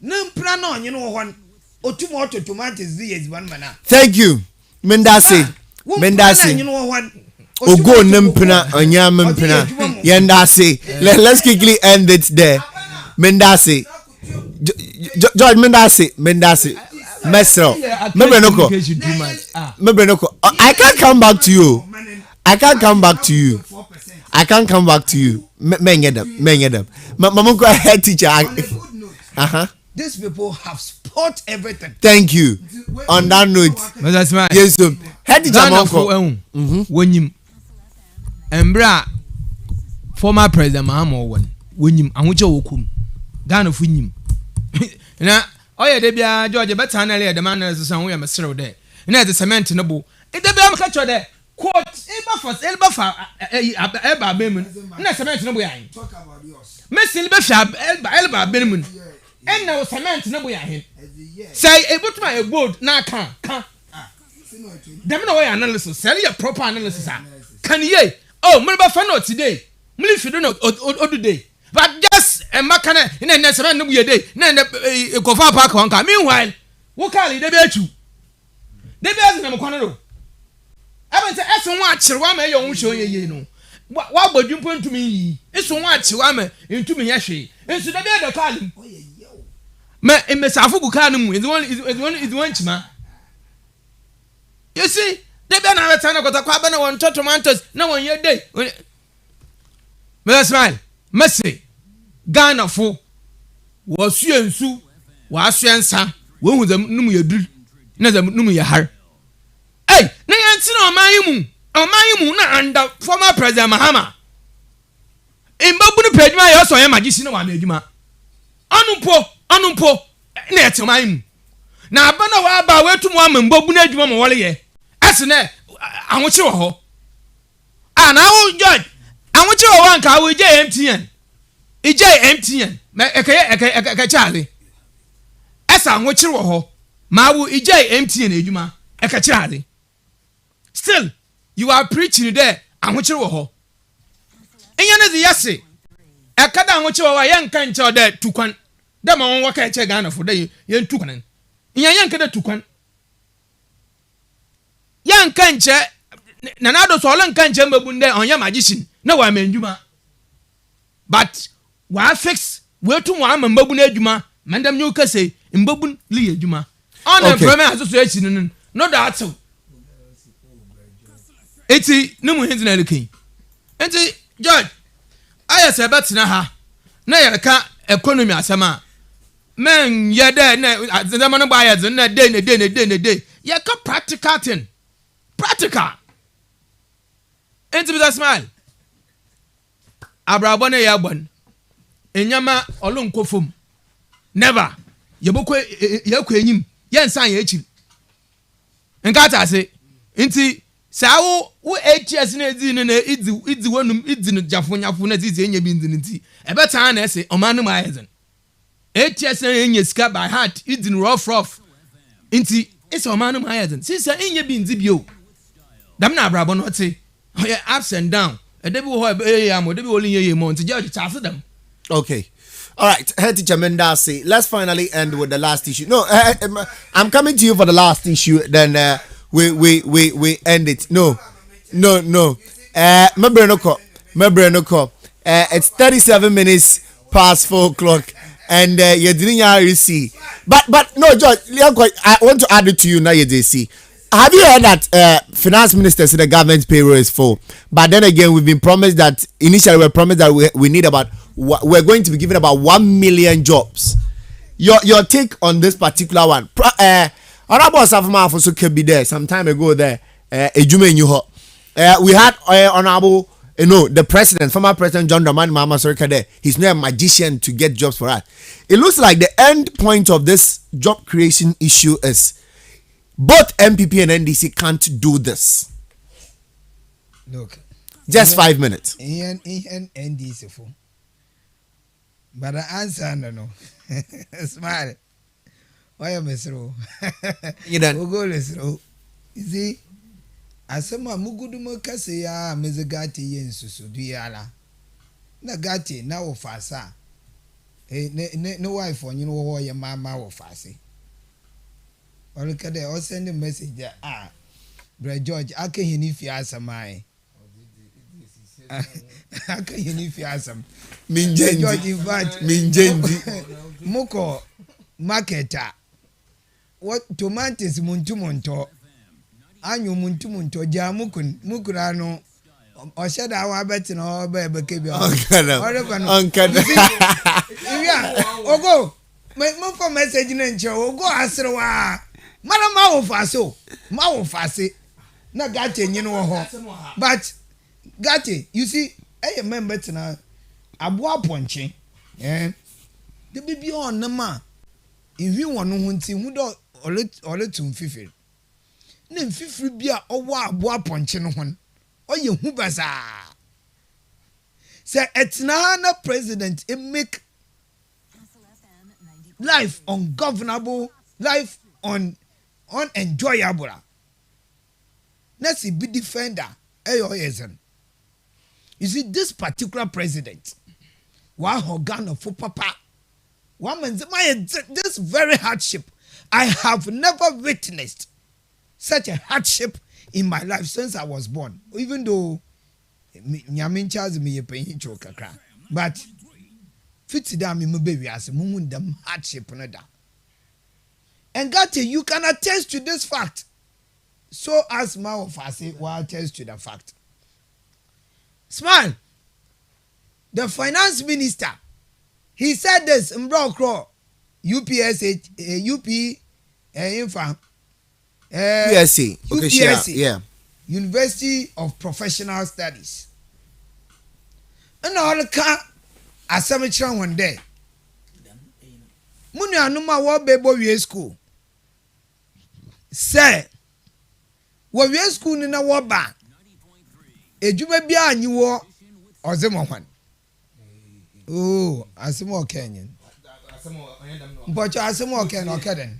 Numprano, you know one or tomato tomatoes is one manner. Thank you. Mendasi. You know one. Ogo nempena onyamempena yendasi. Let's quickly end it there. Mendasi. George Mendasi. Mesro. Mebenoko. I can't come back to you. Menyedam. Mamonko head teacher. These people have spot everything. Thank you. On that note. Yes, so head teacher Monko. Wenyim. Embra former president Mahama won. Wenyim anwoche wokum. Ghana funyim. Na oye de bia George better na le de man na so we mesrew de. Na the cement no bo. E de bia maka cho de quote elba eba bemu. Na cement no bo yan. Talk about yours. Mesin be fia elba bemu. En na cement no bo yan. Say e botuma e gold na kan. Dem na we analysis. Say your proper analysis. Can ye? Oh, me fan no today. Me if you don't today. But just a makana in a next no ye day. Na go far park one car. Meanwhile, what call it dey be achu. Dey be as na mo kwana do. Aba say eso wa chirwa ma ye ohun show ye no. Wa bodun pon tumi yi. Eso wa chirwa ma ntumi ye hwe. Ensu dey be the call. Me safu ku car no mu. Is one chima. You see, they be na return na kota kwa ba na won tomatoes na won ye day. Me smile. Messi Ghana fo wo suensu wa suensa wo hu zam numu ye dur na zam numu ye har. Hey, na yanti na omayimu na under former president Mahama. Imbabu ni pedima ye so ye magisi na wa na adwuma. Anumpo na yete omayimu. Na abana wa ba wetu mu amembabu na adwuma mo wole ye. Asene anwoche wo ho. Na wo George anwoche wo wan ka wo je MTN. MTN. Me eke Charlie. Esa anwoche wo ho. Ma wo MTN adwuma. Eke Charlie. Still you are preaching there anwoche wo ho. Enya na di yase. Eka da anwoche wo wa ye nka nche de tukwan. Da ma won waka eche Ghana fo de ye tukwan. Enya nka de tukwan. Yan kanche na nado so olan kanche mbabunde onye magician na wa manjuma but wa fix we tu wa mbabun adwuma mandam nyu kase mbabun li adwuma on employment association no that so eti no mu hinzi na lekin enti George aya se betina ha na yɛka economy asɛm men yɛdɛ na zama no ba yɛ na day yɛka practical thing practical enti bisa smile abrabɔ ne yɛ abɔn enyama ɔlo nkofom never yɛkɔ enyim yɛnsan yɛ akyi nka ta se enti saa wo ATS na edi ne idi wonum idi no jafonyafo na titi enye bi ndin nti ebeta na ese omanu ma yezen ATS na enye ska by heart idi no rough nti ese omanu ma yezen sisa enye bi ndi bio dam na abrabo no te ups and down edebi wo am edebi wo linye mo nti judge ta them. Okay. All right, head teacher Mendasi. Let's finally end with the last issue. No, I'm coming to you for the last issue. Then we end it. No. Membrenoko. It's 37 minutes past 4 o'clock, and you didn't see. But no, George. I want to add it to you now. You did see. Have you heard that finance minister said the government's payroll is full? But then again, we've been promised that initially we were promised that we need we're going to be given about 1 million jobs. Your take on this particular one? Honorable Safama also could be there some time ago. There, we had Honorable, the president, former president John Dramani Mahama Sorika there. He's not a magician to get jobs for us. It looks like the end point of this job creation issue is both MPP and NDC can't do this. Look, just 5 minutes. NDC for, but the answer no. Smile. Why am I slow? You done? We'll go slow. You see, as some mugudumo kase ya mezagati yensusu duyala. Na gati na ofasa. No wife on you know what your mama ofasi. Or look at or send a message there. Bro George, I can hear if you ask my. I can hear if you ask him. Minjendi. Moko marketer. What tomatoes muntumonto? Anyu muntumonto mukurano. Oshada wa beti no bebe kebio. Onkada. Ogo. Moko message nencho. Ogo asrewa. Mara ma wo fase. Na gate nyino ho. But gate, you see, I member tena abua ponche. The baby on nama. If you want to hunti, who do or let to fifty. Then 50 beer or abua ponche no one. Or you hubaza. Say, it's na president, it make life ungovernable, life unenjoyable. Let's be defender. You see, this particular president, Ghana for papa, this very hardship, I have never witnessed such a hardship in my life since I was born. Even though but 50 damn me baby as a moon them hardship. And Gatti, you can attest to this fact. So as Mao Fasi will attest to the fact. Smile. The finance minister, he said this in Brockrow, UPSC, yeah. University of Professional Studies. And all the car, as some one day. Muni anuma wa bebo we school. Say, wa we school ni na wa ba. Ejuma bia anyi wo ozemo hwan. Oh, asemo Kenyan. But asemo Kenyan okaden.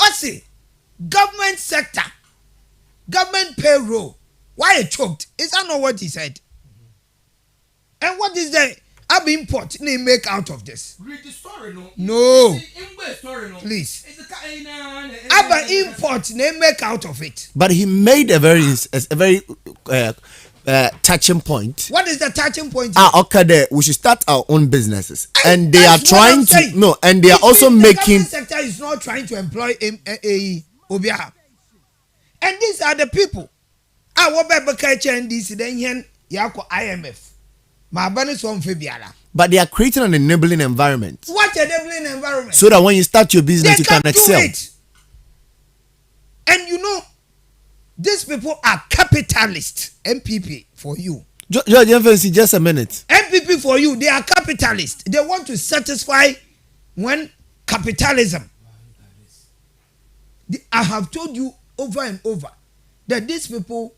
Ose, government sector, government payroll. Why it choked? Is that not what he said? And what is the import they make out of this? Read the story, no? No. Story, no? Please. Import they make out of it. But he made a very touching point. What is the touching point? Okay, we should start our own businesses, and they are trying to and they are also making. The sector is not trying to employ a Obia, and these are the people. I want to be and this then Yako IMF. Ma bani so mfe biara. But they are creating an enabling environment. What enabling environment? So that when you start your business, they you can excel. It. And you know, these people are capitalists. MPP for you. George, just a minute. MPP for you, they are capitalists. They want to satisfy when capitalism. I have told you over and over that these people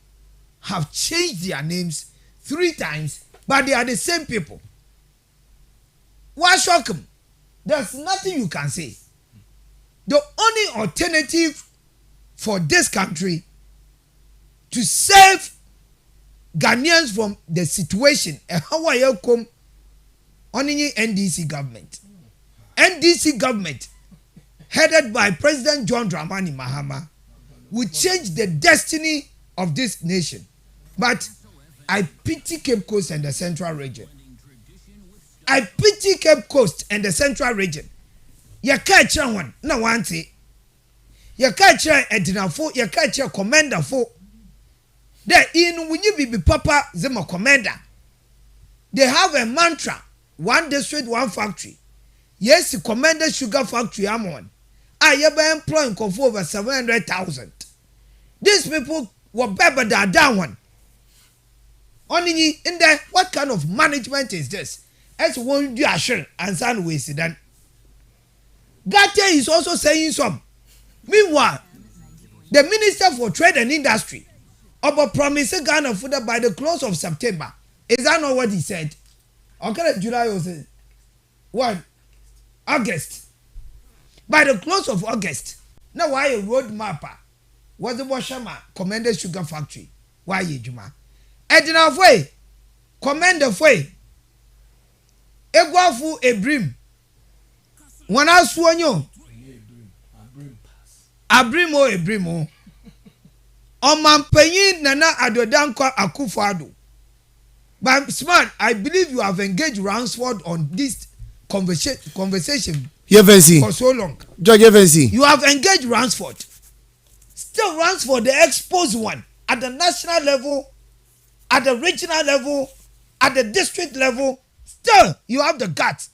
have changed their names 3 times, but they are the same people. Why shock them? There's nothing you can say. The only alternative for this country to save Ghanaians from the situation, AGYEKUM, only NDC government. NDC government, headed by President John Dramani Mahama, will change the destiny of this nation. But I pity Cape Coast and the Central Region. I pity Cape Coast and the Central Region. You catch one, no one say. You catch a dinner for, you catch a commander for. There in when you be Papa Zema commander. They have a mantra: one district, one factory. Yes, the commander sugar factory I'm on. I ever employing for over 700,000. These people were better than that one. Only in there, what kind of management is this? As one do assure and son we see then. Gate is also saying some. Meanwhile, the Minister for Trade and Industry about promising Ghana food by the close of September. Is that not what he said? Okay, July was what? August. By the close of August. Now why a road mapper? Was the Washama Commander Sugar Factory? Why ye Juma? Edina Fwe, Commander Fwe, Egwafu Ebrim. When I swan you, Abrimo Ebrimo. Omanpenyin Nana Adodankwa Akufo-Addo. But smart, I believe you have engaged Ransford on this conversation for so long. George Evansi. You have engaged Ransford. Still Ransford, the exposed one, at the national level, at the regional level, at the district level. Still, you have the guts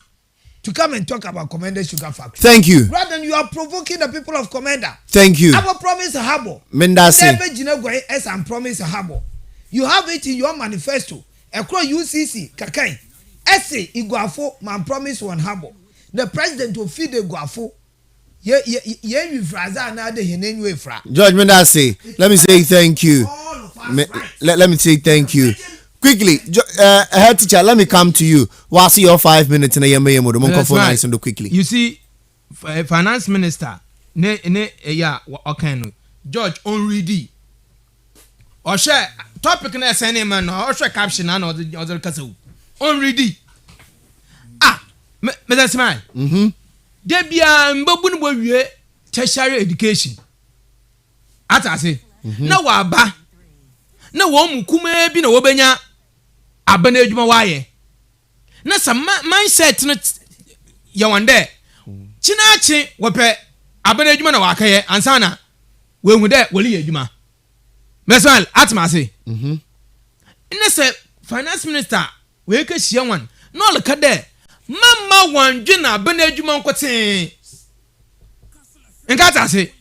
to come and talk about Commander Sugar Factory. Thank you. Rather than you are provoking the people of Commander. Thank you. Our promise a harbor. Mendasi. Never Jinagwe as and promise a harbor. You have it in your manifesto. Across UCC, Kakai. Essay Iguafo, man promise one harbor. The president will feed the Guafo. You fraza another hinenwe fra. George Mendasi, let me say thank you. Let me say thank you. Quickly, head teacher, let me come to you. We'll see your 5 minutes in a year. Quickly. You see, finance minister, okay, George Onridi. Or share topic in a man or share caption and other castle. Onridi. Mr. Smile. Debia Mbobun Boye tertiary education. Atase. Na waba. Na wo mukume bi na wo benya abana adwuma waye. Na some mindset no yawande. Chinachi wope abana adwuma na wakaye ansana we hu de woli adwuma. Mesal atmase. Ina se finance minister we ka hia wan. No look there. Mama wanjina abana adwuma nkote. Nkata se.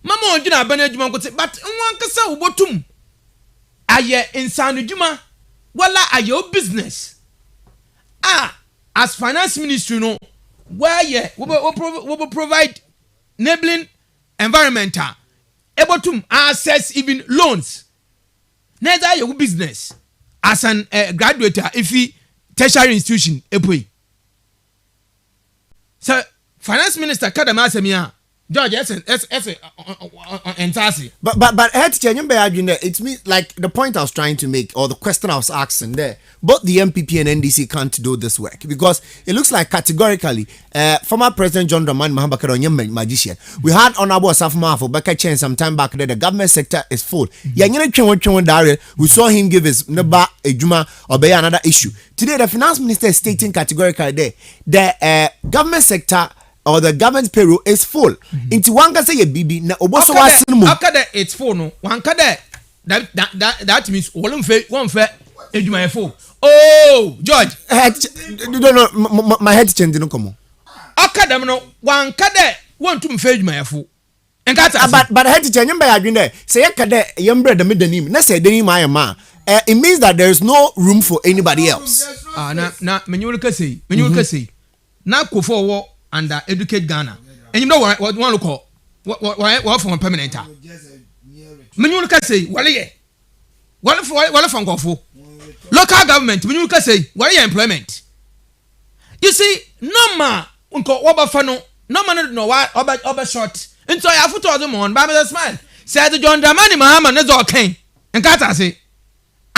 Mama wanjina abana adwuma nkote but nwan kasa obotum. Aye insanu juma wala aye business as finance ministry no where ye we provide enabling environment able to access even loans neither your business as an graduate if he tertiary institution epoi so finance minister kadama asemia George, but head teacher, it means like the point I was trying to make or the question I was asking there. Both the MPP and NDC can't do this work because it looks like categorically, former President John Dramani Mahama magician. We had Honorable Asafo for Becca Chen some time back there. The government sector is full. We saw him give his neba a juma or be another issue. Today, the finance minister is stating categorically there the government sector or the government payroll is full. Into one can say a BB na oboso wasinu. After that it's full no. One can that means one fair Edwumayefo. Oh, George. No, my head change no come. Akadam no wan kade want to mfa edwumayefo. But head change by adwene say yakade yembre the midanim. Na say denim ayama. It means that there is no room for anybody else. Na menyuruka say. Na KUFUOR under educate Ghana. And you know what one look what from permanent. Menyuruka say wale from KUFUOR. Local government menyuruka say wale employment. You see, no ma unko wabafano no man no oba short. Into ya foto them on Bible smile. Said John Dramani Mahama nezo ken. Nkata say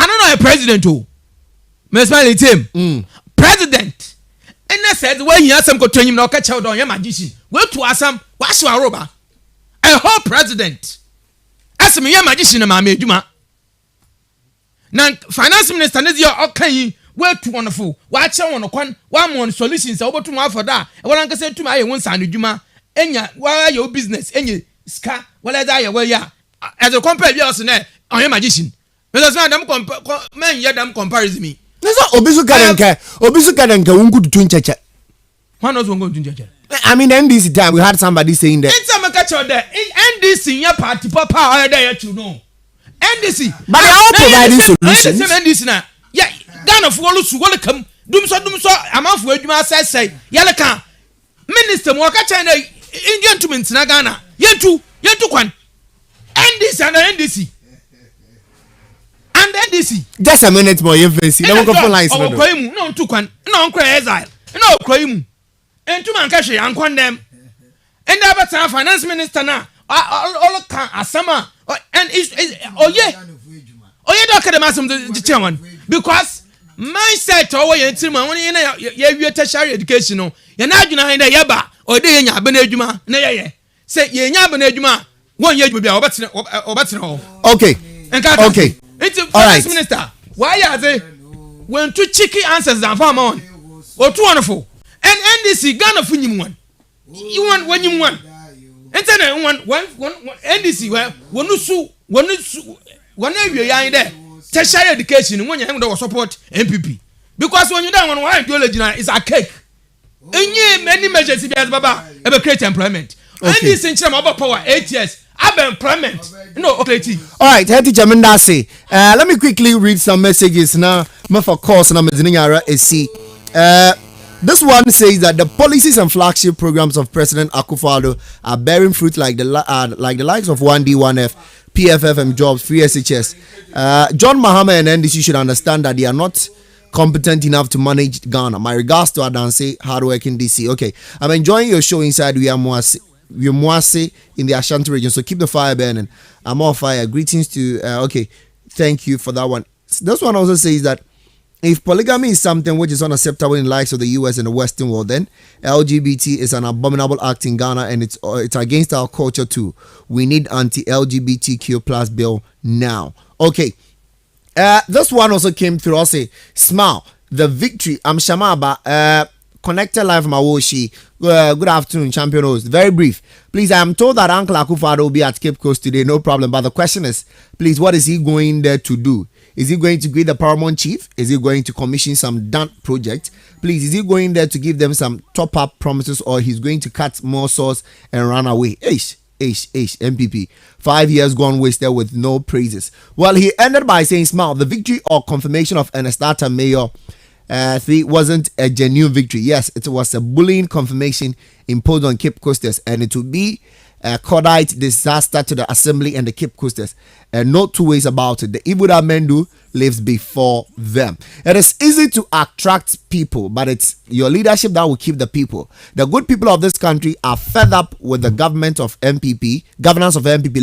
I don't know a president too. Me smile him. President. And I said when he has some go train him no catch out on your magician. Go to asam wash your roba. A whole president. As me your magician ma me adwuma. Na finance minister ne dia okay we too wonderful. Wa che won kwan wa mo solutions obotu mo for that. E won say tuma aye won san adwuma. Enya wa your business enye ska wala da ya we ya. As a compare bi us na on your magician. Because them men hear them comparison me. Nso obisu kadenka wonku tutu ncheche. Why not wonku tutu ncheche? I mean NDC time we had somebody saying that. It's a catch there. NDC your party papa or there you know. NDC. But they are providing solutions. NDC na. Yeah, Ghana for all come. Dum so amount for adwuma say. Yale kan. Minister mo ka China Indian to na Ghana. Yentu kwan. NDC and NDC. And NDC. Just a minute more, you face. No go phone lines. No too kwan. No kwan exile. No kwaimu. Entu man ka hwe yankwan dem. And that finance minister na all kan asama and is oye do ka dem asem the chairman because mindset owo ye ntirma won ye na ye tertiary education no ye na adwuna han na ye ba o de ye nya abena adwuma na ye say ye nya abena adwuma won ye adwuma bia obetene ho. Okay. It's finance minister. Why are they when two cheeky answers than farm on? Or too wonderful. And NDC Ghana for you one. You want when you want. And one NDC where one area you are there. Tertiary education when you have to support MPP. Because when you don't want to ideology is a cake. And ye many measures as Baba ever create employment. NDC in Chama power 8 years. Employment. No, okay. All right, teacher Mendasi. Let me quickly read some messages now. For course, na mediniara AC. This one says that the policies and flagship programs of President Akufo-Addo are bearing fruit like the likes of 1D, 1F, PFFM jobs, free SHS. John Mahama and NDC should understand that they are not competent enough to manage Ghana. My regards to Adanse, hardworking DC. Okay, I'm enjoying your show inside Wiamuase in the Ashanti region, so keep the fire burning. I'm on fire. Greetings to okay, thank you for that one. This one also says that if polygamy is something which is unacceptable in the likes of the US and the Western world, then LGBT is an abominable act in Ghana and it's against our culture too. We need anti-LGBTQ plus bill now. Okay, this one also came through. I'll say smile the victory. I'm Shamaba. Connected live from Awoshi. Good afternoon, champion host. Very brief. Please, I am told that Uncle Akufo-Addo will be at Cape Coast today. No problem. But the question is, please, what is he going there to do? Is he going to greet the paramount chief? Is he going to commission some done project? Please, is he going there to give them some top-up promises, or he's going to cut more sauce and run away? MPP. 5 years gone wasted with no praises. Well, he ended by saying, smile, the victory or confirmation of Ernestata Mayor 3 wasn't a genuine victory. Yes, it was a bullying confirmation imposed on Cape Coasters, and it would be a cordite disaster to the assembly and the Cape Coasters, and no two ways about it. The evil that men do lives before them. It is easy to attract people, but it's your leadership that will keep the people. The good people of this country are fed up with the governance of MPP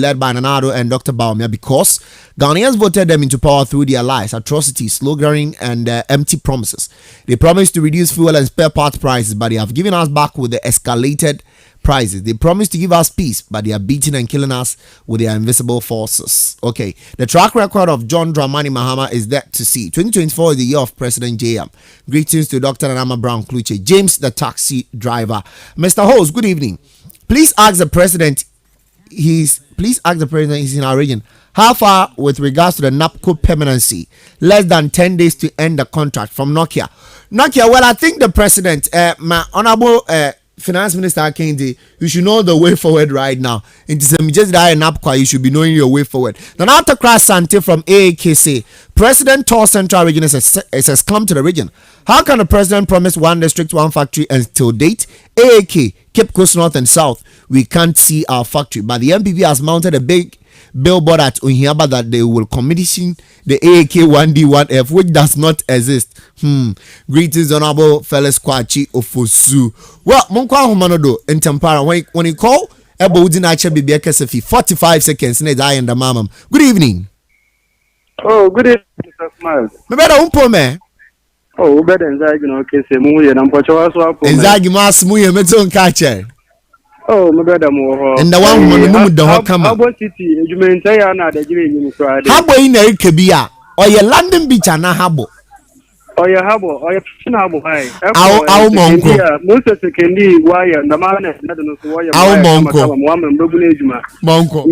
led by Nanado and Dr. Baumia, because Ghanaians voted them into power through their lies, atrocities, sloganeering, and empty promises. They promised to reduce fuel and spare parts prices, but they have given us back with the escalated prices. They promised to give us peace, but they are beating and killing us with their invisible forces. Okay, the track record of John Dramani Mahama is there to see. 2024 is the year of President JM. Greetings to Dr. Nanama Brown Kluche, James the taxi driver. Mr. Host, good evening. Please ask the president please ask the president, he's in our region. How far with regards to the NAPCO permanency? Less than 10 days to end the contract from Nokia. Well, I think the president, my honorable Finance Minister Kendi, you should know the way forward right now. It is just that NAPCO, you should be knowing your way forward. Then after Crash Sante from AAKC, President Tor Central Region has come to the region. How can the president promise one district, one factory until date? AAK, Cape Coast North and South, we can't see our factory. But the MPP has mounted a big billboard at Unhiaba that they will commission the AAK 1D1F, which does not exist. Greetings, Honorable Felix Kwachi Ofosu. Well, Monkwa Humanodo in Tampara, when you call, Ebo Udinacha Bibia Kesefi, 45 seconds, and I and the mamam. Good evening. Oh, good evening, Mr. Smile. Me better umpome. Oh, better than that, you know, Kese Muye, and Pocho Swap. Exactly, Mas Muye, Meton catcher. Oh, my brother, more. And the one who the whole come up. How City, you may say, I'm not a dream. Habo in a Kabia, or your London beach and a habo. Or your habo, or your Habo. Our monko. Most of the candy, wire, the man, not wire. Our monko. Monko.